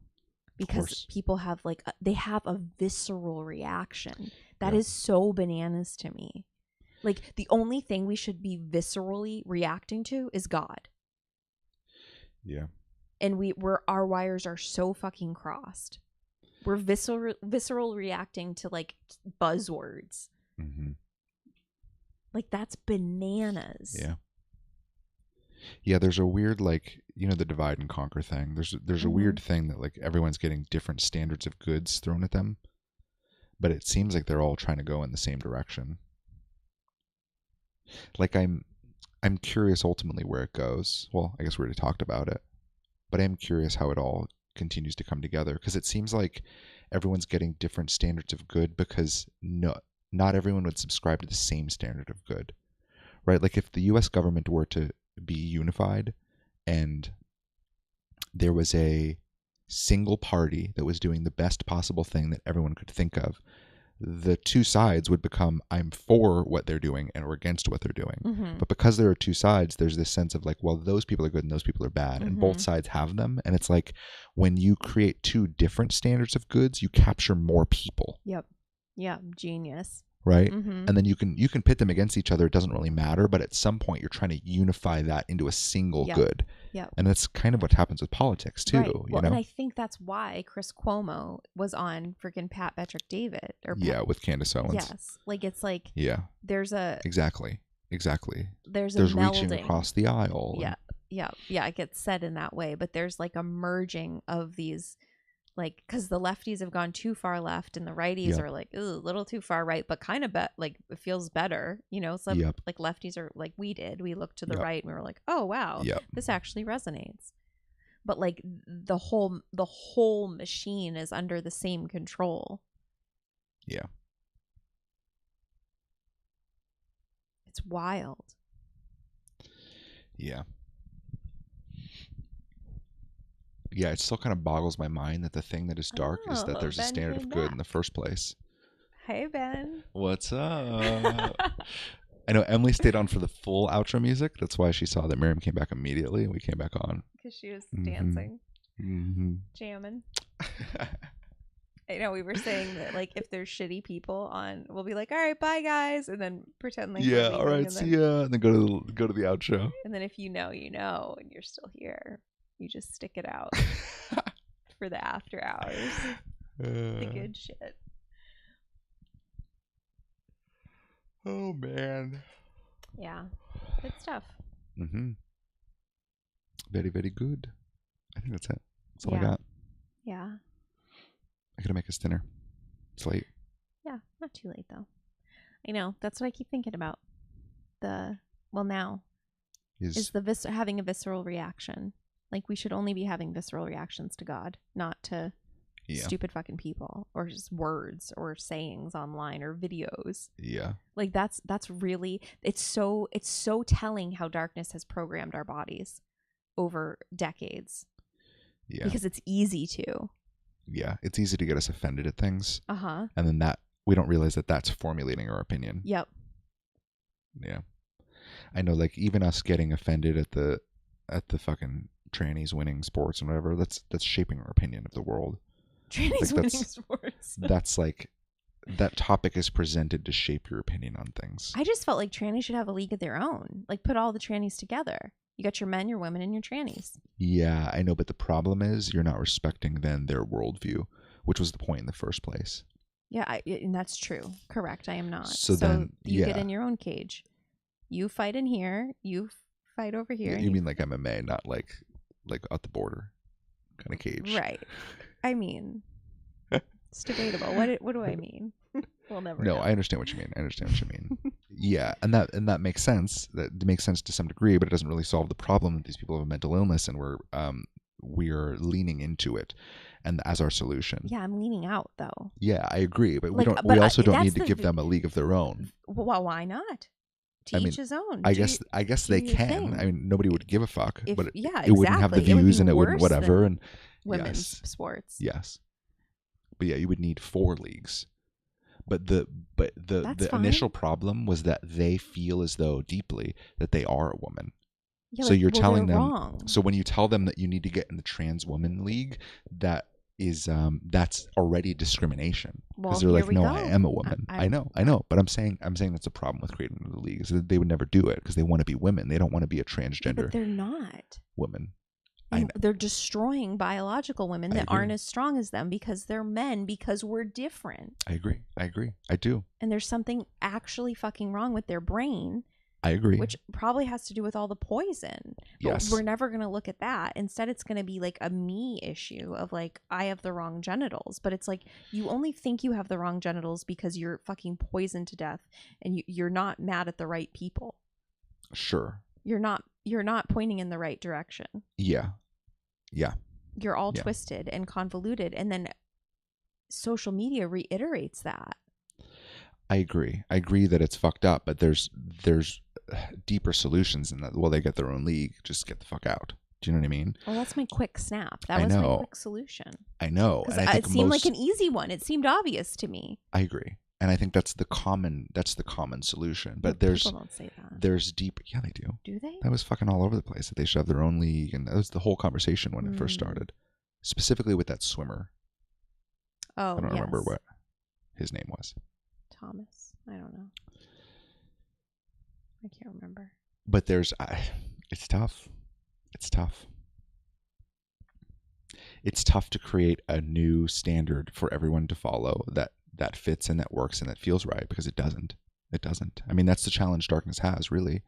Because people have like they have a visceral reaction. That is so bananas to me. Like the only thing we should be viscerally reacting to is God. Yeah. And our wires are so fucking crossed. We're visceral reacting to like buzzwords. Like that's bananas. Yeah. Yeah, there's a weird like, the divide and conquer thing. There's a weird thing that like everyone's getting different standards of goods thrown at them. But it seems like they're all trying to go in the same direction. Like I'm curious ultimately where it goes. Well, I guess we already talked about it. But I am curious how it all continues to come together, because it seems like everyone's getting different standards of good because not everyone would subscribe to the same standard of good. Right? Like if the US government were to be unified and there was a single party that was doing the best possible thing that everyone could think of, the two sides would become, I'm for what they're doing and we're against what they're doing. But because there are two sides, there's this sense of like, well, those people are good and those people are bad, and both sides have them. And it's like when you create two different standards of goods, you capture more people. Yep. Yeah. Genius. right? Mm-hmm. And then you can pit them against each other. It doesn't really matter, but at some point you're trying to unify that into a single good. Yep. And that's kind of what happens with politics too. Right. Well, you know? and I think that's why Chris Cuomo was on freaking Pat Betrick David. With Candace Owens. Yes. Like, it's like, Yeah. there's a... Exactly. There's reaching melding across the aisle. Yeah. It gets said in that way, but there's like a merging of these, like, because the lefties have gone too far left and the righties are like, ooh, a little too far right, but kind of like it feels better, you know. So like lefties are like, we looked to the right and we were like, oh wow, this actually resonates. But like the whole machine is under the same control. Yeah. It's wild. Yeah. Yeah, it still kind of boggles my mind that the thing that is dark is that there's a standard of good in the first place. Hey, Ben. What's up? I know Emily stayed on for the full outro music. That's why she saw that Miriam came back immediately and we came back on. Because she was dancing, jamming. I know we were saying that, like, if there's shitty people on, we'll be like, all right, bye guys, and then pretend like we're all right, see ya, and then go to the outro. And then if you know, and you're still here, you just stick it out for the after hours. The good shit. Oh man. Yeah, good stuff. Very, very good. I think that's it. That's all I got. Yeah. I gotta make us dinner. It's late. Yeah, not too late though. I know. That's what I keep thinking about. Now is the having a visceral reaction. Like, we should only be having visceral reactions to God, not to stupid fucking people or just words or sayings online or videos. Yeah. Like, that's really, it's so telling how darkness has programmed our bodies over decades. Yeah. Because it's easy to. Yeah, it's easy to get us offended at things. Uh-huh. And then that we don't realize that that's formulating our opinion. Yep. Yeah. I know, like, even us getting offended at the fucking trannies winning sports and whatever, that's shaping our opinion of the world. Trannies winning sports. That's like, that topic is presented to shape your opinion on things. I just felt like trannies should have a league of their own. Like, put all the trannies together. You got your men, your women, and your trannies. Yeah, I know, but the problem is you're not respecting then their worldview, which was the point in the first place. Yeah, and that's true. Correct, I am not. So then you get in your own cage. You fight in here. You fight over here. Yeah, you mean like MMA, not like at the border kind of cage. Right. I mean, it's debatable. What do I mean? We'll never know. I understand what you mean. Yeah, and that makes sense. That makes sense to some degree, but it doesn't really solve the problem that these people have a mental illness, and we're leaning into it, and as our solution. Yeah, I'm leaning out though. Yeah, I agree, but we also don't need to give them a league of their own. Well, why not? Each his own. I guess they can. Thing. I mean, nobody would give a fuck, but exactly. it wouldn't have the views and it wouldn't whatever. And women's sports. Yes, but yeah, you would need 4 leagues. But the initial problem was that they feel as though deeply that they are a woman. Yeah, so you're telling them wrong. So when you tell them that you need to get in the trans woman league, that is that's already discrimination, because they're like, no, I am a woman. I know, but I'm saying that's a problem with creating the league, is that they would never do it because they want to be women. They don't want to be a transgender. But they're not women. They're destroying biological women that aren't as strong as them because they're men, because we're different. I agree. I do. And there's something actually fucking wrong with their brain. I agree. Which probably has to do with all the poison. But we're never going to look at that. Instead, it's going to be like a me issue of like, I have the wrong genitals. But it's like, you only think you have the wrong genitals because you're fucking poisoned to death and you're not mad at the right people. Sure. You're not pointing in the right direction. Yeah. You're all twisted and convoluted, and then social media reiterates that. I agree that it's fucked up, but there's deeper solutions in that. Well, they get their own league, just get the fuck out. Do you know what I mean? Well, that's my quick snap. That was my quick solution. I know. And it seemed like an easy one. It seemed obvious to me. I agree. And I think that's the common solution. But people don't say that. There's deep. Yeah, they do. Do they? That was fucking all over the place that they should have their own league, and that was the whole conversation when it first started, specifically with that swimmer. Oh, I don't remember what his name was. Thomas. I don't know. I can't remember. But it's tough. It's tough. It's tough to create a new standard for everyone to follow that fits and that works and that feels right, because it doesn't. It doesn't. I mean, that's the challenge darkness has, really,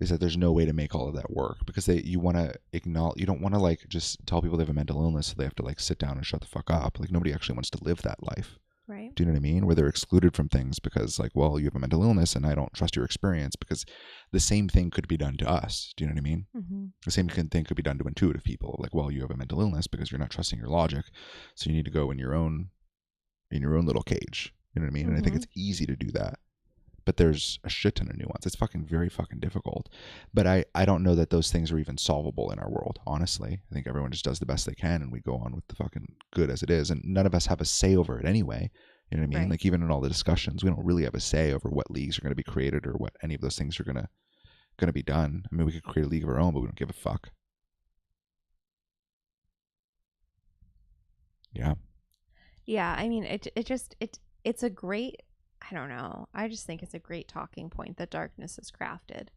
is that there's no way to make all of that work, because you want to acknowledge, you don't want to like just tell people they have a mental illness so they have to like sit down and shut the fuck up. Like, nobody actually wants to live that life. Right. Do you know what I mean? Where they're excluded from things because, like, well, you have a mental illness and I don't trust your experience, because the same thing could be done to us. Do you know what I mean? Mm-hmm. The same thing could be done to intuitive people. Like, well, you have a mental illness because you're not trusting your logic, so you need to go in your own little cage. You know what I mean? Mm-hmm. And I think it's easy to do that, but there's a shit ton of nuance. It's fucking very fucking difficult. But I don't know that those things are even solvable in our world, honestly. I think everyone just does the best they can and we go on with the fucking good as it is. And none of us have a say over it anyway. You know what I mean? Right. Like, even in all the discussions, we don't really have a say over what leagues are going to be created or what any of those things are going to be done. I mean, we could create a league of our own, but we don't give a fuck. Yeah. Yeah, I mean, it's a great, I don't know. I just think it's a great talking point that darkness has crafted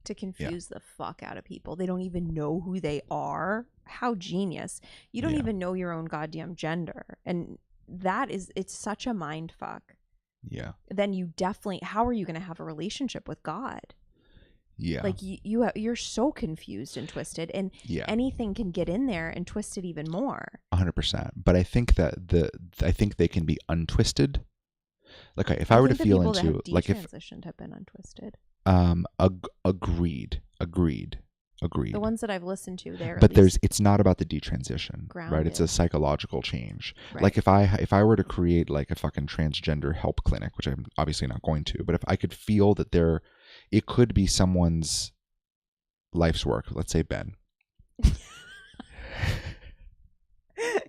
to confuse the fuck out of people. They don't even know who they are. How genius. You don't even know your own goddamn gender. And it's such a mind fuck. Yeah. Then you definitely, how are you going to have a relationship with God? Yeah. Like, you're so confused and twisted, and anything can get in there and twist it even more. 100%. But I think that I think they can be untwisted. Like, if I were to feel into, like, if detransitioned have been untwisted. Agreed. The ones that I've listened to, but it's not about the detransition, grounded. Right? It's a psychological change. Right. Like, if I were to create like a fucking transgender help clinic, which I'm obviously not going to, but if I could feel that it could be someone's life's work, let's say Ben.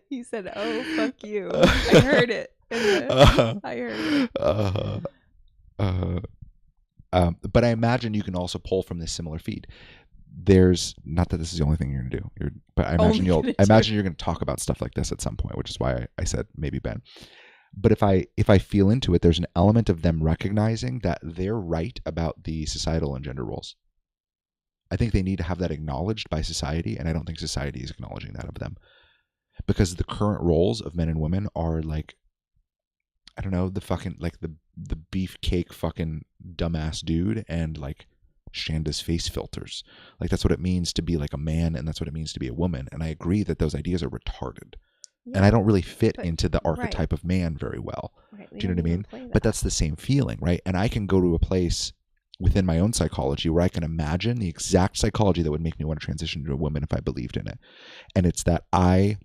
He said, "Oh, fuck you." I heard it. I heard it. But I imagine you can also pull from this similar feed. There's not that this is the only thing you're gonna do, but I imagine you're gonna talk about stuff like this at some point, which is why I said maybe Ben. But if I feel into it, there's an element of them recognizing that they're right about the societal and gender roles. I think they need to have that acknowledged by society, and I don't think society is acknowledging that of them, because the current roles of men and women are like, I don't know, the fucking like the beefcake fucking dumbass dude and like Shanda's face filters. Like, that's what it means to be like a man, and that's what it means to be a woman. And I agree that those ideas are retarded. Yeah, and I don't really fit into the archetype of man very well. Right. Do you know what I mean? But that's the same feeling, right? And I can go to a place within my own psychology where I can imagine the exact psychology that would make me want to transition to a woman if I believed in it. And it's that my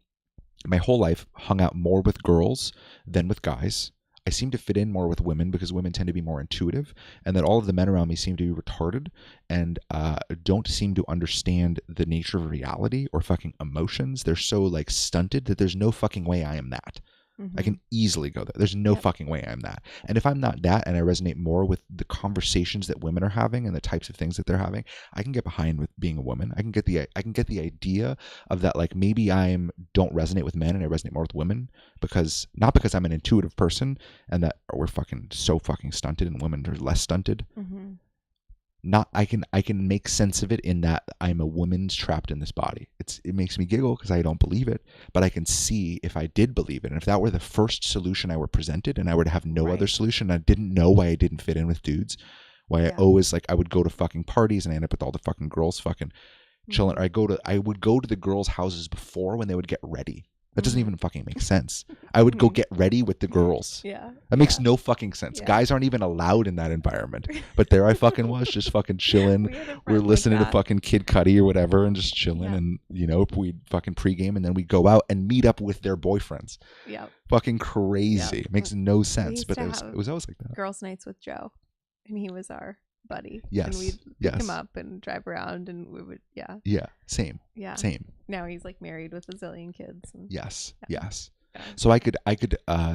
whole life hung out more with girls than with guys. I seem to fit in more with women because women tend to be more intuitive, and that all of the men around me seem to be retarded and don't seem to understand the nature of reality or fucking emotions. They're so like stunted that there's no fucking way I am that. Mm-hmm. I can easily go there. There's no fucking way I'm that. And if I'm not that, and I resonate more with the conversations that women are having and the types of things that they're having, I can get behind with being a woman. I can get the idea of that, like, maybe don't resonate with men and I resonate more with women, not because I'm an intuitive person and that we're fucking so fucking stunted and women are less stunted. Mm-hmm. I can make sense of it in that I'm a woman's trapped in this body. It makes me giggle because I don't believe it, but I can see if I did believe it, and if that were the first solution I were presented and I were to have no other solution, I didn't know why I didn't fit in with dudes, why I always, like, I would go to fucking parties and I end up with all the fucking girls fucking chilling. Mm-hmm. Or I would go to the girls' houses before when they would get ready. That doesn't even fucking make sense. I would go get ready with the girls. Yeah. That makes no fucking sense. Yeah. Guys aren't even allowed in that environment. But there I fucking was, just fucking chilling. We're listening to fucking Kid Cudi or whatever and just chilling. Yeah. And, we'd fucking pregame and then we'd go out and meet up with their boyfriends. Yeah. Fucking crazy. It makes no sense. But it was always like that. Girls' nights with Joe. And he was our buddy. Yes. And we'd pick him up and drive around and we would, Yeah. Same. Yeah. Same. Now he's like married with a zillion kids. And, yes. So I could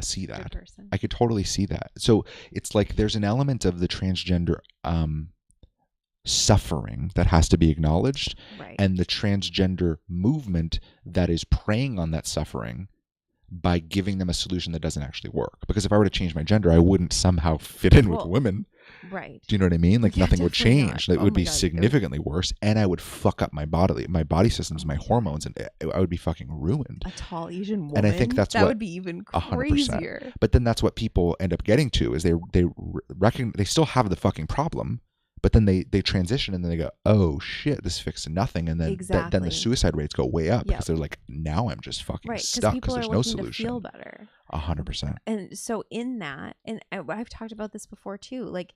see that. I could totally see that. So it's like there's an element of the transgender suffering that has to be acknowledged, and the transgender movement that is preying on that suffering by giving them a solution that doesn't actually work. Because if I were to change my gender, I wouldn't somehow fit in with women. Right. Do you know what I mean? Like nothing would change. It would be God, significantly worse, and I would fuck up my body systems, my hormones, and I would be fucking ruined. A tall Asian woman. And I think that's that what, would be even 100%. crazier. But then that's what people end up getting to is they still have the fucking problem, but then they transition and then they go, oh shit, this fixed nothing, and then then the suicide rates go way up because they're like, now I'm just fucking stuck because there's no solution. To feel better. 100%. And so in that, and I've talked about this before too, like,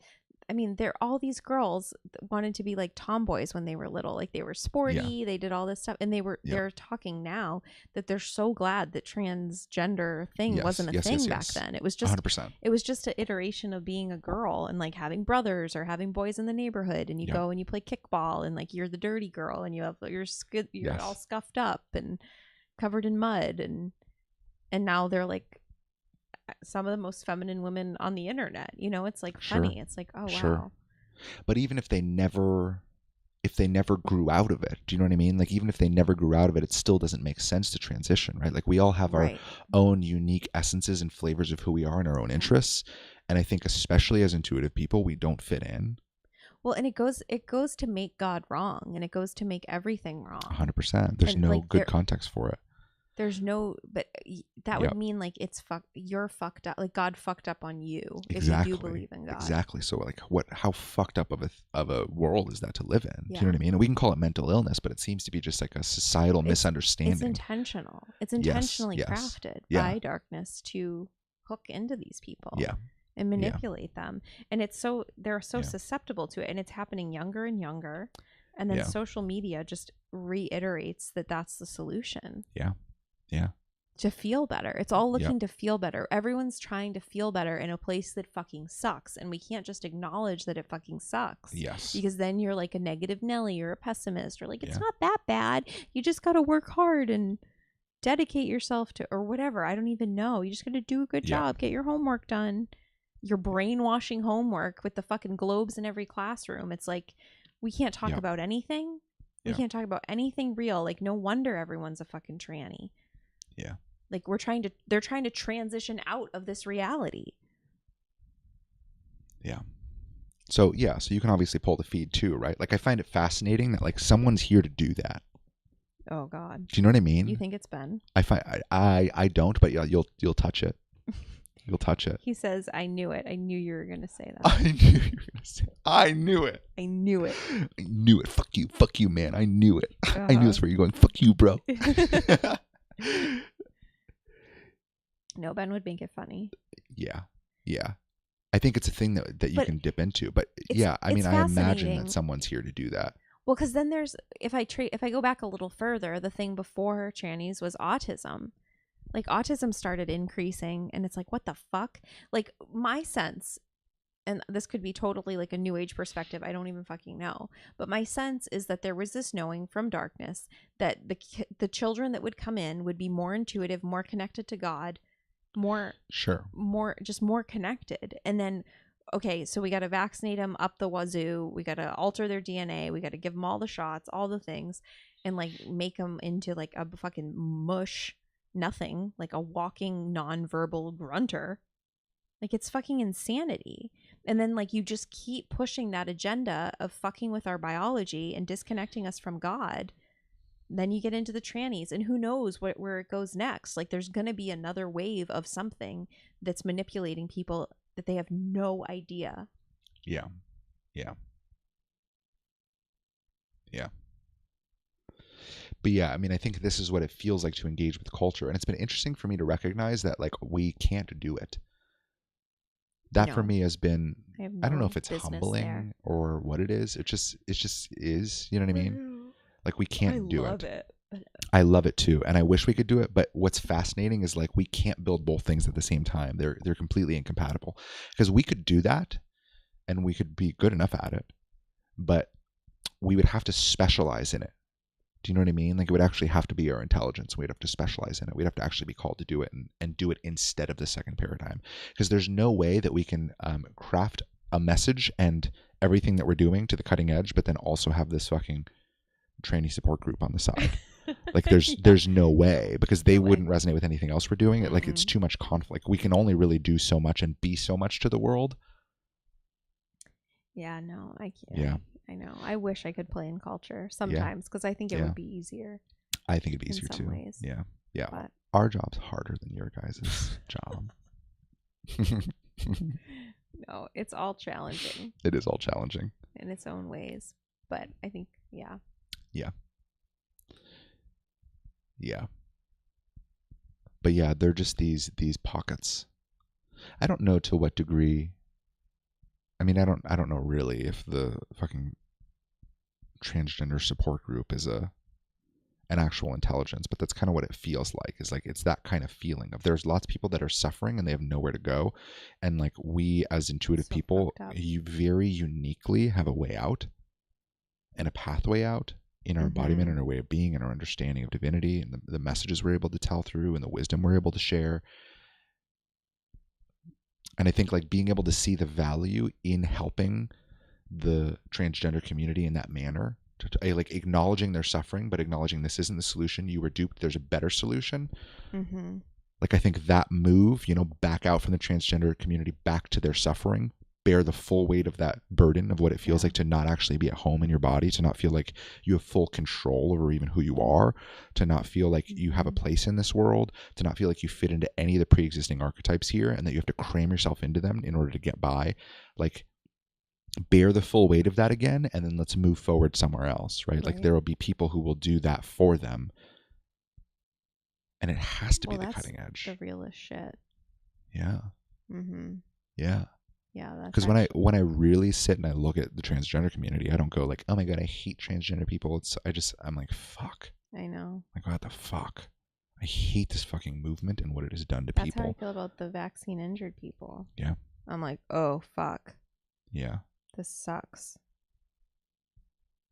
I mean, all these girls wanted to be like tomboys when they were little. Like they were sporty, they did all this stuff, and they're talking now that they're so glad that transgender thing wasn't a thing back then. It was just 100%. It was just an iteration of being a girl and like having brothers or having boys in the neighborhood, and you go and you play kickball and like you're the dirty girl and you're all scuffed up and covered in mud, and now they're like some of the most feminine women on the internet. You know, it's like funny. It's like, oh wow. But even if they never grew out of it, do you know what I mean? Like even if they never grew out of it, it still doesn't make sense to transition, right? Like we all have our own unique essences and flavors of who we are and our own interests. And I think especially as intuitive people, we don't fit in. Well, and it goes to make God wrong, and it goes to make everything wrong. 100%. There's no good context for it. There's no, but that would mean like you're fucked up, like God fucked up on you if you do believe in God. Exactly. So like how fucked up of a world is that to live in? Do you know what I mean? And we can call it mental illness, but it seems to be just like a societal misunderstanding. It's intentional. It's intentionally crafted by darkness to hook into these people. And manipulate them. And they're so susceptible to it, and it's happening younger and younger. And then social media just reiterates that that's the solution. To feel better. It's all looking to feel better. Everyone's trying to feel better in a place that fucking sucks. And we can't just acknowledge that it fucking sucks. Because then you're like a negative Nelly or a pessimist, or like, it's not that bad. You just got to work hard and dedicate yourself to, or whatever. I don't even know. You just got to do a good job. Get your homework done. Your brainwashing homework with the fucking globes in every classroom. It's like, we can't talk about anything. We can't talk about anything real. Like, no wonder everyone's a fucking tranny. Like they're trying to transition out of this reality. So you can obviously pull the feed too, right? Like I find it fascinating that like someone's here to do that. Oh God. Do you know what I mean? You think it's Ben? I don't, but you'll touch it. You'll touch it. He says, I knew it. I knew you were going to say that. I knew you were going to say it. I knew it. I knew it. I knew it. Fuck you. Fuck you, man. I knew it. I knew that's where you're going. Fuck you, bro. No, Ben would make it funny. Yeah. I think it's a thing that you can dip into. But I mean, I imagine that someone's here to do that. Well, because then there's, if I go back a little further, the thing before trannies was autism. Like autism started increasing, and it's like, what the fuck? Like my sense, and this could be totally like a new age perspective, I don't even fucking know, but my sense is that there was this knowing from darkness that the children that would come in would be more intuitive, more connected to God, more connected. And then, okay, so we got to vaccinate them up the wazoo, we got to alter their DNA, we got to give them all the shots, all the things, and like make them into like a fucking mush nothing, like a walking non-verbal grunter. Like it's fucking insanity. And then like you just keep pushing that agenda of fucking with our biology and disconnecting us from God. Then you get into the trannies, and who knows where it goes next. Like there's gonna be another wave of something that's manipulating people that they have no idea. Yeah. But yeah, I mean, I think this is what it feels like to engage with culture. And it's been interesting for me to recognize that like we can't do it. That for me has been, I don't know if it's humbling or what it is. It just is, you know what I mean? Like we can't do it. I love it. I love it too. And I wish we could do it. But what's fascinating is like we can't build both things at the same time. They're completely incompatible. Because we could do that and we could be good enough at it, but we would have to specialize in it. Do you know what I mean? Like it would actually have to be our intelligence. We'd have to specialize in it. We'd have to actually be called to do it and do it instead of the second paradigm. Because there's no way that we can craft a message and everything that we're doing to the cutting edge, but then also have this fucking tranny support group on the side. Like there's no way, because they No way. wouldn't resonate with anything else we're doing. Like it's too much conflict. We can only really do so much and be so much to the world. Yeah, no, I can't. Yeah. I know. I wish I could play in culture sometimes because I think it would be easier I think it'd be in easier some too. ways. Yeah. Yeah. But Our job's harder than your guys' job. no, it's all challenging It is all challenging. in its own ways. But I think, yeah. Yeah. Yeah. But yeah, they're just these pockets. I don't know to what degree. I mean, I don't know really if the fucking transgender support group is an actual intelligence, but that's kind of what it feels like. Is like it's that kind of feeling of there's lots of people that are suffering and they have nowhere to go, and like we as intuitive people, you very uniquely have a way out and a pathway out in our embodiment and our way of being and our understanding of divinity and the messages we're able to tell through and the wisdom we're able to share. And I think like being able to see the value in helping the transgender community in that manner, like acknowledging their suffering, but acknowledging this isn't the solution. You were duped. There's a better solution. Like I think that move, back out from the transgender community, back to their suffering, bear the full weight of that burden of what it feels like to not actually be at home in your body, to not feel like you have full control over even who you are, to not feel like you have a place in this world, to not feel like you fit into any of the pre-existing archetypes here and that you have to cram yourself into them in order to get by. Like bear the full weight of that again, and then let's move forward somewhere else, right? Like there will be people who will do that for them, and it has to be the cutting edge. The realest shit. Yeah. Yeah. Yeah, that's because when I really sit and I look at the transgender community, I don't go like, oh my god, I hate transgender people. I'm like, fuck. I know. Like, what the fuck? I hate this fucking movement and what it has done to people. people. That's how I feel about the vaccine injured people. Yeah. I'm like, oh fuck. Yeah. This sucks.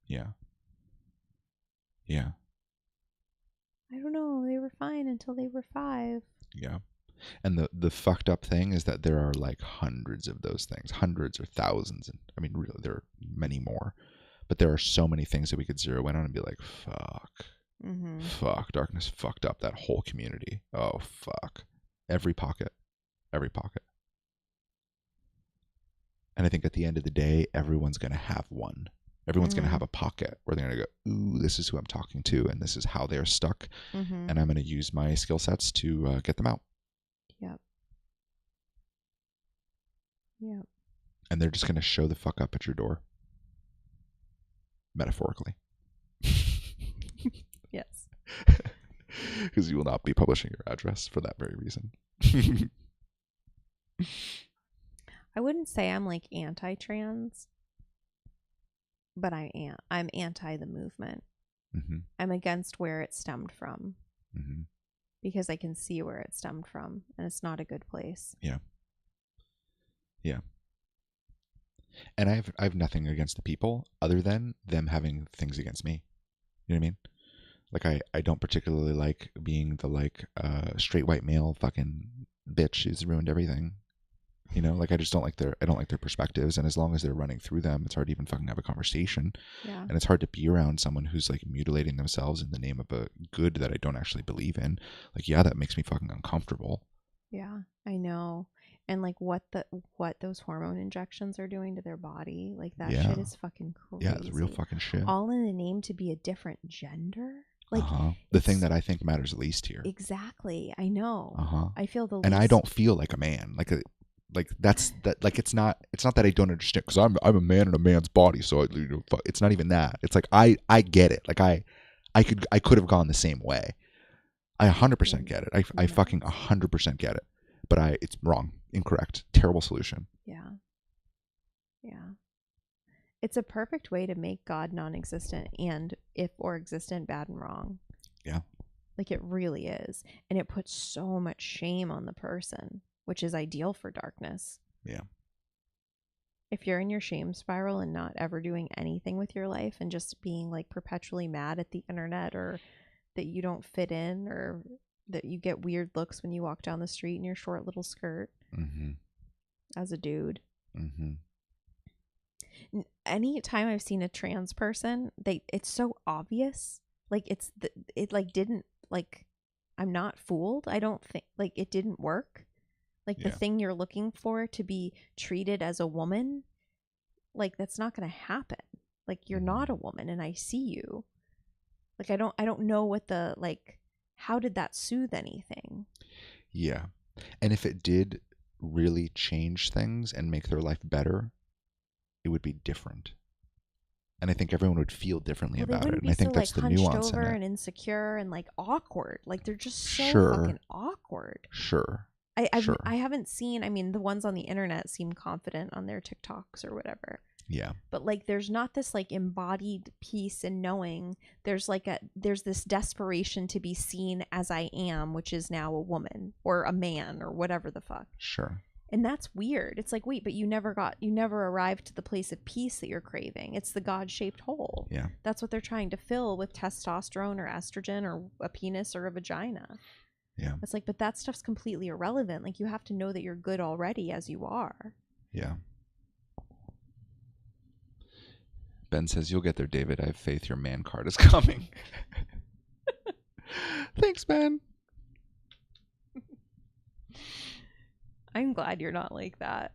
Yeah. Yeah. I don't know. They were fine until they were 5. Yeah. And the fucked up thing is that there are like hundreds of those things, hundreds or thousands. And I mean, really, there are many more. But there are so many things that we could zero in on and be like, fuck. Fuck. Darkness fucked up that whole community. Oh, fuck. Every pocket. Every pocket. And I think at the end of the day, everyone's going to have one. Everyone's going to have a pocket where they're going to go, ooh, this is who I'm talking to, and this is how they're stuck. And I'm going to use my skill sets to get them out. Yep. Yep. And they're just going to show the fuck up at your door. Metaphorically. Yes. Because you will not be publishing your address for that very reason. I wouldn't say I'm like anti-trans, but I am. I'm anti the movement. I'm against where it stemmed from. Because I can see where it stemmed from, and it's not a good place. Yeah. Yeah. And I have nothing against the people other than them having things against me. You know what I mean? Like I don't particularly like being the straight white male fucking bitch who's ruined everything. Like I just don't like their perspectives, and as long as they're running through them, it's hard to even fucking have a conversation. Yeah. And it's hard to be around someone who's like mutilating themselves in the name of a good that I don't actually believe in. Like, yeah, that makes me fucking uncomfortable. Yeah, I know. And like what those hormone injections are doing to their body, like that shit is fucking crazy. Yeah, it's real fucking shit. All in the name to be a different gender. Like the thing that I think matters least here. Exactly. I know. I feel the least. And I don't feel like a man. Like that's that. Like it's not that I don't understand, because I'm a man in a man's body. So it's not even that. It's like I get it. Like I could have gone the same way. I 100% get it. I fucking 100% get it. But it's wrong, incorrect, terrible solution. Yeah. Yeah. It's a perfect way to make God non-existent and existent bad and wrong. Yeah. Like it really is. And it puts so much shame on the person, which is ideal for darkness. Yeah. If you're in your shame spiral and not ever doing anything with your life and just being like perpetually mad at the internet, or that you don't fit in, or that you get weird looks when you walk down the street in your short little skirt as a dude. Any time I've seen a trans person, it's so obvious Like it like didn't like I'm not fooled. I don't think like it didn't work. Like the Yeah. thing you're looking for to be treated as a woman, like that's not going to happen. Like you're not a woman and I see you. Like I don't know what the like how did that soothe anything? Yeah. And if it did really change things and make their life better, it would be different. And I think everyone would feel differently Well, they about it. wouldn't And be I so think like that's the hunched nuance in over it. and insecure and like awkward. Like they're just so Sure. fucking awkward. Sure. I haven't seen. I mean, the ones on the internet seem confident on their TikToks or whatever. Yeah. But like, there's not this like embodied peace and knowing. There's this desperation to be seen as I am, which is now a woman or a man or whatever the fuck. Sure. And that's weird. It's like, wait, but you never arrived to the place of peace that you're craving. It's the God-shaped hole. Yeah. That's what they're trying to fill with testosterone or estrogen or a penis or a vagina. Yeah. It's like, but that stuff's completely irrelevant. Like you have to know that you're good already as you are. Yeah. Ben says, "You'll get there, David. I have faith your man card is coming." Thanks, Ben. I'm glad you're not like that.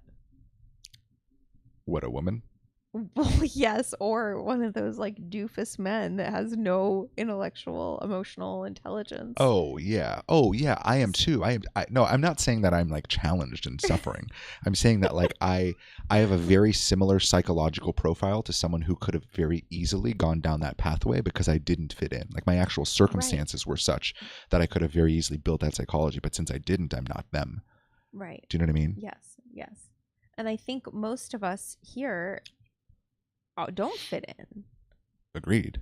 What, a woman? Well, yes, or one of those like doofus men that has no intellectual, emotional intelligence. Oh yeah. I am too. No, I'm not saying that I'm like challenged and suffering. I'm saying that like I have a very similar psychological profile to someone who could have very easily gone down that pathway because I didn't fit in. Like my actual circumstances were such that I could have very easily built that psychology, but since I didn't, I'm not them. Right. Do you know what I mean? Yes. And I think most of us here don't fit in. Agreed.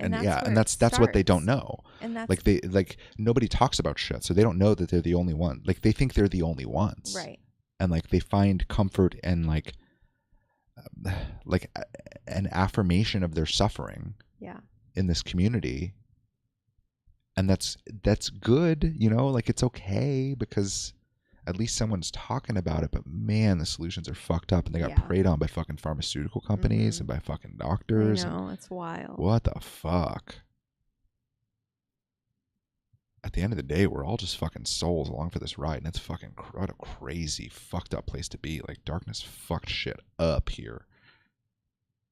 And that's yeah, where and it that's what they don't starts. know. And that's like nobody talks about shit, so they don't know that they're the only one. Like they think they're the only ones. right. And like they find comfort and like an affirmation of their suffering. Yeah. In this community. And that's good, you know, like it's okay because at least someone's talking about it, but man, the solutions are fucked up and they got preyed on by fucking pharmaceutical companies and by fucking doctors. I know, it's wild. What the fuck? At the end of the day, we're all just fucking souls along for this ride, and it's fucking what a crazy, fucked up place to be. Like, darkness fucked shit up here.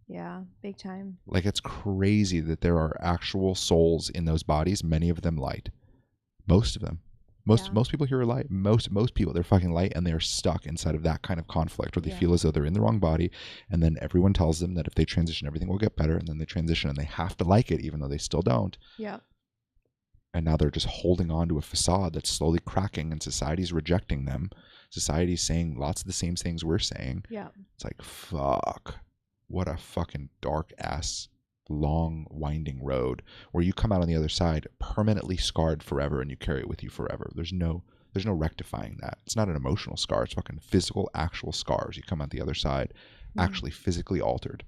Yeah, big time. Like, it's crazy that there are actual souls in those bodies, many of them light. Most of them. Most people here are light. Most people, they're fucking light, and they're stuck inside of that kind of conflict where they feel as though they're in the wrong body, and then everyone tells them that if they transition, everything will get better, and then they transition, and they have to like it, even though they still don't. Yeah. And now they're just holding on to a facade that's slowly cracking, and society's rejecting them. Society's saying lots of the same things we're saying. Yeah. It's like, fuck. What a fucking dark-ass, long, winding road where you come out on the other side permanently scarred forever and you carry it with you forever. There's no rectifying that. It's not an emotional scar. It's fucking physical, actual scars. You come out the other side actually physically altered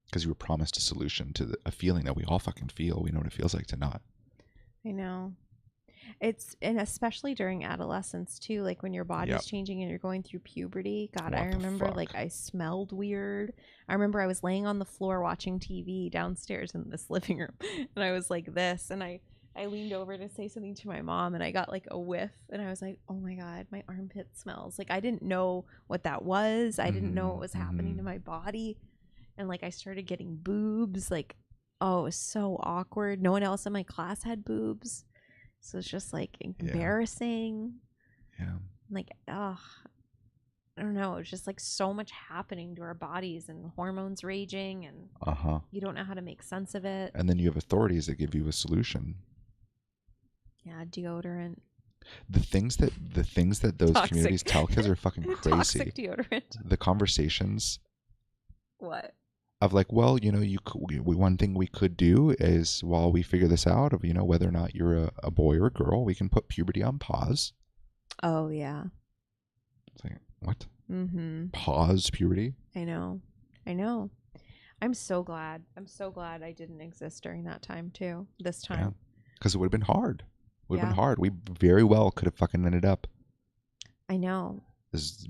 because you were promised a solution to a feeling that we all fucking feel. We know what it feels like to not. I know. And especially during adolescence too, like when your body's changing and you're going through puberty. God, I remember like I smelled weird. I remember I was laying on the floor watching TV downstairs in this living room, and I was like this, and I leaned over to say something to my mom, and I got like a whiff, and I was like, oh my God, my armpit smells. Like I didn't know what that was. I didn't know what was happening to my body, and like I started getting boobs. Like, oh, it was so awkward. No one else in my class had boobs. So it's just like embarrassing. Yeah. Like, I don't know. It was just like so much happening to our bodies and hormones raging, and you don't know how to make sense of it. And then you have authorities that give you a solution. Yeah, deodorant. The things that those communities tell kids are fucking crazy. Toxic deodorant. The conversations. What? Of like, well, you know, one thing we could do is while we figure this out of, you know, whether or not you're a boy or a girl, we can put puberty on pause. Oh, yeah. It's like, what? Mm-hmm. Pause puberty? I know. I'm so glad I didn't exist during that time too. This time. Yeah. Because it would have been hard. Been hard. We very well could have fucking ended up. I know. This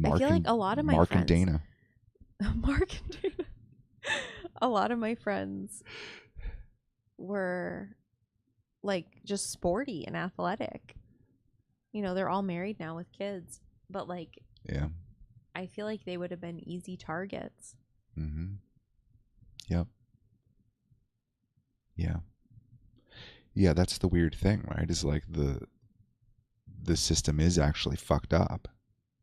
I feel like a lot of my Mark friends. and Dana. Mark and Dana. a lot of my friends were like just sporty and athletic. You know, they're all married now with kids, but like, Yeah. I feel like they would have been easy targets. Mm-hmm. Yep. Yeah. Yeah, that's the weird thing, right? Is like the system is actually fucked up.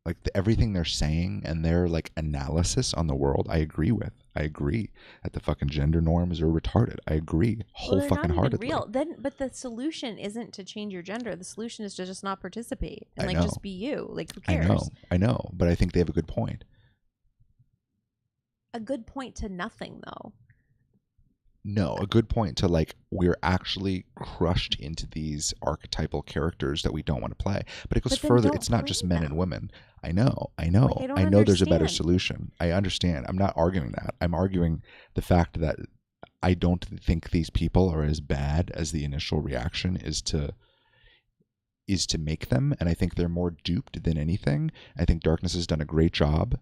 Like everything they're saying and their like analysis on the world, I agree with. I agree that the fucking gender norms are retarded. I agree Well, they're fucking not even heartedly. real. Then, but the solution isn't to change your gender. The solution is to just not participate and I like know. just be you. Like, who I cares? know, but I think they have a good point. A good point to nothing, though. No, a good point to like we're actually crushed into these archetypal characters that we don't want to play. But it goes But then further. don't It's not play just men and them. women. I know. Like, I don't There's a better understand. solution. I understand. I'm not arguing that. I'm arguing the fact that I don't think these people are as bad as the initial reaction is to make them, and I think they're more duped than anything. I think Darkness has done a great job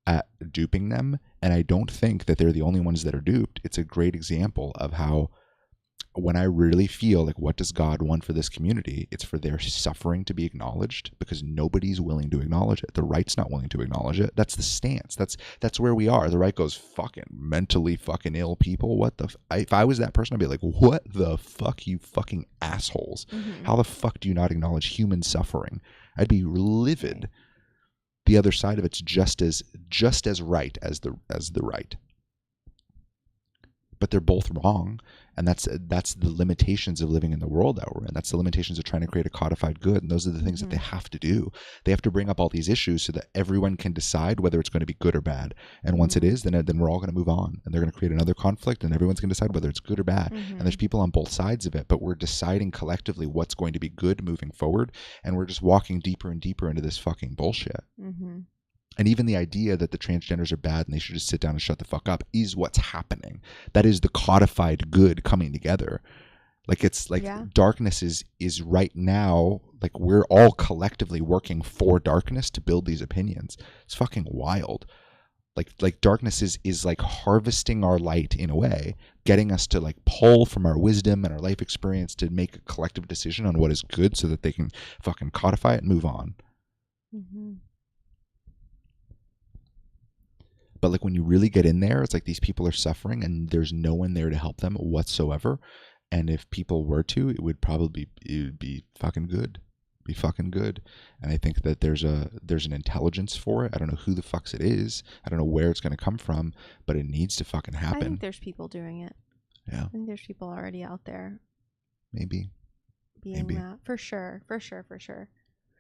at duping them, and I don't think that they're the only ones that are duped. It's a great example of how when I really feel like what does God want for this community, it's for their suffering to be acknowledged because nobody's willing to acknowledge it. The right's not willing to acknowledge it. That's the stance. That's where we are. The right goes fucking mentally fucking ill people. What the if I was that person, I'd be like, what the fuck, you fucking assholes. Mm-hmm. How the fuck do you not acknowledge human suffering? I'd be livid. Right. The other side of it's just as right as the right. But they're both wrong, and that's the limitations of living in the world that we're in. That's the limitations of trying to create a codified good, and those are the things that they have to do. They have to bring up all these issues so that everyone can decide whether it's going to be good or bad. And once it is, then we're all going to move on, and they're going to create another conflict, and everyone's going to decide whether it's good or bad. And there's people on both sides of it, but we're deciding collectively what's going to be good moving forward, and we're just walking deeper and deeper into this fucking bullshit. And even the idea that the transgenders are bad and they should just sit down and shut the fuck up is what's happening. That is the codified good coming together. Like it's like darkness is right now, like we're all collectively working for darkness to build these opinions. It's fucking wild. Like darkness is like harvesting our light in a way, getting us to like pull from our wisdom and our life experience to make a collective decision on what is good so that they can fucking codify it and move on. But like when you really get in there, it's like these people are suffering and there's no one there to help them whatsoever. And if people were to, it would be fucking good. Be fucking good. And I think that there's an intelligence for it. I don't know who the fucks it is. I don't know where it's going to come from, but it needs to fucking happen. I think there's people doing it. Yeah. I think there's people already out there. Maybe. That. For sure.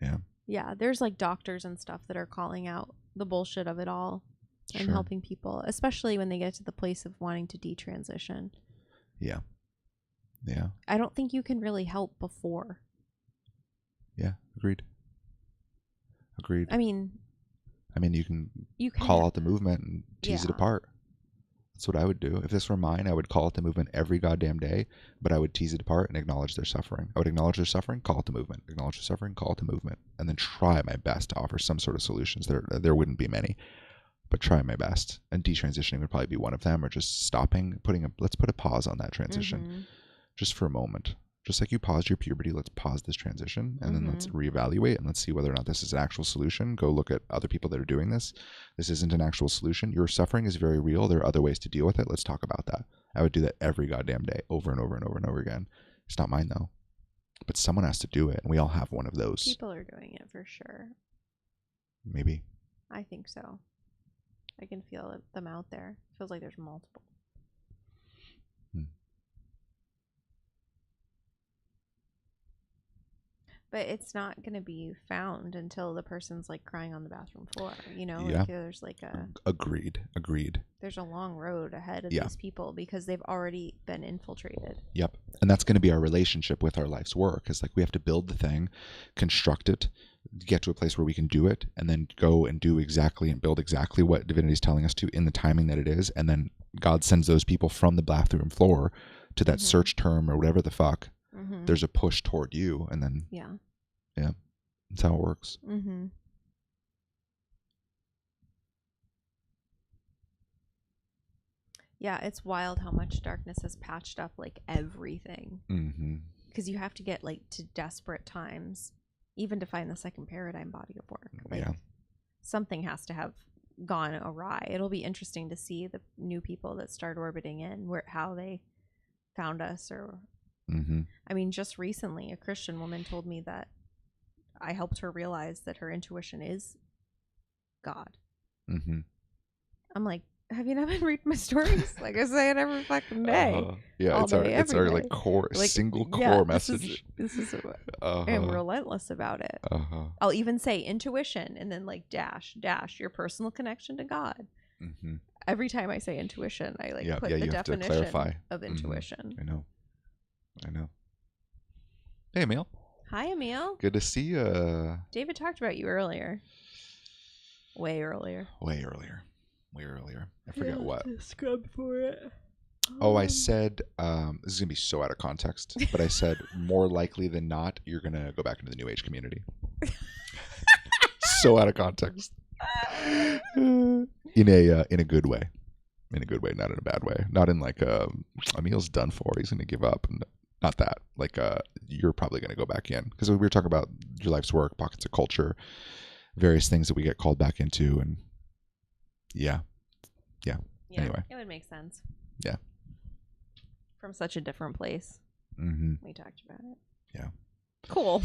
Yeah. Yeah. There's like doctors and stuff that are calling out the bullshit of it all. And helping people, especially when they get to the place of wanting to detransition. Yeah. I don't think you can really help before. Yeah, agreed. I mean, you can call out the movement and tease it apart. That's what I would do. If this were mine, I would call out the movement every goddamn day, but I would tease it apart and acknowledge their suffering. I would acknowledge their suffering, call out the movement. Acknowledge their suffering, call out the movement. And then try my best to offer some sort of solutions. There wouldn't be many. But try my best, and detransitioning would probably be one of them, or just stopping, let's put a pause on that transition, just for a moment. Just like you paused your puberty, let's pause this transition, and then let's reevaluate, and let's see whether or not this is an actual solution. Go look at other people that are doing this. This isn't an actual solution. Your suffering is very real. There are other ways to deal with it. Let's talk about that. I would do that every goddamn day, over and over and over and over again. It's not mine though, but someone has to do it, and we all have one of those. People are doing it for sure. Maybe. I think so. I can feel them out there. It feels like there's multiple. But it's not going to be found until the person's like crying on the bathroom floor. You know, like there's like Agreed. There's a long road ahead of these people because they've already been infiltrated. Yep. And that's going to be our relationship with our life's work. It's like we have to build the thing, construct it, get to a place where we can do it, and then go and do exactly and build exactly what divinity is telling us to in the timing that it is. And then God sends those people from the bathroom floor to that search term or whatever the fuck. There's a push toward you, and then that's how it works. Yeah, it's wild how much darkness has patched up like everything. Mm-hmm. Because you have to get like to desperate times, even to find the second paradigm body of work. Like, Yeah. something has to have gone awry. It'll be interesting to see the new people that start orbiting in, how they found us. Or, Mm-hmm. I mean, just recently, a Christian woman told me that I helped her realize that her intuition is God. Mm-hmm. I'm like, have you not been reading my stories? Like I say it every fucking day. Yeah, all it's day, our every like day. core Like, single yeah, core message. This is Uh-huh. I'm relentless about it. Uh-huh. I'll even say intuition and then like dash your personal connection to God. Mm-hmm. Every time I say intuition, I like put the you have to definition clarify. of intuition. I know. Hey, Emil. Hi, Emil. Good to see you. David talked about you earlier. Way earlier. I forget what. Scrub for it. Oh, I said, this is going to be so out of context, but I said, more likely than not, you're going to go back into the New Age community. So out of context. In a good way. In a good way, not in a bad way. Not in like, Emil's done for, he's going to give up. Not that. Like, you're probably going to go back in. Because we were talking about your life's work, pockets of culture, various things that we get called back into. And yeah. Anyway. It would make sense. Yeah. From such a different place. Mm-hmm. We talked about it. Yeah. Cool.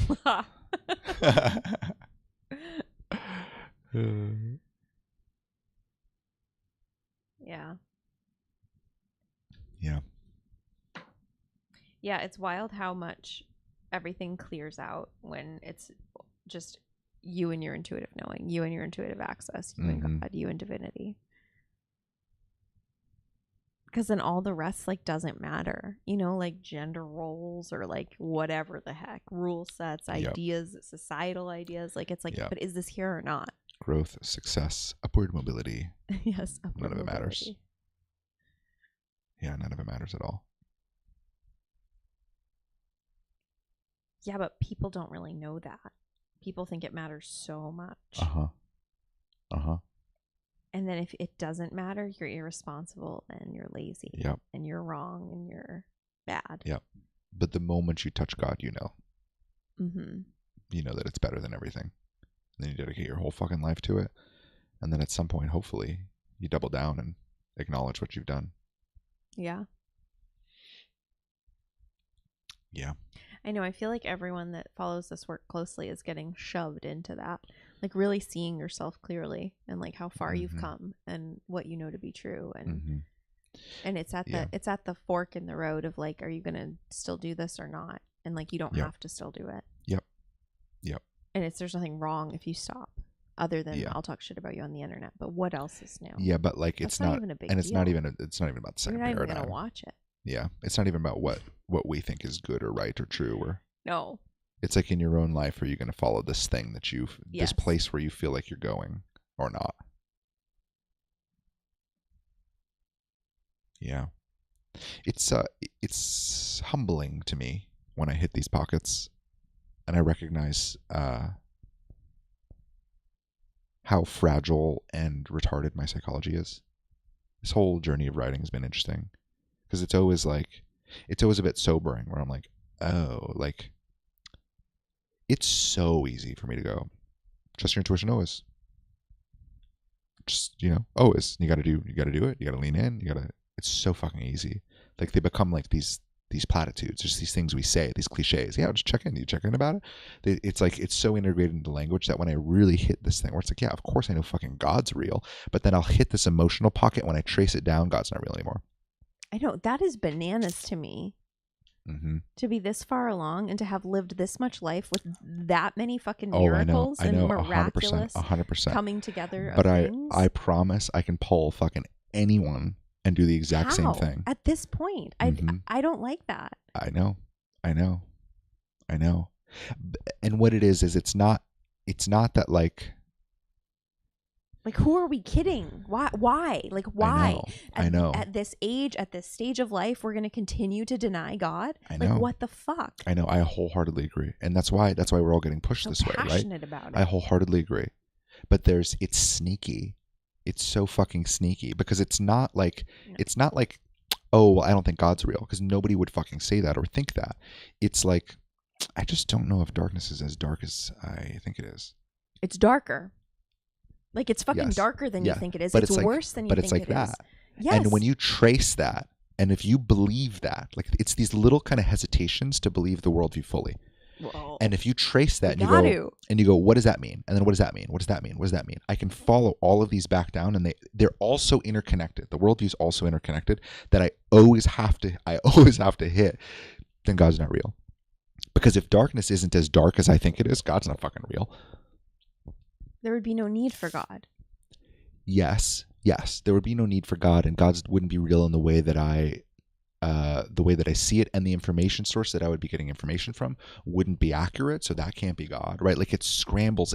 Yeah. Yeah. Yeah, it's wild how much everything clears out when it's just you and your intuitive knowing, you and your intuitive access, you and God, you and divinity. Because then all the rest like doesn't matter, like gender roles or like whatever the heck, rule sets, ideas, societal ideas. Like it's like, but is this here or not? Growth, success, upward mobility. Yes, none of it matters. Yeah, none of it matters at all. Yeah, but people don't really know that. People think it matters so much. And then if it doesn't matter, you're irresponsible and you're lazy. Yep. And you're wrong and you're bad. Yep. But the moment you touch God, Mm-hmm. You know that it's better than everything. And then you dedicate your whole fucking life to it. And then at some point, hopefully, you double down and acknowledge what you've done. Yeah. Yeah. I know. I feel like everyone that follows this work closely is getting shoved into that. Like really seeing yourself clearly and like how far you've come and what you know to be true. And and it's at the fork in the road of like, are you going to still do this or not? And like, you don't have to still do it. Yep. And there's nothing wrong if you stop, other than I'll talk shit about you on the internet. But what else is new? Yeah, but like That's it's not even a big and it's deal. not even it's not even about the second You're not paradigm. even gonna watch it. Yeah, it's not even about what we think is good or right or true. Or no. It's like in your own life, are you going to follow this thing that this place where you feel like you're going or not? Yeah. It's humbling to me when I hit these pockets and I recognize how fragile and retarded my psychology is. This whole journey of writing has been interesting because it's always a bit sobering where I'm like, oh, like it's so easy for me to go, trust your intuitionOS. Just, always. You got to do it. You got to lean in. It's so fucking easy. Like they become like these platitudes, just these things we say, these cliches. Yeah, just check in. You check in about it. It's like, it's so integrated into language that when I really hit this thing where it's like, yeah, of course I know fucking God's real, but then I'll hit this emotional pocket when I trace it down, God's not real anymore. I know. That is bananas to me. Mm-hmm. To be this far along and to have lived this much life with that many fucking miracles I know, and miraculous 100% coming together but of things. I promise I can pull fucking anyone and do the exact same thing. At this point, I don't like that. I know. And what it is it's not that like who are we kidding? Why? Like, why? I know. At this age, at this stage of life, we're going to continue to deny God? I know. Like, what the fuck? I know. I wholeheartedly agree. And that's why we're all getting pushed this way, right? Passionate about it. I wholeheartedly agree. But it's sneaky it's so fucking sneaky, because it's not like, oh, well, I don't think God's real, because nobody would fucking say that or think that. It's like, I just don't know if darkness is as dark as I think it is. It's darker. Like, it's fucking Yes. darker than you Yeah. think it is. But It's like, worse than you but think it's like it that. is. Yes. And when you trace that, and if you believe that, like, it's these little kind of hesitations to believe the worldview fully. Well, And if you trace that and you go, what does that mean? And then what does that mean? What does that mean? What does that mean? I can follow all of these back down, and they're also interconnected. The worldview is also interconnected, that I always have to hit. Then God's not real. Because if darkness isn't as dark as I think it is, God's not fucking real. there would be no need for God. Yes, there would be no need for God, and God wouldn't be real in the way that I see it, and the information source that I would be getting information from wouldn't be accurate, so that can't be God, right? Like, it scrambles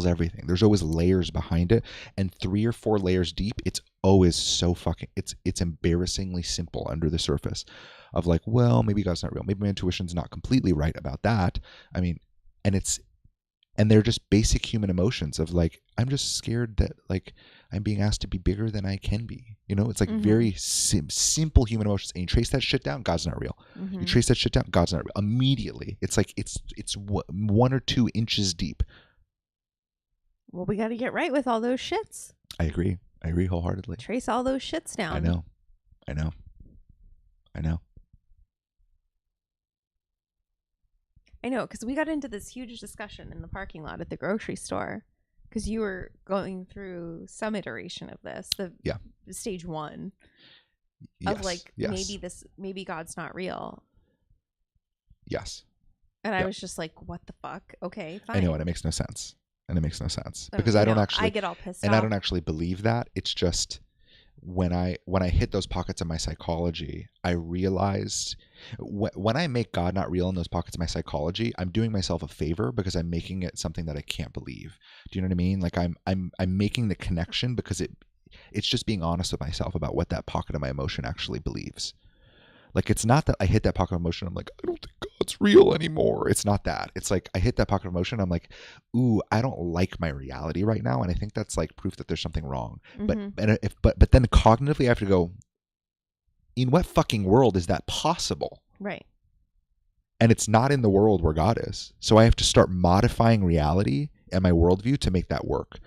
everything. There's always layers behind it, and 3 or 4 layers deep, it's always so fucking, it's embarrassingly simple under the surface of like, well, maybe God's not real. Maybe my intuition's not completely right about that. I mean, and they're just basic human emotions of like, I'm just scared that like I'm being asked to be bigger than I can be. You know, it's like very simple human emotions. And you trace that shit down, God's not real. You trace that shit down, God's not real. Immediately. It's like, it's 1 or 2 inches deep. Well, we got to get right with all those shits. I agree wholeheartedly. Trace all those shits down. I know. I know, because we got into this huge discussion in the parking lot at the grocery store, because you were going through some iteration of this, the stage 1 of like, maybe God's not real. Yes. And I was just like, what the fuck? Okay, fine. I know, and it makes no sense. Because I don't actually, I get all pissed off. And I don't actually believe that. It's just, when I hit those pockets of my psychology, I realized when I make God not real in those pockets of my psychology, I'm doing myself a favor, because I'm making it something that I can't believe. Do you know what I mean? Like, I'm making the connection, because it's just being honest with myself about what that pocket of my emotion actually believes. Like, it's not that I hit that pocket of emotion, I'm like, I don't think God's real anymore. It's not that. It's like, I hit that pocket of emotion, I'm like, ooh, I don't like my reality right now, and I think that's like proof that there's something wrong. But then cognitively I have to go, in what fucking world is that possible? Right. And it's not in the world where God is. So I have to start modifying reality and my worldview to make that work.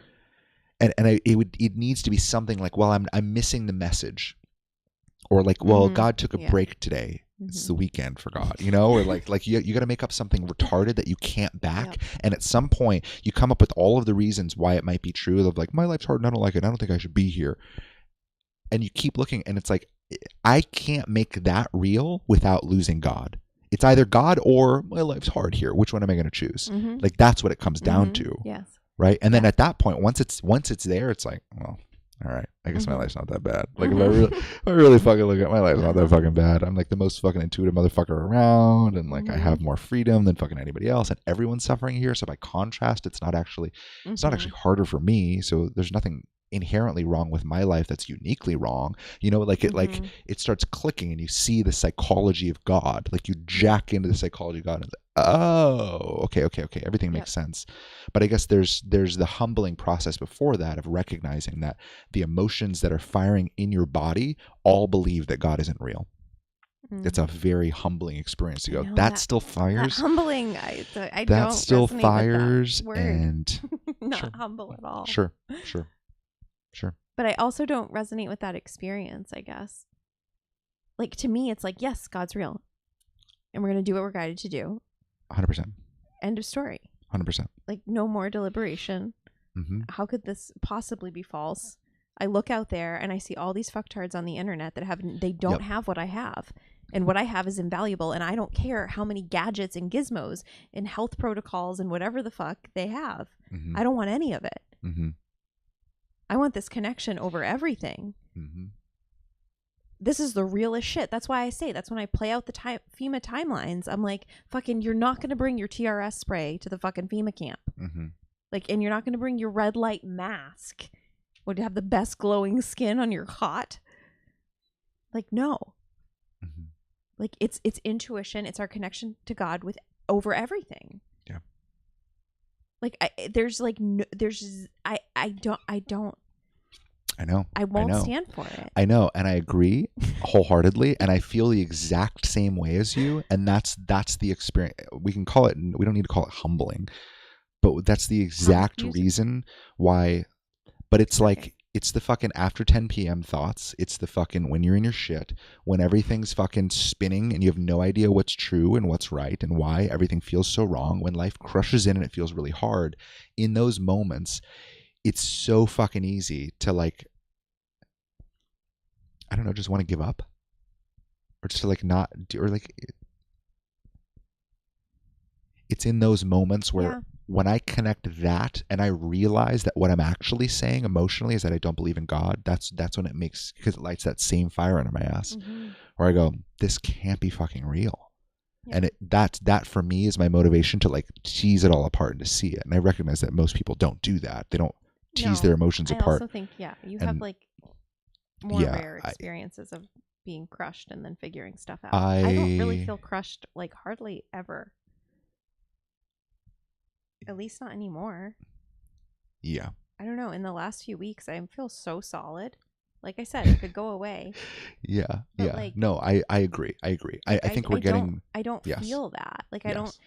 And it needs to be something like, well, I'm missing the message. Or like, well, God took a break today. It's the weekend for God, you know? Or like you got to make up something retarded that you can't back. Yep. And at some point, you come up with all of the reasons why it might be true. Of like, my life's hard and I don't like it. I don't think I should be here. And you keep looking, and it's like, I can't make that real without losing God. It's either God or my life's hard here. Which one am I going to choose? Like, that's what it comes down to. Yes. Right. And then at that point, once it's there, it's like, well, all right, I guess my life's not that bad. Like, if I really fucking look at my life's not that fucking bad. I'm like the most fucking intuitive motherfucker around, and like I have more freedom than fucking anybody else, and everyone's suffering here. So by contrast, it's not actually harder for me. So there's nothing inherently wrong with my life that's uniquely wrong. You know, like it starts clicking, and you see the psychology of God. Like, you jack into the psychology of God, and it's like, oh, okay, everything makes sense. But I guess there's the humbling process before that of recognizing that the emotions that are firing in your body all believe that God isn't real. It's a very humbling experience to go, that still fires. That humbling, I that don't still resonate fires with that word. And not humble at all. Sure. But I also don't resonate with that experience, I guess. Like, to me, it's like, yes, God's real. And we're going to do what we're guided to do. 100%. End of story. 100%. Like, no more deliberation. How could this possibly be false? I look out there and I see all these fucktards on the internet that they don't have what I have. And what I have is invaluable. And I don't care how many gadgets and gizmos and health protocols and whatever the fuck they have. I don't want any of it. I want this connection over everything. This is the realest shit. That's why I say, that's when I play out the FEMA timelines. I'm like, fucking, you're not going to bring your TRS spray to the fucking FEMA camp. Like, and you're not going to bring your red light mask. Would you have the best glowing skin on your cot? Like, no. Like, it's intuition. It's our connection to God over everything. Yeah. Like, I don't. I know. I won't stand for it. I know, and I agree wholeheartedly, and I feel the exact same way as you, and that's the experience. We can call it, we don't need to call it humbling, but that's the exact reason why. But it's like, it's the fucking after 10 p.m. thoughts. It's the fucking when you're in your shit, when everything's fucking spinning and you have no idea what's true and what's right and why everything feels so wrong, when life crushes in and it feels really hard. In those moments, it's so fucking easy to like, I don't know, just want to give up, or just to like not do, or like, it's in those moments where when I connect that and I realize that what I'm actually saying emotionally is that I don't believe in God, that's when it makes, because it lights that same fire under my ass, where I go, this can't be fucking real. And that for me is my motivation to like tease it all apart and to see it. And I recognize that most people don't do that. They don't tease their emotions apart. I also think, you have like more rare experiences of being crushed and then figuring stuff out. I don't really feel crushed, like hardly ever. At least not anymore. Yeah. I don't know. In the last few weeks, I feel so solid. Like I said, it could go away. Yeah. But yeah. Like, no, I agree. I agree. Like, I think we're getting... I don't feel that. Like, I don't...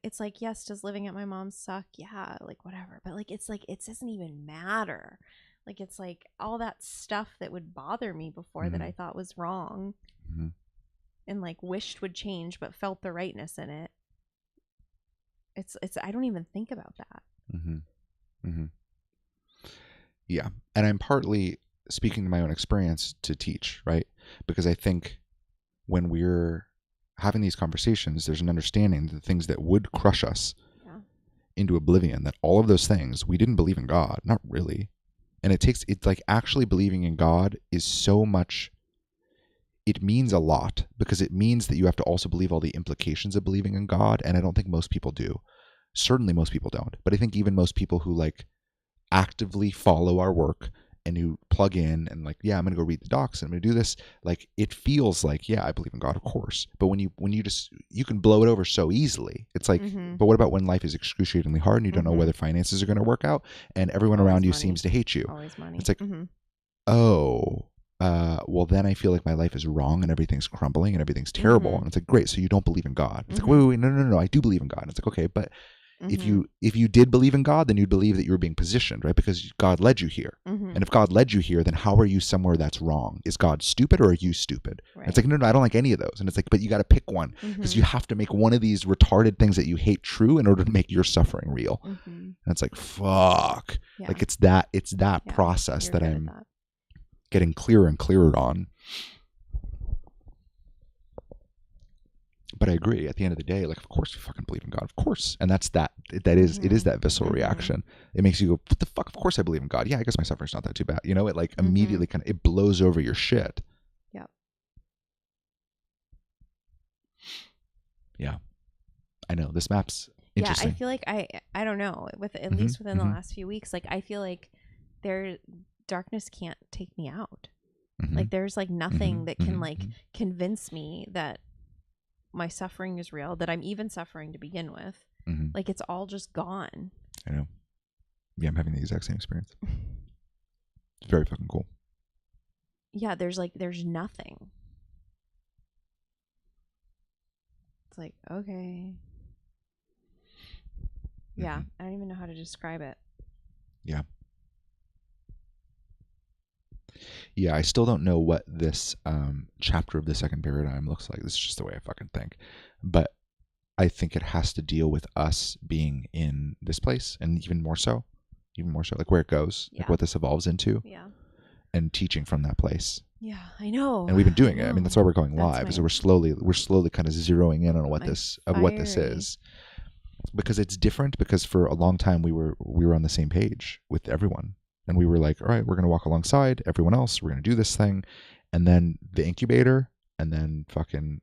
It's like, yes, does living at my mom's suck? Yeah, like, whatever. But, like, it's like, it doesn't even matter. Like, it's like all that stuff that would bother me before that I thought was wrong and, like, wished would change but felt the rightness in it. It's I don't even think about that. Yeah. And I'm partly speaking to my own experience to teach, right? Because I think when we're having these conversations, there's an understanding that the things that would crush us into oblivion, that all of those things, we didn't believe in God, not really. And it's like actually believing in God is so much, it means a lot, because it means that you have to also believe all the implications of believing in God. And I don't think most people do. Certainly most people don't. But I think even most people who like actively follow our work and who plug in and like, I'm going to go read the docs and I'm going to do this. Like, it feels like, I believe in God, of course. But when you just, you can blow it over so easily. It's like, but what about when life is excruciatingly hard and you don't know whether finances are going to work out and everyone around you seems to hate you? Always money. It's like, well, then I feel like my life is wrong and everything's crumbling and everything's terrible. And it's like, great, so you don't believe in God. It's like, wait, no, I do believe in God. And it's like, okay, but if you did believe in God, then you'd believe that you were being positioned, right? Because God led you here. And if God led you here, then how are you somewhere that's wrong? Is God stupid or are you stupid? Right. It's like, no, I don't like any of those. And it's like, but you got to pick one, because you have to make one of these retarded things that you hate true in order to make your suffering real. And it's like, fuck. Yeah. Like it's that process that I'm getting clearer and clearer on. But I agree, at the end of the day, like, of course we fucking believe in God, of course. And it is that visceral reaction. It makes you go, what the fuck? Of course I believe in God. Yeah, I guess my suffering's not that too bad. You know, it like immediately it blows over your shit. Yeah. Yeah. I know, this map's interesting. Yeah, I feel like I don't know, at least within the last few weeks, like I feel like darkness can't take me out. Like there's like nothing that can like convince me that my suffering is real, that I'm even suffering to begin with. Like it's all just gone. I know. Yeah, I'm having the exact same experience. It's very fucking cool. Yeah, there's nothing. It's like, okay. Yeah, I don't even know how to describe it. Yeah. Yeah, I still don't know what this chapter of the second paradigm looks like. This is just the way I fucking think. But I think it has to deal with us being in this place, and even more so, like where it goes, like what this evolves into, and teaching from that place. Yeah, I know. And we've been doing it. I mean, that's why we're going live, is we're slowly kind of zeroing in on what this is. Because it's different, because for a long time we were on the same page with everyone. And we were like, all right, we're going to walk alongside everyone else. We're going to do this thing. And then the incubator, and then fucking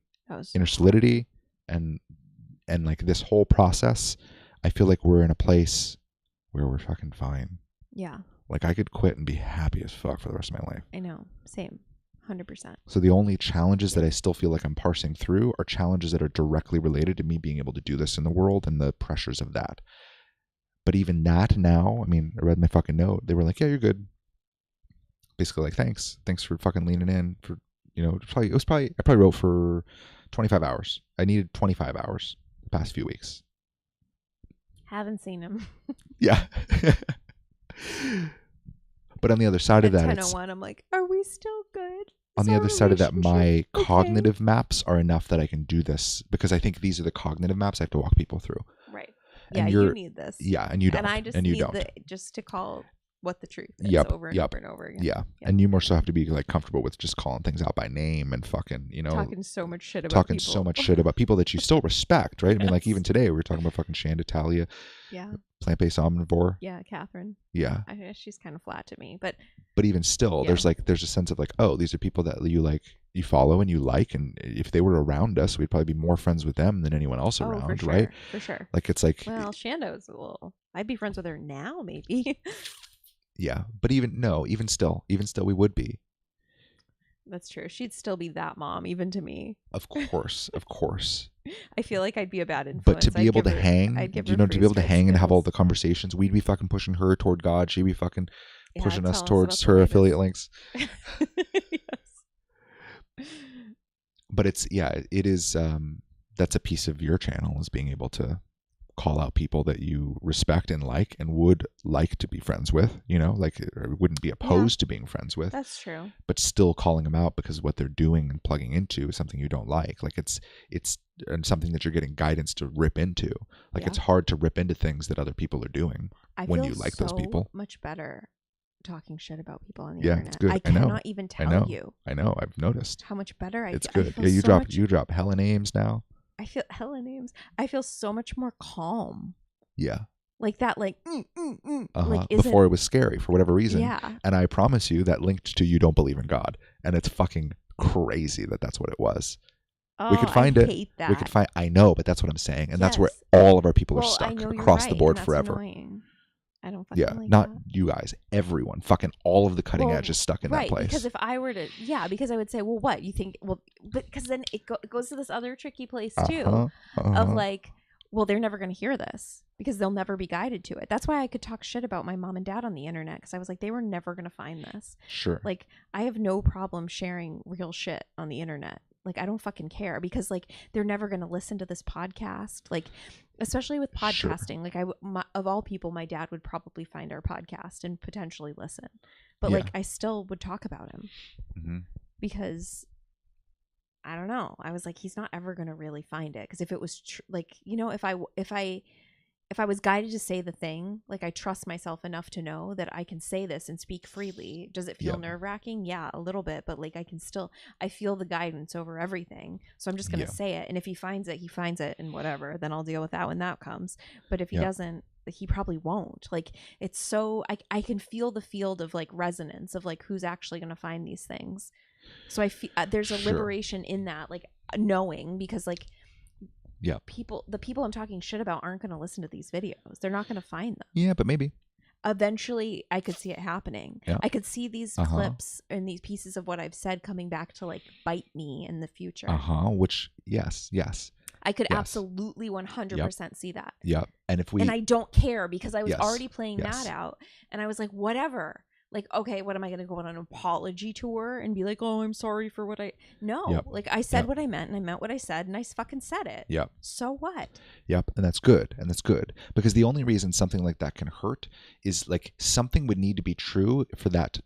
inner solidity, and like this whole process, I feel like we're in a place where we're fucking fine. Yeah. Like I could quit and be happy as fuck for the rest of my life. I know. Same. 100%. So the only challenges that I still feel like I'm parsing through are challenges that are directly related to me being able to do this in the world and the pressures of that. But even that now, I mean, I read my fucking note. They were like, yeah, you're good. basically like, thanks for fucking leaning in for, I probably wrote for 25 hours. I needed 25 hours the past few weeks. Haven't seen him. Yeah. But on the other side of that, it's 10:01. I'm like, are we still good? on the other side of that, my okay? cognitive maps are enough that I can do this, because I think these are the cognitive maps I have to walk people through. Right. And yeah, you need this. Yeah, and you don't. And I just and you need don't. just to call what the truth is over and over and over again. Yeah. And you more so have to be like comfortable with just calling things out by name and fucking, talking so much shit about talking people. so much shit about people that you still respect, right? I mean, like even today we were talking about fucking Shanda Talia. Yeah. Plant-based omnivore. Yeah, Catherine. Yeah. I guess she's kind of flat to me, but even still, there's a sense of like, oh, these are people that you follow and you like, and if they were around us, we'd probably be more friends with them than anyone else around, for sure, right? For sure. Like it's like, well, Shando's a little. I'd be friends with her now, maybe. Yeah, but even still, we would be. That's true. She'd still be that mom, even to me. Of course. I feel like I'd be a bad influence. But to be able to hang, to be able to hang and have all the conversations, we'd be fucking pushing her toward God. She'd be fucking pushing us towards her affiliate links. Yes. But it is. That's a piece of your channel, is being able to call out people that you respect and like and would like to be friends with, like, or wouldn't be opposed to being friends with. That's true. But still calling them out because what they're doing and plugging into is something you don't like. Like it's and something that you're getting guidance to rip into. Like it's hard to rip into things that other people are doing when you like those people. Much better talking shit about people on the yeah, internet. It's good. I cannot even tell you. I know. I've noticed how much better it's good. Yeah, you drop hella names now. I feel hella names. I feel so much more calm. Yeah. Like that, like, like before it was scary for whatever reason. Yeah. And I promise you that linked to you don't believe in God. And it's fucking crazy that that's what it was. Oh, we could find it. Hate that. We could find. I know, but that's what I'm saying, and that's where all of our people are stuck across the board forever. Annoying. I don't fucking like not that. You guys, everyone, fucking all of the cutting edge is stuck in that place. Because if I were to, because I would say, well, what you think? Well, but because then it goes to this other tricky place too, of like, well, they're never going to hear this because they'll never be guided to it. That's why I could talk shit about my mom and dad on the internet, because I was like, they were never going to find this. Sure. Like, I have no problem sharing real shit on the internet. Like, I don't fucking care, because like they're never going to listen to this podcast. Like, especially with podcasting, sure. Like of all people, my dad would probably find our podcast and potentially listen. But like, I still would talk about him because I don't know. I was like, he's not ever going to really find it. Because if it was like, if I was guided to say the thing, like, I trust myself enough to know that I can say this and speak freely. Does it feel nerve-wracking? Yeah, a little bit. But like, I feel the guidance over everything. So I'm just going to say it. And if he finds it, he finds it, and whatever, then I'll deal with that when that comes. But if he doesn't, he probably won't. Like, it's so, I can feel the field of like resonance of like who's actually going to find these things. So I feel there's a liberation in that, like, knowing, because like, the people I'm talking shit about aren't going to listen to these videos. They're not going to find them. Yeah, but maybe eventually I could see it happening. I could see these clips and these pieces of what I've said coming back to like bite me in the future. Which yes. I could absolutely 100% see that. Yep. And I don't care, because I was already playing that out, and I was like, whatever. Like, okay, what am I going to go on an apology tour and be like, oh, I'm sorry for what I... No, like, I said what I meant, and I meant what I said, and I fucking said it. Yep. So what? Yep. And that's good. Because the only reason something like that can hurt is like something would need to be true for that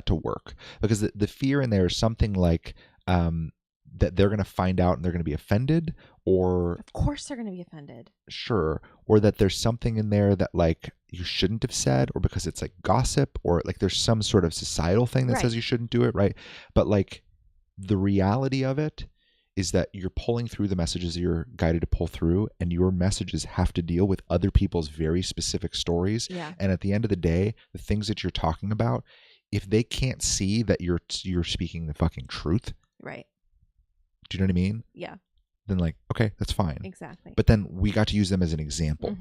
to work. Because the fear in there is something like that they're going to find out and they're going to be offended, or... Of course they're going to be offended. Sure. Or that there's something in there that like you shouldn't have said, or because it's like gossip, or like there's some sort of societal thing that says you shouldn't do it, right? But like the reality of it is that you're pulling through the messages you're guided to pull through, and your messages have to deal with other people's very specific stories. Yeah. And at the end of the day, the things that you're talking about, if they can't see that you're speaking the fucking truth, right? Do you know what I mean? Yeah. Then like, okay, that's fine. Exactly. But then we got to use them as an example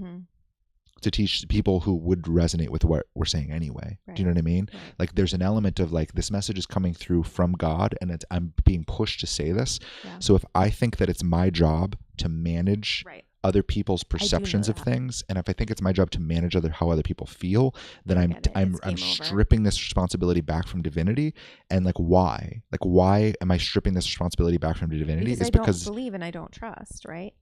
to teach people who would resonate with what we're saying anyway. Right. Do you know what I mean? Right. Like, there's an element of like, this message is coming through from God, and I'm being pushed to say this. Yeah. So if I think that it's my job to manage other people's perceptions of things, and if I think it's my job to manage how other people feel, then I'm stripping this responsibility back from divinity. And like why am I stripping this responsibility back from divinity? Because I don't believe and I don't trust, right?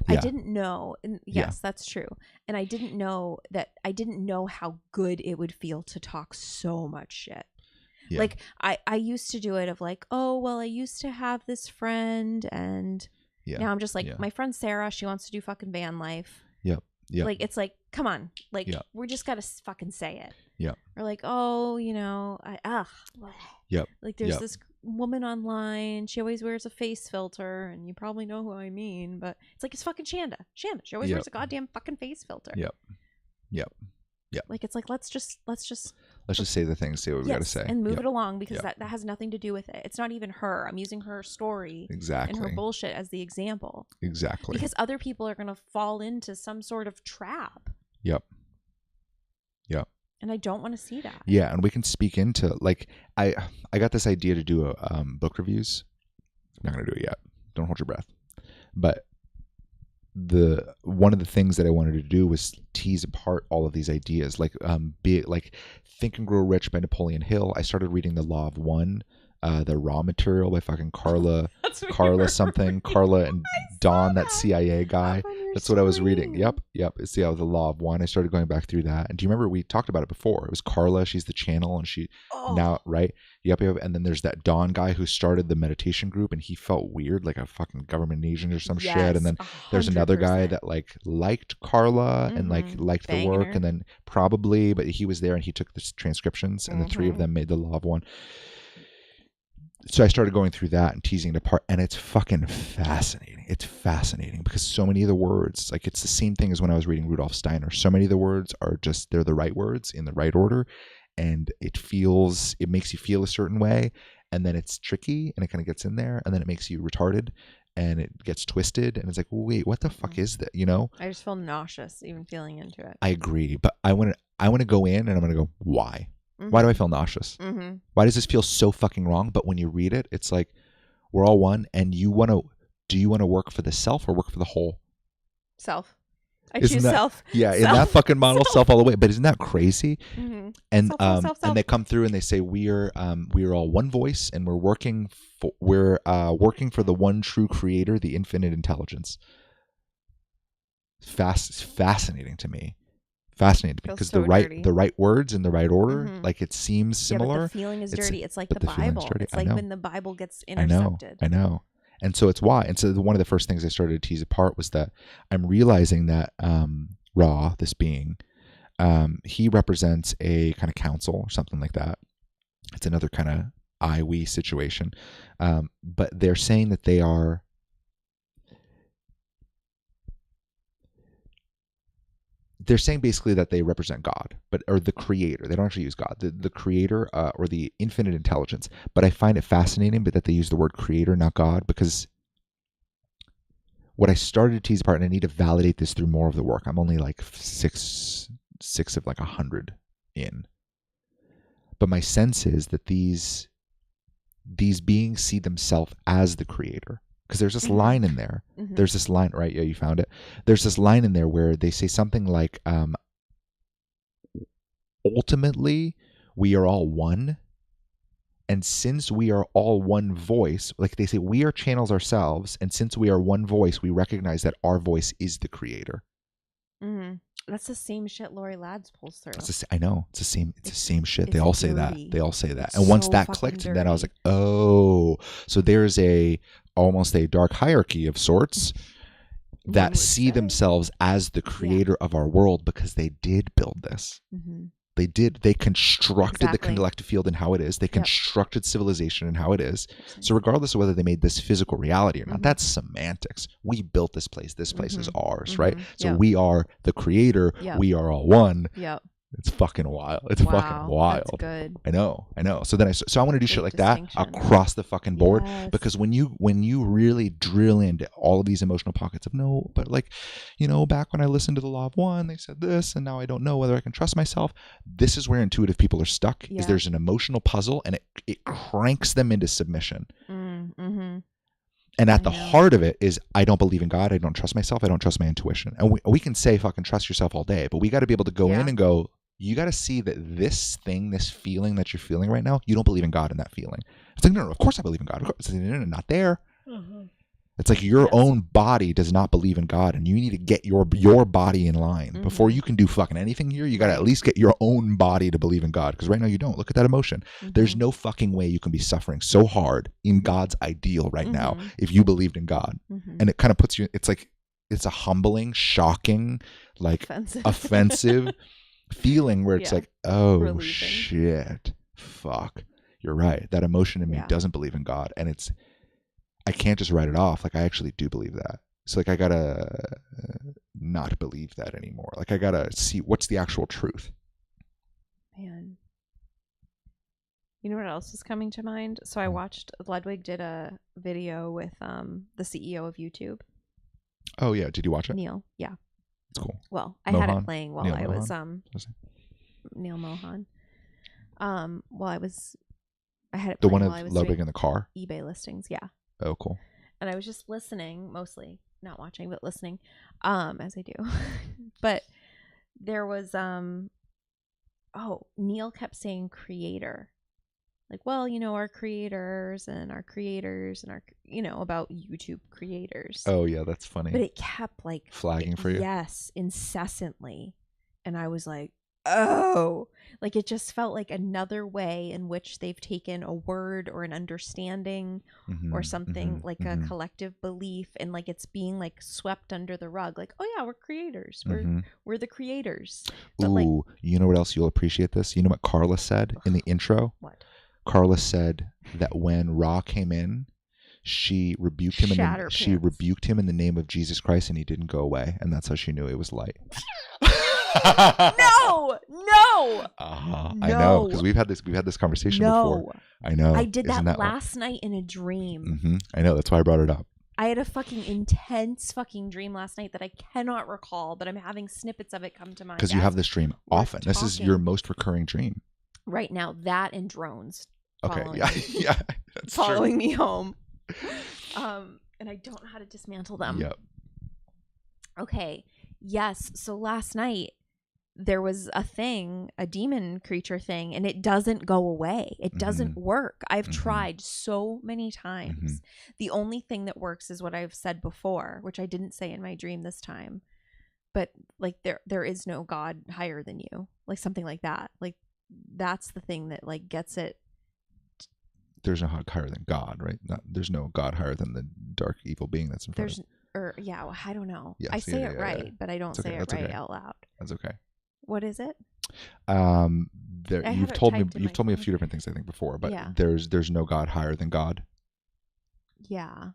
Yeah. I didn't know, and yes, that's true. And I didn't know how good it would feel to talk so much shit. Yeah. Like I used to do it of like, oh well, I used to have this friend, and now I'm just like, my friend Sarah, she wants to do fucking van life. Yep. Like it's like, come on, like we're just gotta fucking say it. Yeah. Or like, oh, you know, Yep. Like there's this woman online, she always wears a face filter, and you probably know who I mean, but it's like, it's fucking Shanda. She always wears a goddamn fucking face filter. Yep. Like it's like, let's just say the things, say what we gotta say, and move it along, because that has nothing to do with it. It's not even her. I'm using her story and her bullshit as the example. Exactly. Because other people are gonna fall into some sort of trap. Yep. And I don't want to see that. Yeah, and we can speak into, like, I got this idea to do a book reviews. I'm not gonna do it yet. Don't hold your breath. But one of the things that I wanted to do was tease apart all of these ideas, like Think and Grow Rich by Napoleon Hill. I started reading The Law of One, the raw material by fucking Carla and Don, that CIA guy. That's what I was reading. Yep. It's The Law of One. I started going back through that. And do you remember we talked about it before? It was Carla. She's the channel, and she now, right? Yep. And then there's that Don guy who started the meditation group, and he felt weird, like a fucking government agent or some shit. And then there's another guy that like liked Carla and like liked the work, and then but he was there and he took the transcriptions, and the three of them made The Law of One. So I started going through that and teasing it apart, and it's fucking fascinating. It's fascinating because so many of the words, like it's the same thing as when I was reading Rudolf Steiner. So many of the words are just, they're the right words in the right order, and it makes you feel a certain way, and then it's tricky and it kind of gets in there, and then it makes you retarded and it gets twisted, and it's like, wait, what the fuck is that? You know? I just feel nauseous even feeling into it. I agree, but I want to go in and I'm going to go, why? Why do I feel nauseous? Why does this feel so fucking wrong? But when you read it, it's like, we're all one, and do you want to work for the self or work for the whole? Self. I choose self. Yeah, self. In that fucking model, self all the way. But isn't that crazy? And and they come through and they say, we are all one voice, and we're working for the one true creator, the infinite intelligence. Fascinating to me. Because the right words in the right order, like it seems similar. But the feeling is dirty. It's like the Bible. It's like when the Bible gets intercepted. I know. And so it's why. And so one of the first things I started to tease apart was that I'm realizing that Ra, this being, he represents a kind of council or something like that. It's another kind of I-we situation. But they're saying that they are... They're saying basically that they represent God, or the creator. They don't actually use God, the creator or the infinite intelligence. But I find it fascinating that they use the word creator, not God, because what I started to tease apart, and I need to validate this through more of the work. I'm only like six of like 100 in. But my sense is that these beings see themselves as the creator. Because there's this line in there. There's this line, right? Yeah, you found it. There's this line in there where they say something like, ultimately, we are all one. And since we are all one voice, like they say, we are channels ourselves. And since we are one voice, we recognize that our voice is the creator. That's the same shit Lori Ladd's pulls through. I know. It's the same shit. They all say that. And once that clicked, then I was like, oh, so there's almost a dark hierarchy of sorts that see themselves as the creator of our world because they did build this. They constructed the collective field and how it is. They constructed civilization and how it is. So regardless of whether they made this physical reality or not, that's semantics. We built this place. This place is ours, right? So we are the creator. We are all one. It's fucking wild. It's fucking wild. That's good. I know. So then I want to do shit like that across the fucking board, because when you really drill into all of these emotional pockets of no, but like, you know, back when I listened to The Law of One, they said this, and now I don't know whether I can trust myself. This is where intuitive people are stuck. Is there's an emotional puzzle, and it cranks them into submission. And at I the know. heart of it is, I don't believe in God. I don't trust myself. I don't trust my intuition. And we can say fucking trust yourself all day, but we got to be able to go in and go, you got to see that this thing, this feeling that you're feeling right now, you don't believe in God in that feeling. It's like, no, of course I believe in God. Of course. It's like, no, not there. Mm-hmm. It's like your own body does not believe in God, and you need to get your body in line. Mm-hmm. Before you can do fucking anything here. You got to at least get your own body to believe in God, because right now you don't. Look at that emotion. Mm-hmm. There's no fucking way you can be suffering so hard in God's ideal right now if you believed in God. And it kind of puts you, it's like, it's a humbling, shocking, like offensive feeling where it's like, oh, relieving. Shit, fuck, you're right. That emotion in me doesn't believe in God, and I can't just write it off. Like, I actually do believe that. So, like, I gotta not believe that anymore. Like, I gotta see what's the actual truth. Man. You know what else is coming to mind? So I watched, Ludwig did a video with the CEO of YouTube. Oh, yeah. Did you watch it? Neil. Yeah. It's cool. Well, I had it playing while I was, Neil Mohan. While I had it playing while I was Ludwig doing in the car? eBay listings. Yeah. Oh, cool. And I was just listening, mostly not watching, but listening, as I do. But there was, Neil kept saying creator. Like, well, our creators and our about YouTube creators. Oh, yeah, that's funny. But it kept like flagging for you. Yes, incessantly. And I was like, oh, like it just felt like another way in which they've taken a word or an understanding or something like a collective belief, and like it's being like swept under the rug. Like, oh yeah, we're creators. We're the creators. But ooh, you know what else you'll appreciate this? You know what Carla said in the intro? What? Carla said that when Ra came in, she rebuked him rebuked him in the name of Jesus Christ, and he didn't go away, and that's how she knew it was light. No. I know, because we've had this conversation before. I know. I did that last night in a dream. I know. That's why I brought it up. I had a fucking intense fucking dream last night that I cannot recall, but I'm having snippets of it come to mind. Because you have this dream often. This is your most recurring dream. Right now, that and drones. Okay. Yeah. That's following me home. And I don't know how to dismantle them. Yep. Okay. Yes. So last night there was a demon creature thing, and it doesn't go away. It doesn't work. I've tried so many times. The only thing that works is what I've said before, which I didn't say in my dream this time. But like there is no God higher than you. Like something like that. Like that's the thing that like gets it. There's no God higher than God, right? There's no God higher than the dark evil being that's in front of you. Well, I don't know. Yes, I say it right, but I don't say it right out loud. That's okay. What is it? You've told me a few different things, I think, before, but there's no God higher than God. Yeah.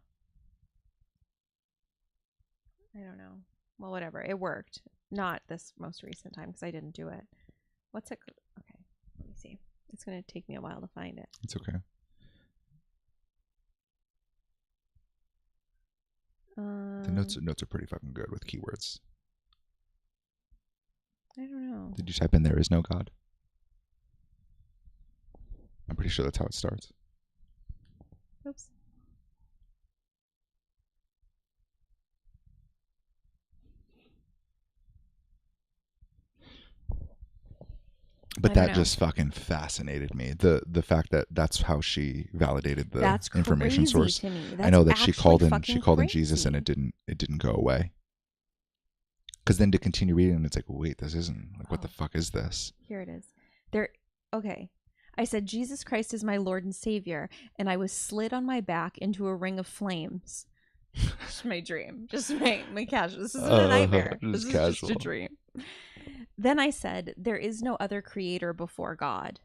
I don't know. Well, whatever. It worked. Not this most recent time because I didn't do it. What's it? Okay. Let me see. It's going to take me a while to find it. It's okay. The notes are pretty fucking good with keywords. I don't know. Did you type in "there is no God"? I'm pretty sure that's how it starts. Oops. But that just fucking fascinated me. The fact that that's how she validated the information source. To me. I know that she called in Jesus, and it didn't go away. Because then to continue reading, it's like, wait, this isn't like, what the fuck is this? Here it is. Okay. I said, Jesus Christ is my Lord and Savior, and I was slid on my back into a ring of flames. Just my dream. Just my casual. This isn't a nightmare. This is just a dream. Then I said, there is no other creator before God.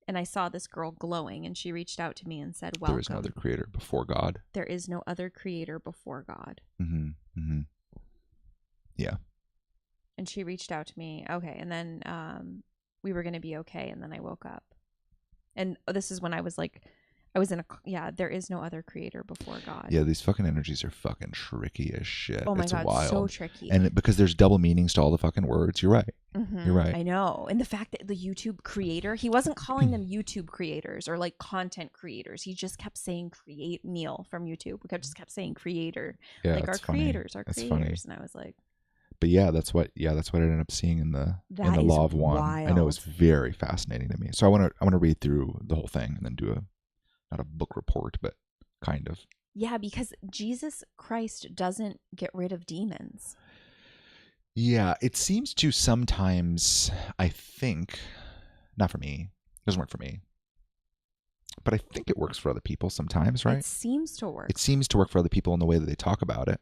And I saw this girl glowing, and she reached out to me and said, welcome. There is no other creator before God. There is no other creator before God. Yeah. And she reached out to me. Okay. And then we were going to be okay. And then I woke up. And this is when I was there is no other creator before God. Yeah, these fucking energies are fucking tricky as shit. Oh my It's God, wild. so tricky. And because there's double meanings to all the fucking words. You're right. You're right. I know. And the fact that the YouTube creator, he wasn't calling them YouTube creators or like content creators. He just kept saying Neil from YouTube. We just kept saying creator. Yeah, like our funny. creators, our That's creators. funny. And I was like, but that's what I ended up seeing in the that Law of One. wild. I know it's very fascinating to me. So I want to read through the whole thing and then do not a book report, but kind of. Yeah, because Jesus Christ doesn't get rid of demons. Yeah, it seems to sometimes, I think, not for me. It doesn't work for me. But I think it works for other people sometimes, right? It seems to work. It seems to work for other people in the way that they talk about it.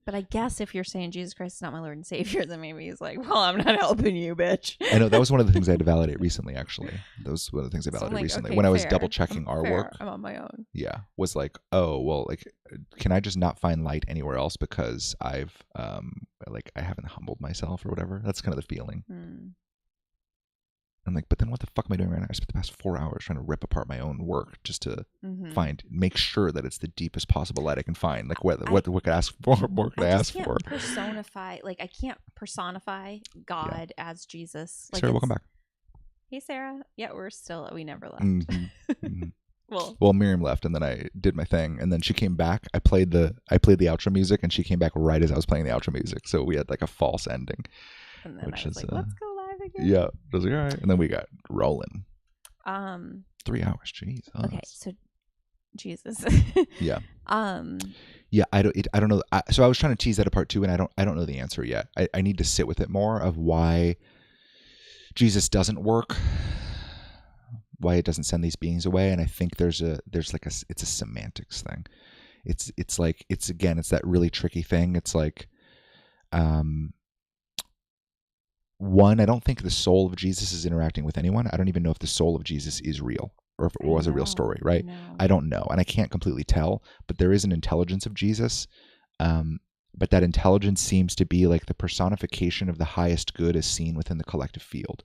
But I guess if you're saying Jesus Christ is not my Lord and Savior, then maybe he's like, well, I'm not helping you, bitch. I know that was one of the things I had to validate recently, actually. That was one of the things I validated recently. Okay, when I was fair. double checking our Fair. work. I'm on my own. Yeah. Was like, oh, well, like, can I just not find light anywhere else because I haven't humbled myself or whatever? That's kind of the feeling. I'm like, but then what the fuck am I doing right now? I spent the past 4 hours trying to rip apart my own work just to make sure that it's the deepest possible light I can find. Like, what could I ask for? What could I ask for? I can't personify God as Jesus. Like, Sarah, welcome back. Hey, Sarah. Yeah, we never left. Mm-hmm. Well, Miriam left, and then I did my thing, and then she came back. I played the outro music, and she came back right as I was playing the outro music. So we had like a false ending. And then I was like, let's go live again. Yeah, it was like, all right. And then we got rolling. 3 hours, jeez. Oh, okay, so Jesus. Yeah. Yeah, I don't know. So I was trying to tease that apart too, and I don't know the answer yet. I need to sit with it more of why Jesus doesn't work, why it doesn't send these beings away, and I think it's a semantics thing. It's that really tricky thing. It's like, one, I don't think the soul of Jesus is interacting with anyone. I don't even know if the soul of Jesus is real or if it was a real story, right? I don't know, and I can't completely tell, but there is an intelligence of Jesus. But that intelligence seems to be like the personification of the highest good as seen within the collective field.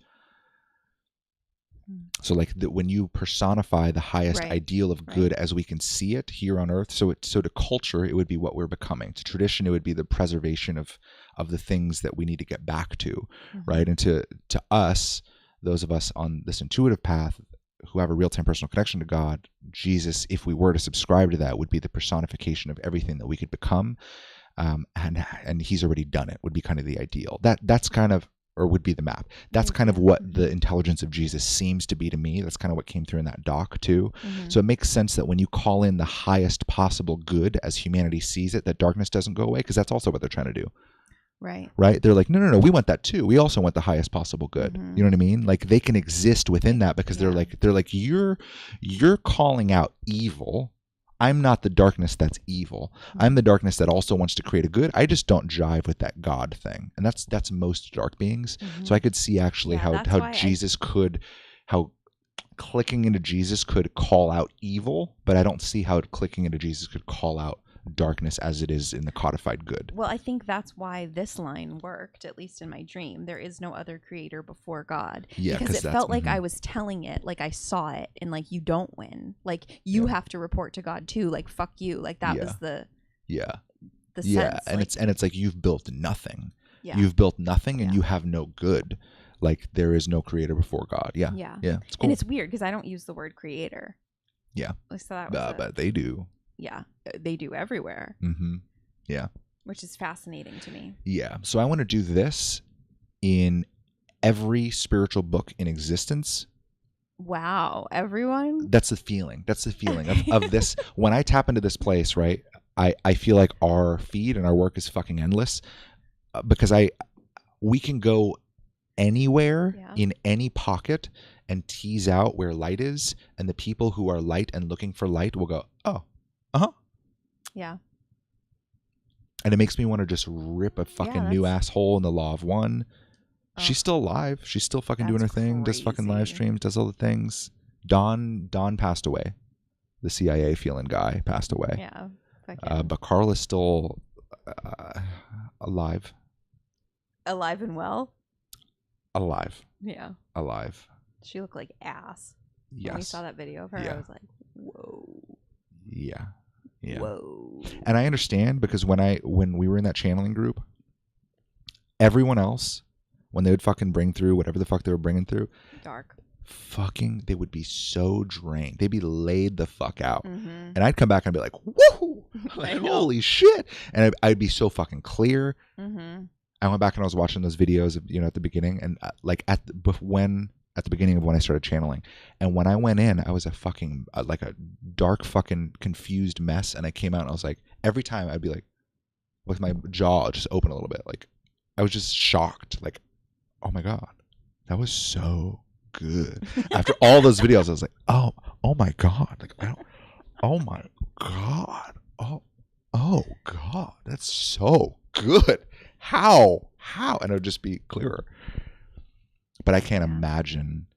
So like when you personify the highest ideal of good as we can see it here on earth, so to culture, it would be what we're becoming. To tradition, it would be the preservation of the things that we need to get back to, right? And to us, those of us on this intuitive path who have a real-time personal connection to God, Jesus, if we were to subscribe to that, would be the personification of everything that we could become. And he's already done it, would be kind of the ideal. That's kind of, or would be the map. That's kind of what the intelligence of Jesus seems to be to me. That's kind of what came through in that doc too. So it makes sense that when you call in the highest possible good as humanity sees it, that darkness doesn't go away, because that's also what they're trying to do. Right. They're like, no, we want that too. We also want the highest possible good. You know what I mean? Like they can exist within that because they're like, you're calling out evil. I'm not the darkness that's evil. I'm the darkness that also wants to create a good. I just don't jive with that God thing. And that's most dark beings. So I could see actually how clicking into Jesus could call out evil, but I don't see how clicking into Jesus could call out darkness as it is in the codified good. Well, I think that's why this line worked, at least in my dream. There is no other creator before God. Yeah, because it felt like I was telling it, like I saw it, and like you don't win. Like you have to report to God too. Like fuck you. Like that was the sense. And it's like you've built nothing. Yeah. You've built nothing, and you have no good. Like there is no creator before God. Yeah. It's cool. And it's weird because I don't use the word creator. Yeah. So that was but they do. Yeah, they do everywhere. Yeah. Which is fascinating to me. Yeah. So I want to do this in every spiritual book in existence. Wow. Everyone? That's the feeling. That's the feeling of this. When I tap into this place, right, I feel like our feed and our work is fucking endless because we can go anywhere in any pocket and tease out where light is, and the people who are light and looking for light will go, oh, yeah. And it makes me want to just rip a fucking new asshole in the Law of One. She's still alive. She's still fucking doing her thing, does fucking live streams, does all the things. Don passed away. The CIA feeling guy passed away. Yeah. But Carl is still alive. Alive and well? Alive. Yeah. Alive. She looked like ass. Yes. When we saw that video of her, Yeah. I was like, whoa. Yeah. Yeah. Whoa. And I understand because when we were in that channeling group, everyone else, when they would fucking bring through whatever the fuck they were bringing through, Dark. fucking, they would be so drained. They'd be laid the fuck out. Mm-hmm. And I'd come back and be like, woohoo! Like, holy shit. And I'd be so fucking clear. Mm-hmm. I went back and I was watching those videos of, at the beginning and like at the beginning of when I started channeling. And when I went in, I was a fucking, like a dark fucking confused mess. And I came out and I was like, every time I'd be like, with my jaw just open a little bit. Like, I was just shocked. Like, oh my God, that was so good. After all those videos, I was like, oh my God. Like, oh my God. Oh God, that's so good. How? And it would just be clearer. But I can't imagine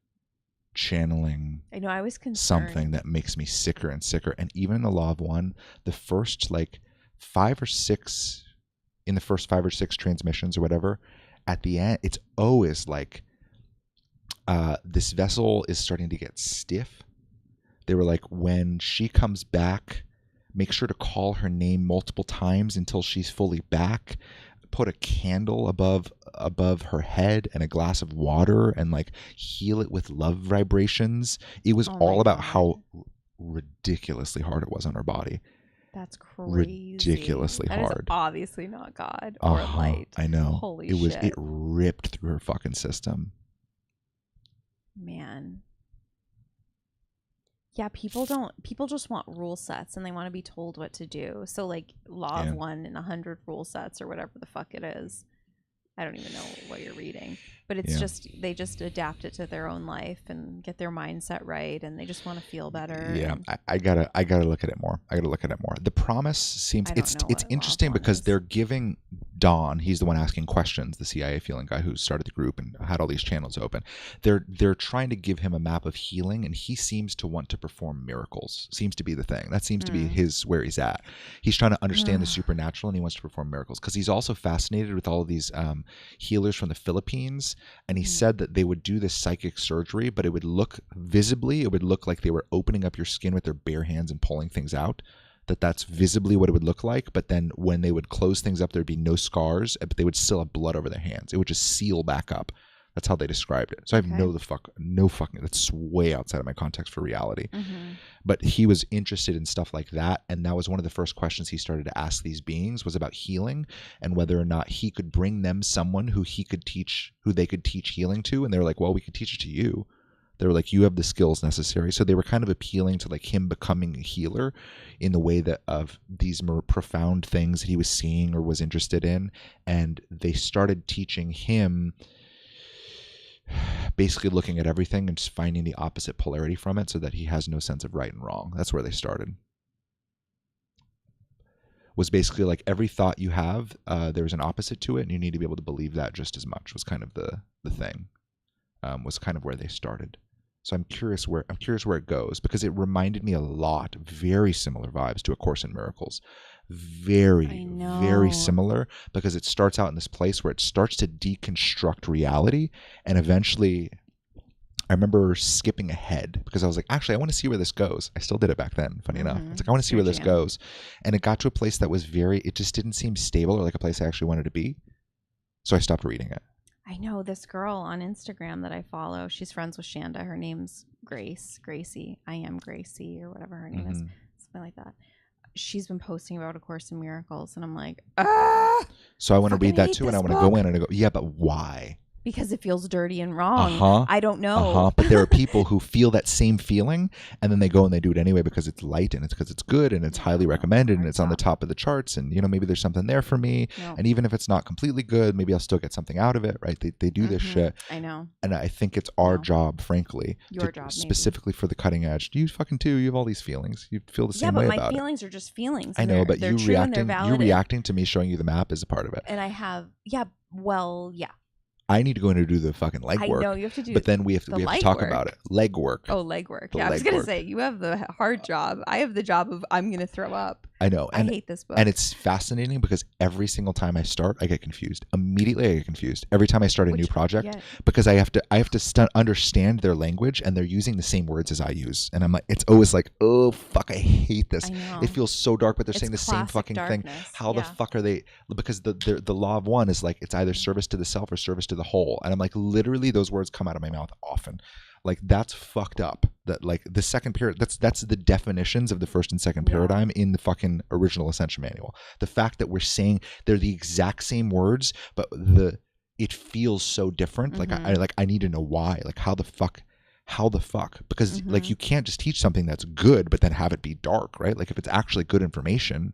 channeling I know, I was concerned. Something that makes me sicker and sicker. And even in the Law of One, the first like 5 or 6 transmissions or whatever, at the end, it's always like this vessel is starting to get stiff. They were like, when she comes back, make sure to call her name multiple times until she's fully back. Put a candle above her head and a glass of water and like heal it with love vibrations. It was all about how ridiculously hard it was on her body. That's crazy. Ridiculously hard. That is obviously not God or light. I know. Holy shit. It shit. ripped through her fucking system. Man. Yeah, people just want rule sets and they want to be told what to do. So like Law of One and 100 rule sets or whatever the fuck it is. I don't even know what you're reading, but it's just, they just adapt it to their own life and get their mindset right. And they just want to feel better. Yeah. I gotta look at it more. The promise seems, it's interesting because they're giving Don, he's the one asking questions, the CIA feeling guy who started the group and had all these channels open. They're trying to give him a map of healing and he seems to want to perform miracles. Seems to be the thing. That seems to be where he's at. He's trying to understand the supernatural and he wants to perform miracles because he's also fascinated with all of these healers from the Philippines, and he said that they would do this psychic surgery, but it would look like they were opening up your skin with their bare hands and pulling things out. That's visibly what it would look like, but then when they would close things up, there'd be no scars, but they would still have blood over their hands. It would just seal back up. That's how they described it. So I have no fucking, that's way outside of my context for reality. But he was interested in stuff like that. And that was one of the first questions he started to ask these beings was about healing and whether or not he could bring them someone who they could teach healing to. And they were like, well, we could teach it to you. They were like, you have the skills necessary. So they were kind of appealing to like him becoming a healer in the way that of these more profound things that he was seeing or was interested in. And they started teaching him basically looking at everything and just finding the opposite polarity from it so that he has no sense of right and wrong. That's where they started. Was basically like every thought you have, there's an opposite to it and you need to be able to believe that just as much was kind of the thing. Was kind of where they started. So I'm curious where it goes because it reminded me a lot, very similar vibes to A Course in Miracles. Very similar because it starts out in this place where it starts to deconstruct reality and eventually I remember skipping ahead because I was like, actually, I want to see where this goes. I still did it back then, funny enough. It's like, I want to see where this goes. And it got to a place that was it just didn't seem stable or like a place I actually wanted to be. So I stopped reading it. I know this girl on Instagram that I follow. She's friends with Shanda. Her name's Gracie. I am Gracie or whatever her name is. Something like that. She's been posting about A Course in Miracles. And I'm like, So I want to read that too. And I want to go in and I go, yeah, but why? Because it feels dirty and wrong. I don't know. But there are people who feel that same feeling and then they go and they do it anyway because it's light and it's because it's good and it's highly recommended and it's on the top of the charts and maybe there's something there for me. And even if it's not completely good, maybe I'll still get something out of it, right? They do this shit. I know. And I think it's our job, frankly, your job specifically for the cutting edge. You fucking too. You have all these feelings. You feel the same way about it. Yeah, but my feelings are just feelings. I know, but you reacting to me showing you the map is a part of it. And I have, I need to go in and do the fucking legwork. I know you have to do, but then we have to talk about it. Legwork. Oh, legwork. Yeah, I was gonna say you have the hard job. I have the job of I'm gonna throw up. I know. I hate this book. And it's fascinating because every single time I start, I get confused. Immediately I get confused. Every time I start a new project, because I have to understand their language, and they're using the same words as I use. And I'm like, it's always like, oh fuck, I hate this. It feels so dark, but they're saying the same fucking thing. How the fuck are they? Because the law of one is like, it's either service to the self or service to the whole. And I'm like, literally those words come out of my mouth often. Like, that's fucked up. That, like, the second period, that's the definitions of the first and second paradigm in the fucking original Ascension Manual. The fact that we're saying they're the exact same words, but it feels so different. Like, I need to know why. Like, how the fuck? Because like, you can't just teach something that's good but then have it be dark, right? Like, if it's actually good information,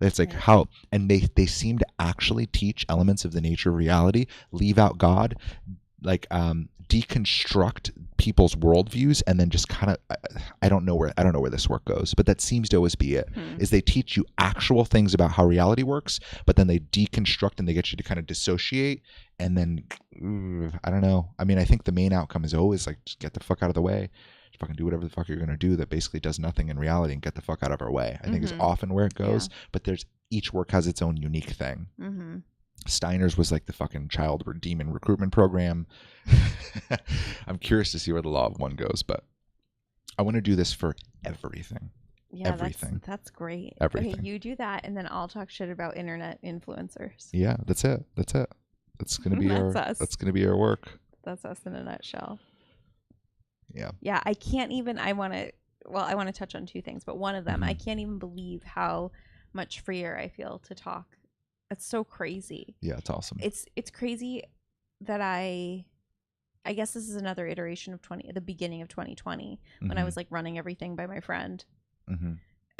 it's like how, and they seem to actually teach elements of the nature of reality, leave out God, like deconstruct people's worldviews, and then just kind of I don't know where this work goes, but that seems to always be it. Is they teach you actual things about how reality works, but then they deconstruct and they get you to kind of dissociate, and then I don't know. I mean, I think the main outcome is always like, just get the fuck out of the way. Just fucking do whatever the fuck you're gonna do that basically does nothing in reality, and get the fuck out of our way. I think is often where it goes, but each work has its own unique thing. Steiner's was like the fucking child demon recruitment program. I'm curious to see where the law of one goes, but I want to do this for everything. Yeah, everything. That's great. Everything. Okay, you do that, and then I'll talk shit about internet influencers. Yeah, that's it. That's gonna be that's gonna be our work. That's us in a nutshell. Yeah. Yeah, I can't even. I want to touch on two things, but one of them, I can't even believe how much freer I feel to talk. It's so crazy. Yeah, it's awesome. It's crazy that I guess this is another iteration of the beginning of 2020 when I was like running everything by my friend.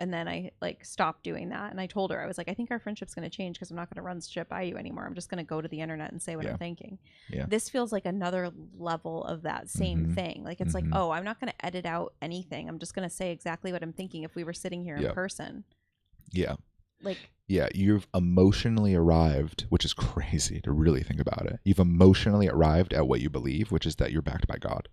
And then I like stopped doing that, and I told her, I was like, I think our friendship's going to change because I'm not going to run shit by you anymore. I'm just going to go to the internet and say what I'm thinking. Yeah. This feels like another level of that same thing. Like, it's like, oh, I'm not going to edit out anything. I'm just going to say exactly what I'm thinking if we were sitting here in person. Yeah. Like, yeah, you've emotionally arrived, which is crazy to really think about it. You've emotionally arrived at what you believe, which is that you're backed by God.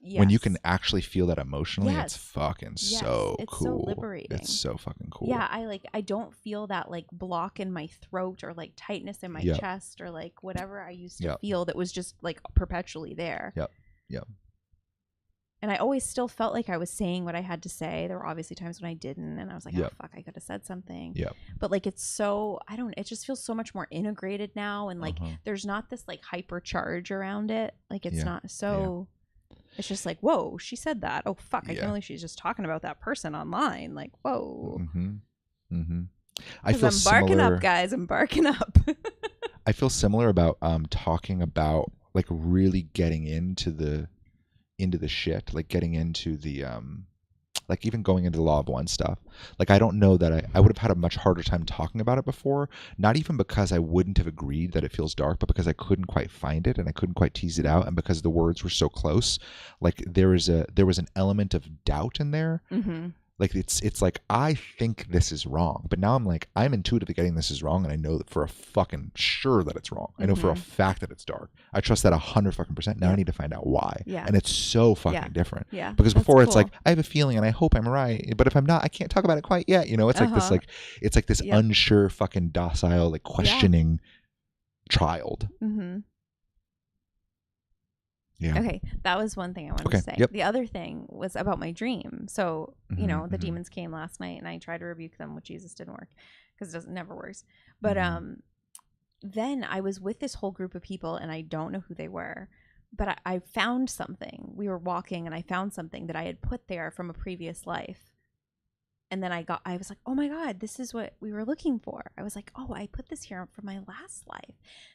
Yes. When you can actually feel that emotionally, it's fucking so cool. It's so liberating. It's so fucking cool. Yeah, I don't feel that like block in my throat or like tightness in my chest or like whatever I used to feel that was just like perpetually there. Yep. And I always still felt like I was saying what I had to say. There were obviously times when I didn't, and I was like, oh fuck, I could have said something. Yeah. But like, it's so, it just feels so much more integrated now, and like there's not this like hyper charge around it. Like, it's not so it's just like, whoa, she said that. Oh fuck, I can't believe she's just talking about that person online. Like, whoa. I feel I'm barking up, guys. I'm barking up. I feel similar about talking about like really getting into the shit, like getting into the like even going into the law of one stuff. Like, I don't know that I would have had a much harder time talking about it before, not even because I wouldn't have agreed that it feels dark, but because I couldn't quite find it and I couldn't quite tease it out, and because the words were so close. Like, there was an element of doubt in there. Like, it's like, I think this is wrong, but now I'm like, I'm intuitively getting this is wrong, and I know that for a fucking sure that it's wrong. I know for a fact that it's dark. I trust that 100%. Now I need to find out why. Yeah. And it's so fucking different. Yeah. Because before it's like, I have a feeling and I hope I'm right, but if I'm not, I can't talk about it quite yet. You know, it's like this, like, it's like this unsure fucking docile, like questioning child. Yeah. Okay, that was one thing I wanted to say. Yep. The other thing was about my dream. So, you know, the demons came last night, and I tried to rebuke them with Jesus. Didn't work because it never works. But then I was with this whole group of people, and I don't know who they were, but I found something. We were walking, and I found something that I had put there from a previous life. And then I was like, oh my God, this is what we were looking for. I was like, oh, I put this here from my last life.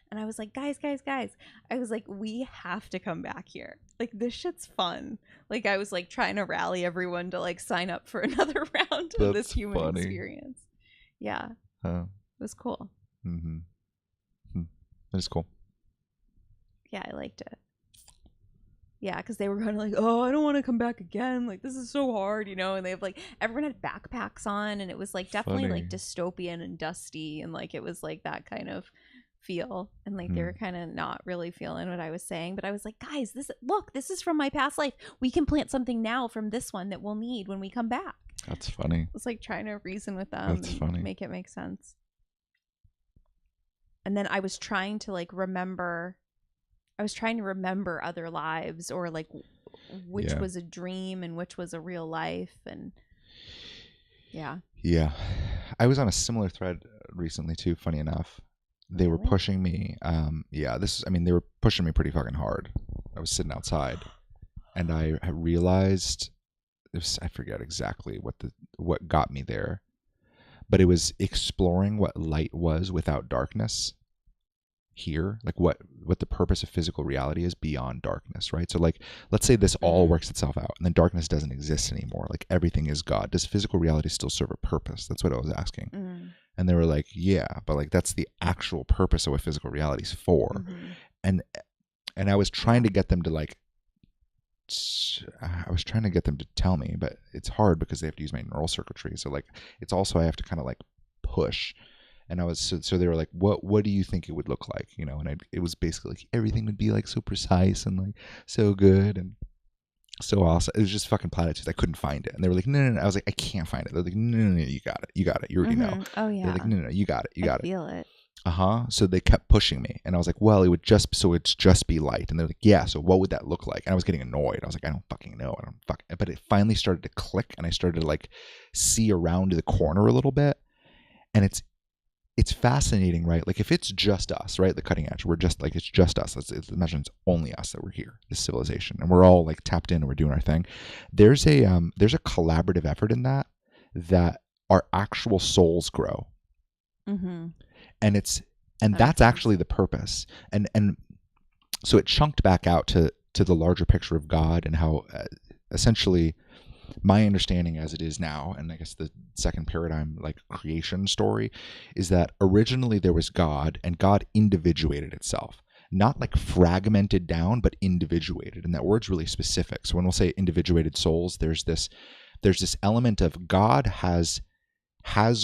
And I was like, guys. I was like, we have to come back here. Like, this shit's fun. Like, I was like trying to rally everyone to like sign up for another round of this human experience. Yeah. It was cool. That is cool. Yeah, I liked it. Yeah, because they were kind of like, oh, I don't want to come back again. Like, this is so hard, you know? And they have like, everyone had backpacks on, and it was like definitely like dystopian and dusty, and like it was like that kind of feel. And like they were kind of not really feeling what I was saying, but I was like, guys, this is from my past life. We can plant something now from this one that we'll need when we come back. That's funny. It's like trying to reason with them That's and funny. make it make sense. And then I was trying to remember other lives, or like which was a dream and which was a real life. And yeah. I was on a similar thread recently too, funny enough. They were pushing me. They were pushing me pretty fucking hard. I was sitting outside and I realized I forget exactly what got me there, but it was exploring what light was without darkness here, like what the purpose of physical reality is beyond darkness, right? So like, let's say this all works itself out and then darkness doesn't exist anymore, like everything is God. Does physical reality still serve a purpose? That's what I was asking. And they were like, yeah, but like that's the actual purpose of what physical reality is for. And I was trying to get them to tell me, but it's hard because they have to use my neural circuitry. So like, it's also, I have to kind of like push. And I was, so they were like, what do you think it would look like? You know, and it was basically like everything would be like so precise and like so good and so awesome. It was just fucking platitudes. I couldn't find it. And they were like, no. I was like, I can't find it. They're like, no, you got it. You already know. Oh yeah. They're like, no, you got it. I feel it. So they kept pushing me, and I was like, well, it's just be light. And they're like, yeah, so what would that look like? And I was getting annoyed. I was like, I don't fucking know. But it finally started to click, and I started to like see around the corner a little bit. And it's fascinating, right? Like if it's just us, right? The cutting edge, we're just like, it's just us. Imagine it's only us that we're here, this civilization, and we're all like tapped in and we're doing our thing. There's a collaborative effort in that our actual souls grow. And that's actually the purpose. And so it chunked back out to the larger picture of God and how essentially my understanding as it is now, and I guess the second paradigm, like creation story, is that originally there was God and God individuated itself. Not like fragmented down, but individuated. And that word's really specific. So when we'll say individuated souls, there's this element of God has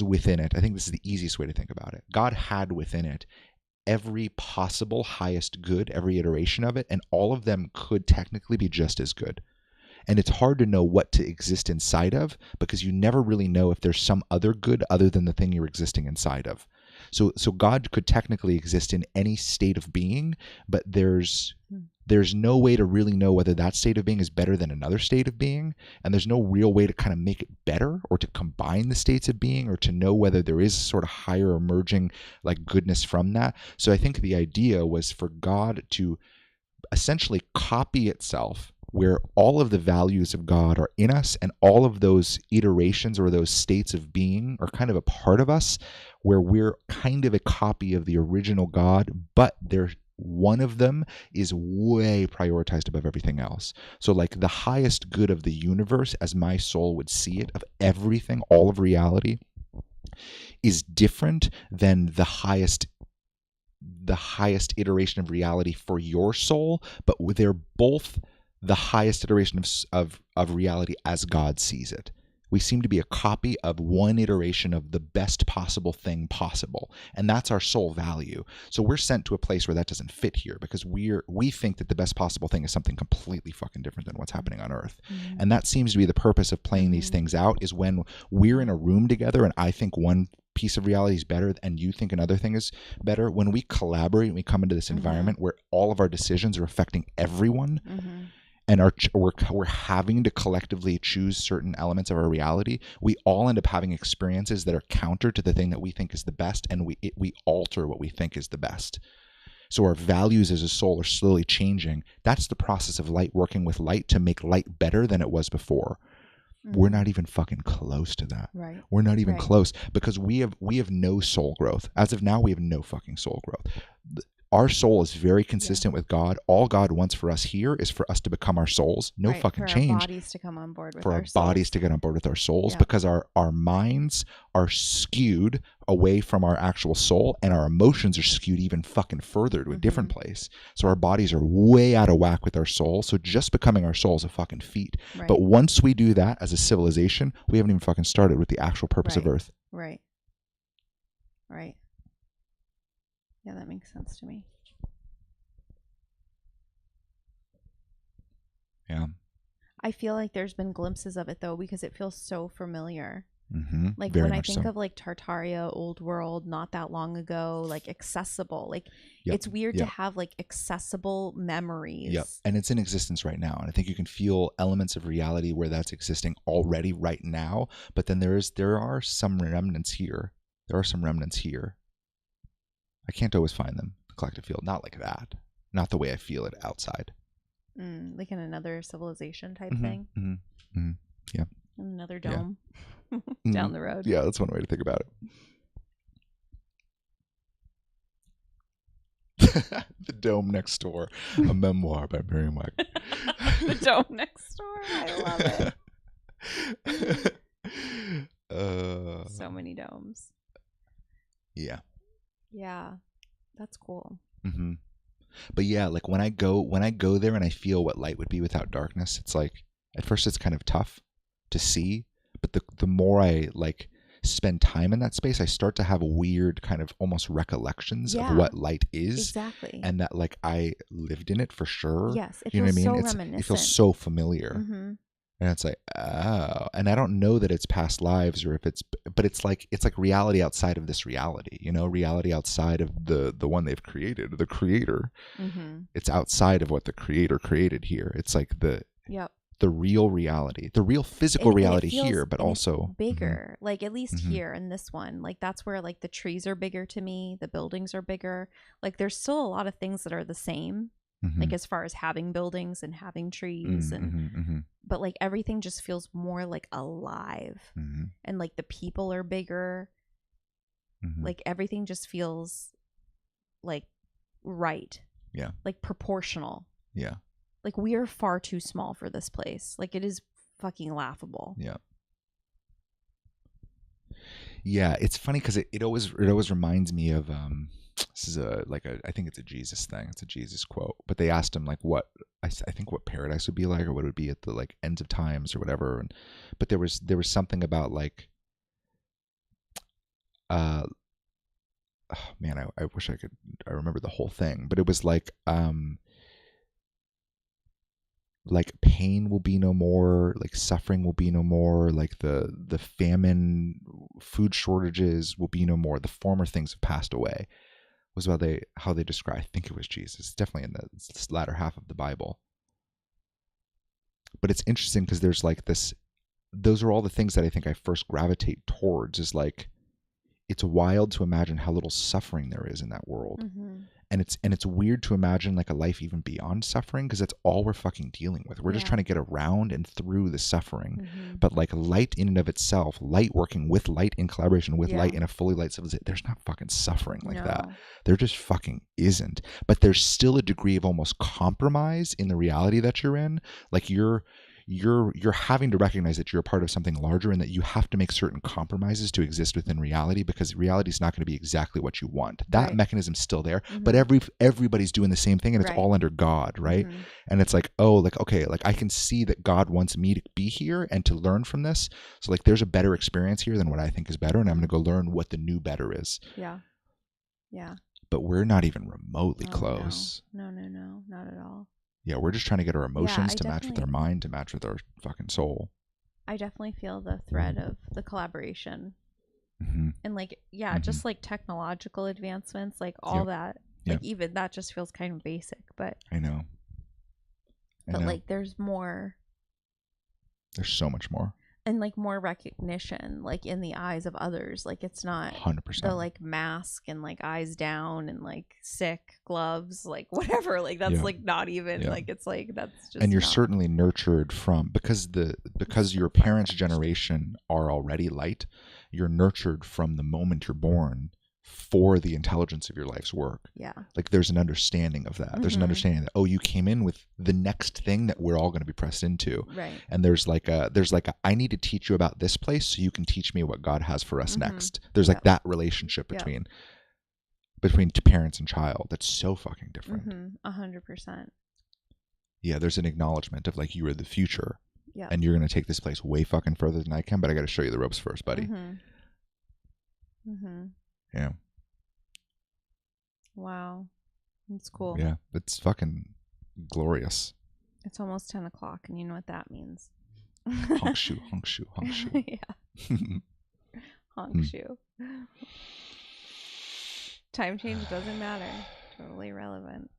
within it, I think this is the easiest way to think about it, God had within it every possible highest good, every iteration of it, and all of them could technically be just as good. And it's hard to know what to exist inside of because you never really know if there's some other good other than the thing you're existing inside of. So God could technically exist in any state of being, but there's no way to really know whether that state of being is better than another state of being. And there's no real way to kind of make it better or to combine the states of being or to know whether there is sort of higher emerging like goodness from that. So I think the idea was for God to essentially copy itself, where all of the values of God are in us and all of those iterations or those states of being are kind of a part of us, where we're kind of a copy of the original God, but one of them is way prioritized above everything else. So like the highest good of the universe, as my soul would see it, of everything, all of reality, is different than the highest iteration of reality for your soul, but they're both the highest iteration of reality as God sees it. We seem to be a copy of one iteration of the best possible thing possible. And that's our soul value. So we're sent to a place where that doesn't fit here because we think that the best possible thing is something completely fucking different than what's happening on Earth. And that seems to be the purpose of playing these things out, is when we're in a room together and I think one piece of reality is better and you think another thing is better. When we collaborate and we come into this environment where all of our decisions are affecting everyone, and we're having to collectively choose certain elements of our reality, we all end up having experiences that are counter to the thing that we think is the best, and we alter what we think is the best. So our values as a soul are slowly changing. That's the process of light working with light to make light better than it was before. We're not even fucking close to that. Right. We're not even close because we have no soul growth. As of now, we have no fucking soul growth. Our soul is very consistent with God. All God wants for us here is for us to become our souls. No fucking change. For our bodies to come on board with for our bodies to get on board with our souls, because our minds are skewed away from our actual soul, and our emotions are skewed even fucking further to a different place. So our bodies are way out of whack with our soul. So just becoming our soul is a fucking feat. Right. But once we do that as a civilization, we haven't even fucking started with the actual purpose of Earth. Right. Yeah, that makes sense to me. Yeah. I feel like there's been glimpses of it though, because it feels so familiar. Like Very when I much think so. of like Tartaria, Old World, not that long ago, like accessible, like Yep. it's weird to Yep. have like accessible memories. Yep. And it's in existence right now. And I think you can feel elements of reality where that's existing already right now. But then there are some remnants here. There are some remnants here. I can't always find them. The collective field, not like that. Not the way I feel it outside. Like in another civilization type thing. Yeah. Another dome Yeah. down the road. Yeah, that's one way to think about it. The Dome Next Door, a memoir by Miriam Wagner. The dome next door. I love it. So many domes. Yeah. Yeah, that's cool. But yeah, like when I go there and I feel what light would be without darkness, it's like at first it's kind of tough to see, but the more I like spend time in that space, I start to have weird kind of almost recollections of what light is. Exactly. And that like I lived in it for sure. Yes, it you know what I feels mean? so reminiscent. It feels so familiar. And it's like, oh, and I don't know that it's past lives or if it's, but it's like reality outside of this reality, you know, reality outside of the one they've created, the creator. It's outside of what the creator created here. It's like the real reality, the real physical reality here, but also bigger, like at least here in this one, like that's where like the trees are bigger to me, the buildings are bigger. Like there's still a lot of things that are the same. Like as far as having buildings and having trees but like everything just feels more like alive and like the people are bigger. Like everything just feels like right. Yeah. Like proportional. Yeah. Like we are far too small for this place. Like it is fucking laughable. Yeah. Yeah, it's funny because it always reminds me of this is I think it's a Jesus thing. It's a Jesus quote. But they asked him like what I think what paradise would be like or what it would be at the like ends of times or whatever. But there was something about like oh man, I wish I remember the whole thing. But it was like pain will be no more, like suffering will be no more, like the famine, food shortages will be no more. The former things have passed away. Was how they describe. I think it was Jesus. Definitely in the latter half of the Bible. But it's interesting because there's like this. Those are all the things that I think I first gravitate towards. Is like, it's wild to imagine how little suffering there is in that world. And it's weird to imagine like a life even beyond suffering because that's all we're fucking dealing with. We're just trying to get around and through the suffering. But like light in and of itself, light working with light in collaboration with light in a fully light civilization, there's not fucking suffering like that. There just fucking isn't. But there's still a degree of almost compromise in the reality that you're in. Like you're having to recognize that you're a part of something larger and that you have to make certain compromises to exist within reality because reality is not going to be exactly what you want. That mechanism's still there, but everybody's doing the same thing and it's all under God, right? And it's like, oh, like, okay, like I can see that God wants me to be here and to learn from this. So like there's a better experience here than what I think is better and I'm going to go learn what the new better is. Yeah. But we're not even remotely close. No, not at all. Yeah, we're just trying to get our emotions to match with our mind, to match with our fucking soul. I definitely feel the thread of the collaboration. And like, just like technological advancements, like all that. Like even that just feels kind of basic, but I know. But like there's more. There's so much more. And like more recognition, like in the eyes of others. Like it's not 100%. the like mask and like eyes down and like sick gloves, like whatever. Like that's like not even like it's like that's just. And you're certainly nurtured from because your parents' generation are already light. You're nurtured from the moment you're born for the intelligence of your life's work. Yeah. Like there's an understanding of that. There's an understanding that, oh, you came in with the next thing that we're all going to be pressed into. Right. And there's like a I need to teach you about this place so you can teach me what God has for us next. There's like that relationship between parents and child that's so fucking different. 100%. Yeah, there's an acknowledgement of like you are the future. Yeah. And you're going to take this place way fucking further than I can, but I got to show you the ropes first, buddy. Yeah. Wow. That's cool. Yeah. It's fucking glorious. It's almost 10 o'clock, and you know what that means. Honk shoe, honk shoe, honk shoe. Yeah. Honk shoe. Time change doesn't matter. Totally relevant.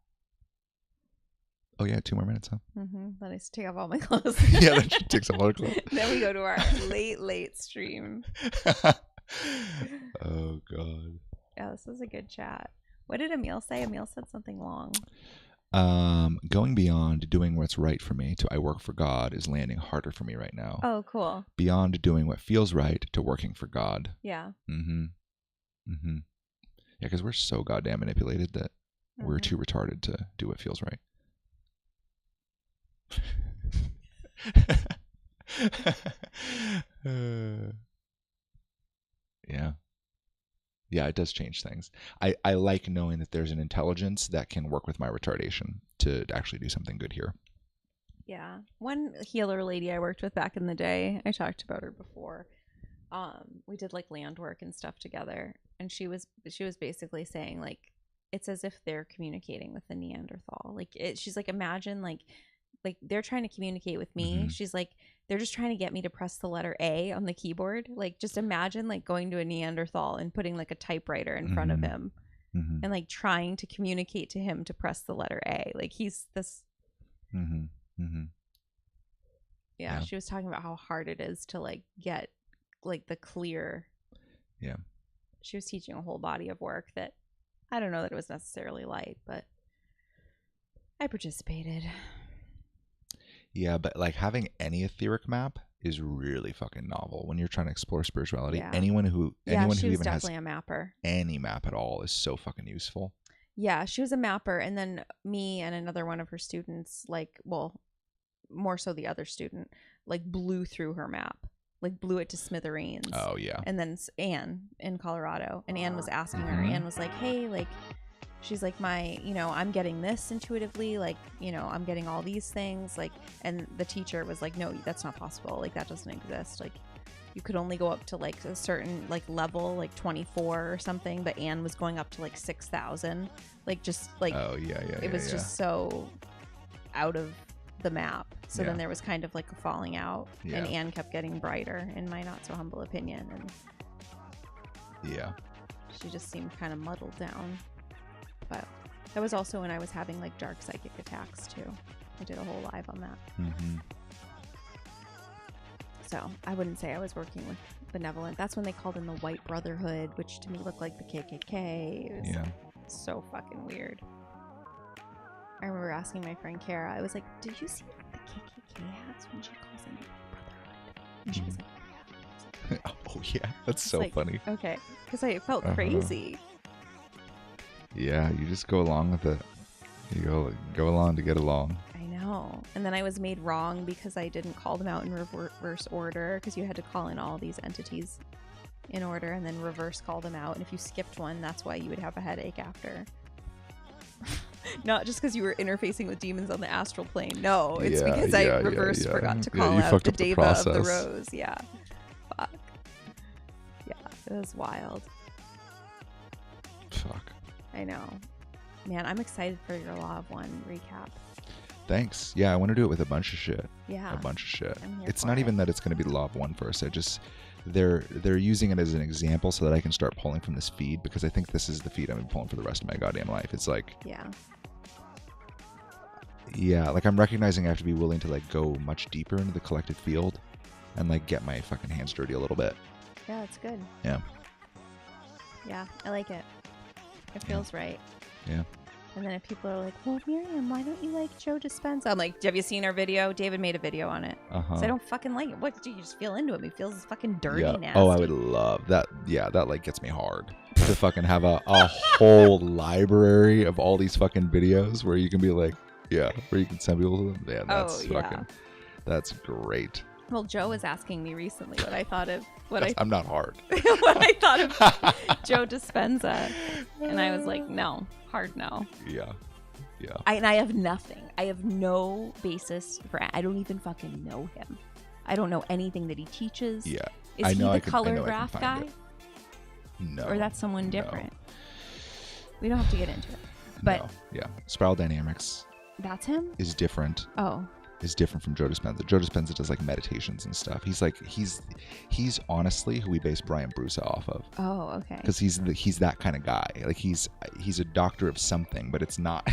Oh yeah, 2 more minutes, huh? Then I take off all my clothes. Yeah, that should take some other clothes. Then we go to our late stream. Oh God. Yeah, this was a good chat. What did Emil say? Emil said something long. Going beyond doing what's right for me to I work for God is landing harder for me right now. Oh, cool. Beyond doing what feels right to working for God. Yeah. Yeah, because we're so goddamn manipulated that we're too retarded to do what feels right. Yeah, it does change things. I like knowing that there's an intelligence that can work with my retardation to actually do something good here. Yeah. One healer lady I worked with back in the day, I talked about her before. We did like land work and stuff together, and she was basically saying like it's as if they're communicating with the Neanderthal. Like she's like, imagine like they're trying to communicate with me. She's like, they're just trying to get me to press the letter A on the keyboard. Like, just imagine like going to a Neanderthal and putting like a typewriter in front of him and like trying to communicate to him to press the letter A. Like he's this. Yeah, she was talking about how hard it is to like get like the clear. Yeah. She was teaching a whole body of work that I don't know that it was necessarily light, but I participated. Yeah, but like having any etheric map is really fucking novel when you're trying to explore spirituality. Yeah. Anyone who she was even definitely has a mapper. Any map at all is so fucking useful. Yeah, she was a mapper, and then me and another one of her students, like, well, more so the other student, like blew through her map, like blew it to smithereens. Oh yeah. And then Anne in Colorado, and Anne was asking her. Anne was like, "Hey, like." She's like, I'm getting this intuitively, like, I'm getting all these things, like, and the teacher was like, no, that's not possible. Like, that doesn't exist. Like, you could only go up to like a certain like level, like 24 or something. But Anne was going up to like 6,000, like just like, oh yeah. It was just so out of the map. So then there was kind of like a falling out, and Anne kept getting brighter, in my not so humble opinion, and she just seemed kind of muddled down. But that was also when I was having like dark psychic attacks too. I did a whole live on that. So I wouldn't say I was working with benevolent. That's when they called in the White Brotherhood, which to me looked like the KKK. It was so fucking weird. I remember asking my friend Kara, I was like, did you see what the KKK has when she calls in the Brotherhood? And she was like, yeah. Oh yeah, that's so like, funny. Okay, because I felt crazy. Yeah, you just go along with it. You go along to get along. I know. And then I was made wrong because I didn't call them out in reverse order, because you had to call in all these entities in order and then reverse call them out. And if you skipped one, that's why you would have a headache after. Not just because you were interfacing with demons on the astral plane. No, it's because I reversed forgot to call out the Deva of the Rose. Yeah. Fuck. Yeah, it was wild. Fuck. I know. Man, I'm excited for your Law of One recap. Thanks. Yeah, I want to do it with a bunch of shit. Yeah. A bunch of shit. It's not even that it's going to be the Law of One first. They're using it as an example so that I can start pulling from this feed, because I think this is the feed I'm pulling for the rest of my goddamn life. It's like... Yeah, like I'm recognizing I have to be willing to like go much deeper into the collective field and like get my fucking hands dirty a little bit. Yeah, that's good. Yeah. Yeah, I like it. It feels right. Yeah. And then if people are like, well, Miriam, why don't you like Joe Dispenza? I'm like, have you seen our video? David made a video on it. So I don't fucking like it. What, do you just feel into him? He feels fucking dirty, nasty. Oh, I would love that. Yeah, that like gets me hard. To fucking have a whole library of all these fucking videos where you can be like, where you can send people to them. Yeah, that's fucking, that's great. Well, Joe was asking me recently what I thought of I'm not hard. what I thought of Joe Dispenza, and I was like, no, hard no. Yeah. I have nothing. I have no basis for. I don't even fucking know him. I don't know anything that he teaches. Yeah. Is he the color graph guy? No. Or that's someone different? We don't have to get into it. But Spiral dynamics. That's him? is different. Oh. Is different from Joe Dispenza. Joe Dispenza does like meditations and stuff. He's honestly who we base Brian Bruce off of. Oh, okay. Because he's that kind of guy. Like he's a doctor of something, but it's not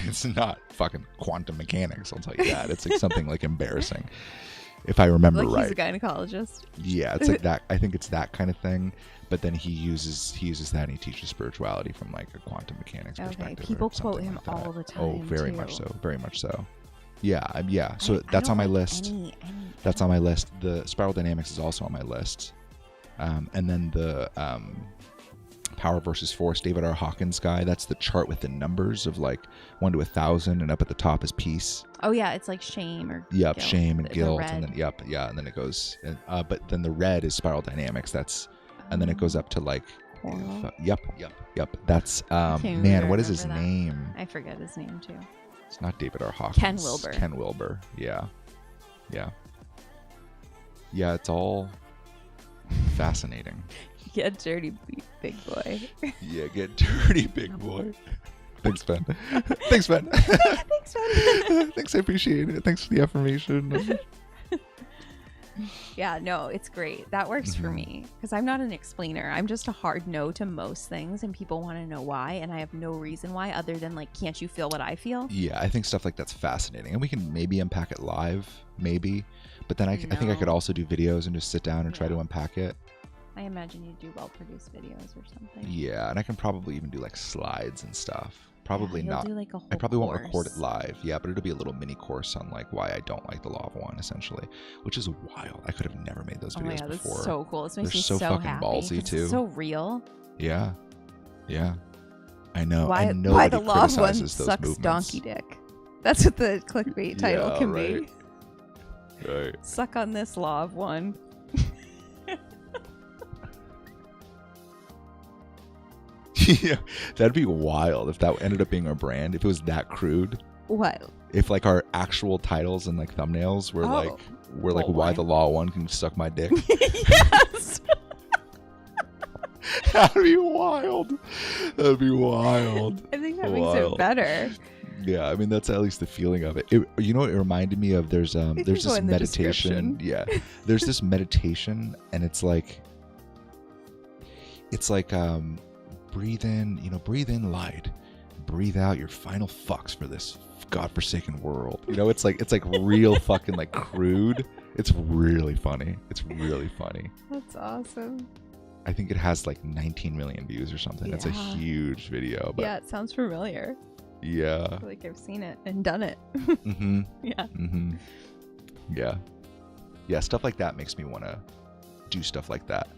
fucking quantum mechanics. I'll tell you that. It's like something like embarrassing, if I remember like right. He's a gynecologist. Yeah, it's like that. I think it's that kind of thing. But then he uses that and he teaches spirituality from like a quantum mechanics perspective. People quote him like all the time. Oh, very much so. Very much so. Yeah, yeah. So I that's on my like list. That's on my list. The spiral dynamics is also on my list. And then the power versus force, David R. Hawkins guy. That's the chart with the numbers of like 1 to 1,000, and up at the top is peace. Oh yeah, it's like shame or guilt. Shame and the guilt, red. and then and then it goes. But then the red is spiral dynamics. And then it goes up to like. Yep. That's man. What is his name? I forget his name too. It's not David R. Hawkins. Ken Wilber. Yeah. It's all fascinating. Get dirty, big boy. Yeah, get dirty, big boy. Thanks, Ben. Thanks, Ben. Thanks, Ben. Thanks, I appreciate it. Thanks for the affirmation. Yeah, no, it's great. That works for me because I'm not an explainer. I'm just a hard no to most things, and people want to know why, and I have no reason why other than like, can't you feel what I feel? Yeah, I think stuff like that's fascinating, and we can maybe unpack it live, maybe. But then I think I could also do videos and just sit down and try to unpack it. I imagine you do well-produced videos or something. Yeah, and I can probably even do like slides and stuff. Probably not. Do like a whole I probably course. Won't record it live. Yeah, but it'll be a little mini course on like why I don't like the law of one, essentially, which is wild. I could have never made those videos before. That's so cool. This makes me so fucking happy ballsy too. It's so real. Yeah. I know. Why the law of one sucks donkey dick? That's what the clickbait title can be. Right. Suck on this law of one. Yeah, that'd be wild if that ended up being our brand. If it was that crude. What? If like our actual titles and like thumbnails were why the law of one can suck my dick. Yes. That'd be wild. That'd be wild. I think that makes it better. Yeah, I mean that's at least the feeling of it. You know what it reminded me of? There's this meditation. Yeah, there's this meditation, and it's like breathe in light, breathe out your final fucks for this godforsaken world. You know, it's like real fucking like crude. It's really funny. That's awesome. I think it has like 19 million views or something. It's a huge video. But yeah, it sounds familiar. Yeah. I feel like I've seen it and done it. Mm-hmm. Yeah. Mm-hmm. Yeah, stuff like that makes me want to do stuff like that.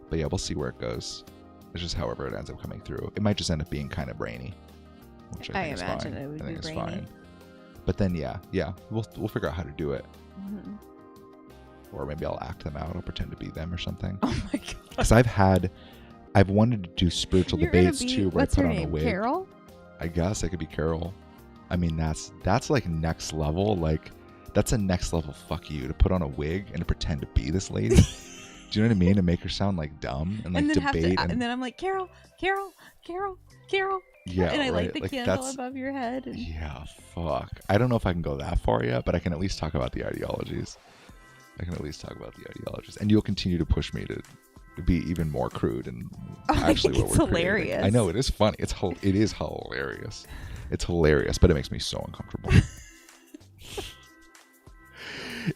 But yeah, we'll see where it goes. It's just however it ends up coming through. It might just end up being kind of brainy, which I think imagine is fine. it would I think be it's brainy. fine. But then we'll figure out how to do it. Mm-hmm. Or maybe I'll act them out. I'll pretend to be them or something. Oh my god! Because I've wanted to do spiritual debates too, where I put on a wig. Carol? I guess I could be Carol. I mean, that's like next level. Like that's a next level fuck you to put on a wig and to pretend to be this lady. Do you know what I mean? To make her sound like dumb and like and then debate. And then I'm like, Carol. Yeah, and I right. light the candle above your head. And... Yeah, fuck. I don't know if I can go that far yet, but I can at least talk about the ideologies. And you'll continue to push me to be even more crude and actually what we're hilarious. Creating. I know, it is funny. It is hilarious. It's hilarious, but it makes me so uncomfortable.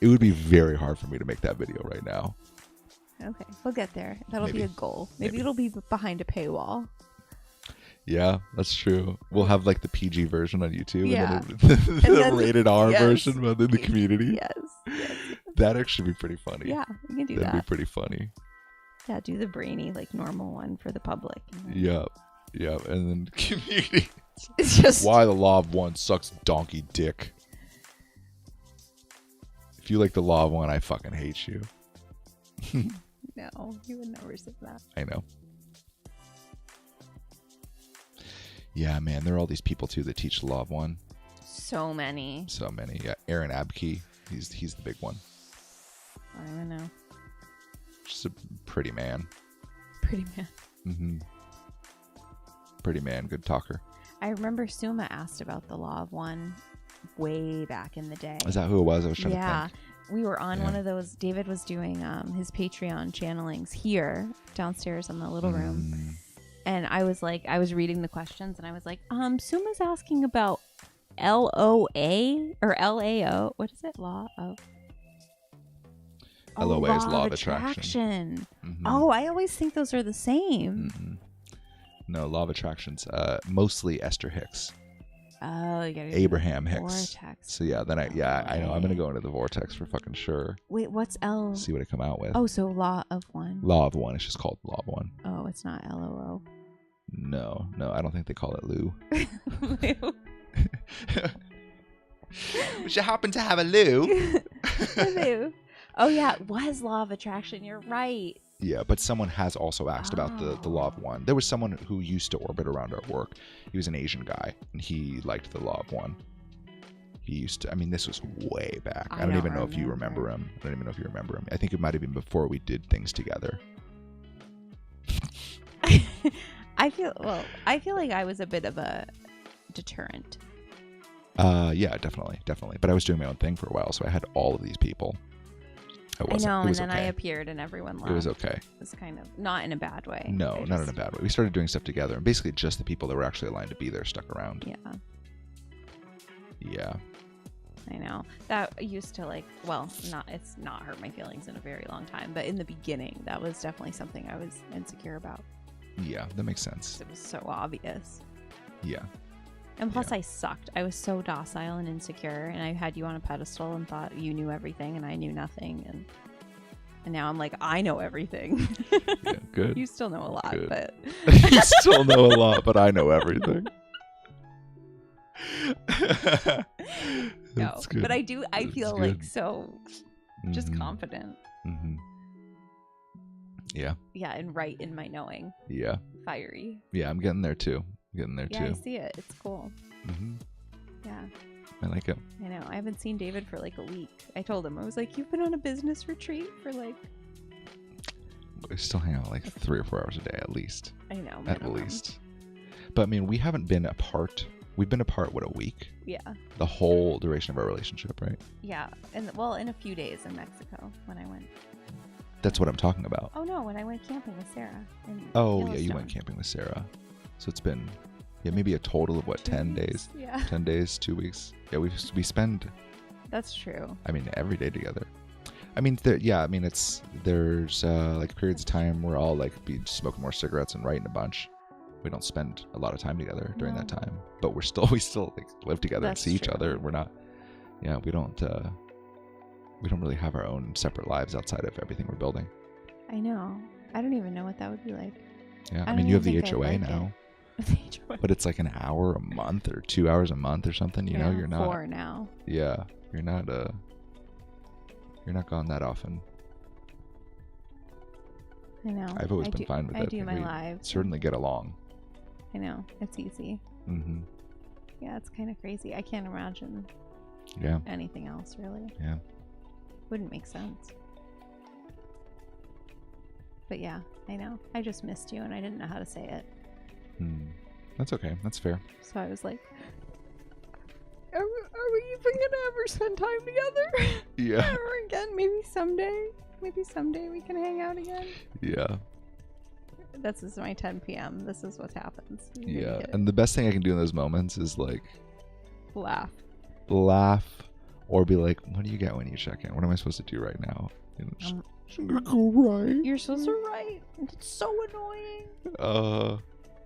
It would be very hard for me to make that video right now. Okay, we'll get there. That'll be a goal. Maybe it'll be behind a paywall. Yeah, that's true. We'll have like the PG version on YouTube, yeah, and then the rated R version within the community. Yes. That'd actually be pretty funny. Yeah, we can do that. That'd be pretty funny. Yeah, do the brainy, like normal one for the public. Yeah, and then community. It's just why the law of one sucks donkey dick. If you like the law of one, I fucking hate you. No, you would never say that. I know. Yeah, man, there are all these people too that teach the law of one. So many. Yeah, Aaron Abkey, he's the big one. I don't know. Just a pretty man. Mm-hmm. Pretty man, good talker. I remember Suma asked about the law of one way back in the day. Is that who it was? I was trying to think. We were on one of those. David was doing his Patreon channelings here downstairs in the little room. And I was reading the questions and I was like, Suma's asking about LOA or LAO. What is it? Law of... LOA is law of attraction. Mm-hmm. Oh, I always think those are the same. Mm-hmm. No, law of attraction's mostly Esther Hicks. Oh, you gotta Abraham Hicks. Vortex. So yeah, then I know I'm gonna go into the vortex for fucking sure. Wait, what's L? See what I come out with. Oh, so law of one. Law of one. It's just called law of one. Oh, it's not LOO. No, I don't think they call it Lou. Lou. Would you happen to have a Lou? Lou. Oh yeah, it was law of attraction. You're right. Yeah, but someone has also asked about the law of one. There was someone who used to orbit around our work. He was an Asian guy, and he liked the law of one. He used to, I mean, this was way back. I don't even know if you remember him. I don't even know if you remember him. I think it might have been before we did things together. I feel like I was a bit of a deterrent. Yeah, definitely. But I was doing my own thing for a while, so I had all of these people. I know, and then I appeared and everyone laughed. It was okay. It was kind of not in a bad way. No, not in a bad way. We started doing stuff together, and basically just the people that were actually aligned to be there stuck around. Yeah. Yeah. I know. That used to it's not hurt my feelings in a very long time, but in the beginning, that was definitely something I was insecure about. Yeah, that makes sense. It was so obvious. Yeah. And plus I sucked. I was so docile and insecure, and I had you on a pedestal and thought you knew everything and I knew nothing, and now I'm like, I know everything. Yeah, good. You still know a lot, good. but you still know a lot, but I know everything. No, good. but I feel good. like so just confident. Mm-hmm. Yeah. Yeah, and right in my knowing. Yeah. Fiery. Yeah, I'm getting there too. Yeah, I see it. It's cool. Mm-hmm. Yeah. I like it. I know. I haven't seen David for like a week. I told him, I was like, you've been on a business retreat for like... We still hang out like 3 or 4 hours a day at least. I know. At least. But I mean, we haven't been apart. We've been apart, what, a week? Yeah. The whole duration of our relationship, right? Yeah. And well, in a few days in Mexico when I went. That's what I'm talking about. Oh, no. When I went camping with Sarah. Oh, yeah. You went camping with Sarah. So it's been, maybe a total of what, 10 days? Yeah. 10 days, 2 weeks. Yeah, we spend. That's true. I mean, every day together. I mean, there's like periods of time where I'll like be smoking more cigarettes and writing a bunch. We don't spend a lot of time together during that time, but we still like live together and see each other. And we're not, we don't really have our own separate lives outside of everything we're building. I know. I don't even know what that would be like. Yeah, I mean, you have the HOA now. But it's like an hour a month or 2 hours a month or something. You know, you're not 4 now. Yeah, you're not gone that often. I know. I've always been fine with it. I do my lives. Certainly get along. I know. It's easy. Mm-hmm. Yeah, it's kind of crazy. I can't imagine. Yeah. Anything else really. Yeah. Wouldn't make sense. But yeah, I know. I just missed you and I didn't know how to say it. That's okay. That's fair. So I was like, are we even gonna ever spend time together? Yeah. Ever again? Maybe someday we can hang out again. Yeah. This is my 10 p.m. This is what happens. Yeah. And the best thing I can do in those moments is like laugh or be like, what do you get when you check in? What am I supposed to do right now? I'm gonna go write. You're supposed to write. It's so annoying.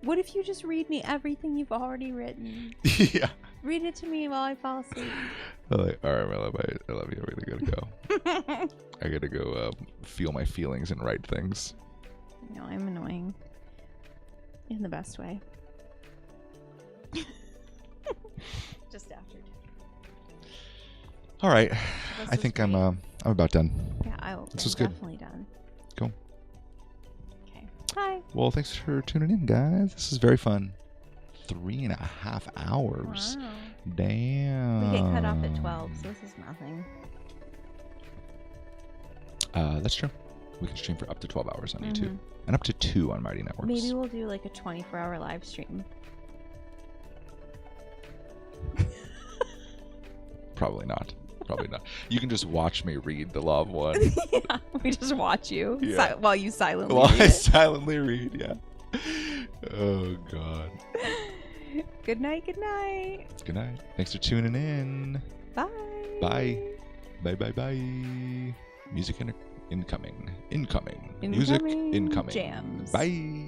What if you just read me everything you've already written? Yeah. Read it to me while I fall asleep. I'm like, all right, I love you. I really gotta go. I gotta go feel my feelings and write things. No, I'm annoying. In the best way. Just after. All right. I think I'm about done. Yeah, I'm good. Definitely done. Cool. Okay. Bye. Well, thanks for tuning in, guys. This is very fun. 3.5 hours. Wow. Damn. We get cut off at 12, so this is nothing. That's true. We can stream for up to 12 hours on YouTube. And up to 2 on Mighty Networks. Maybe we'll do like a 24-hour live stream. Probably not. Probably not. You can just watch me read the Law of One. Yeah, we just watch you Yeah. while you silently While read I it. silently read, yeah. Oh, God. Good night, good night. Good night. Thanks for tuning in. Bye. Bye. Bye, bye, bye. Music incoming. Music incoming. Jams. Bye.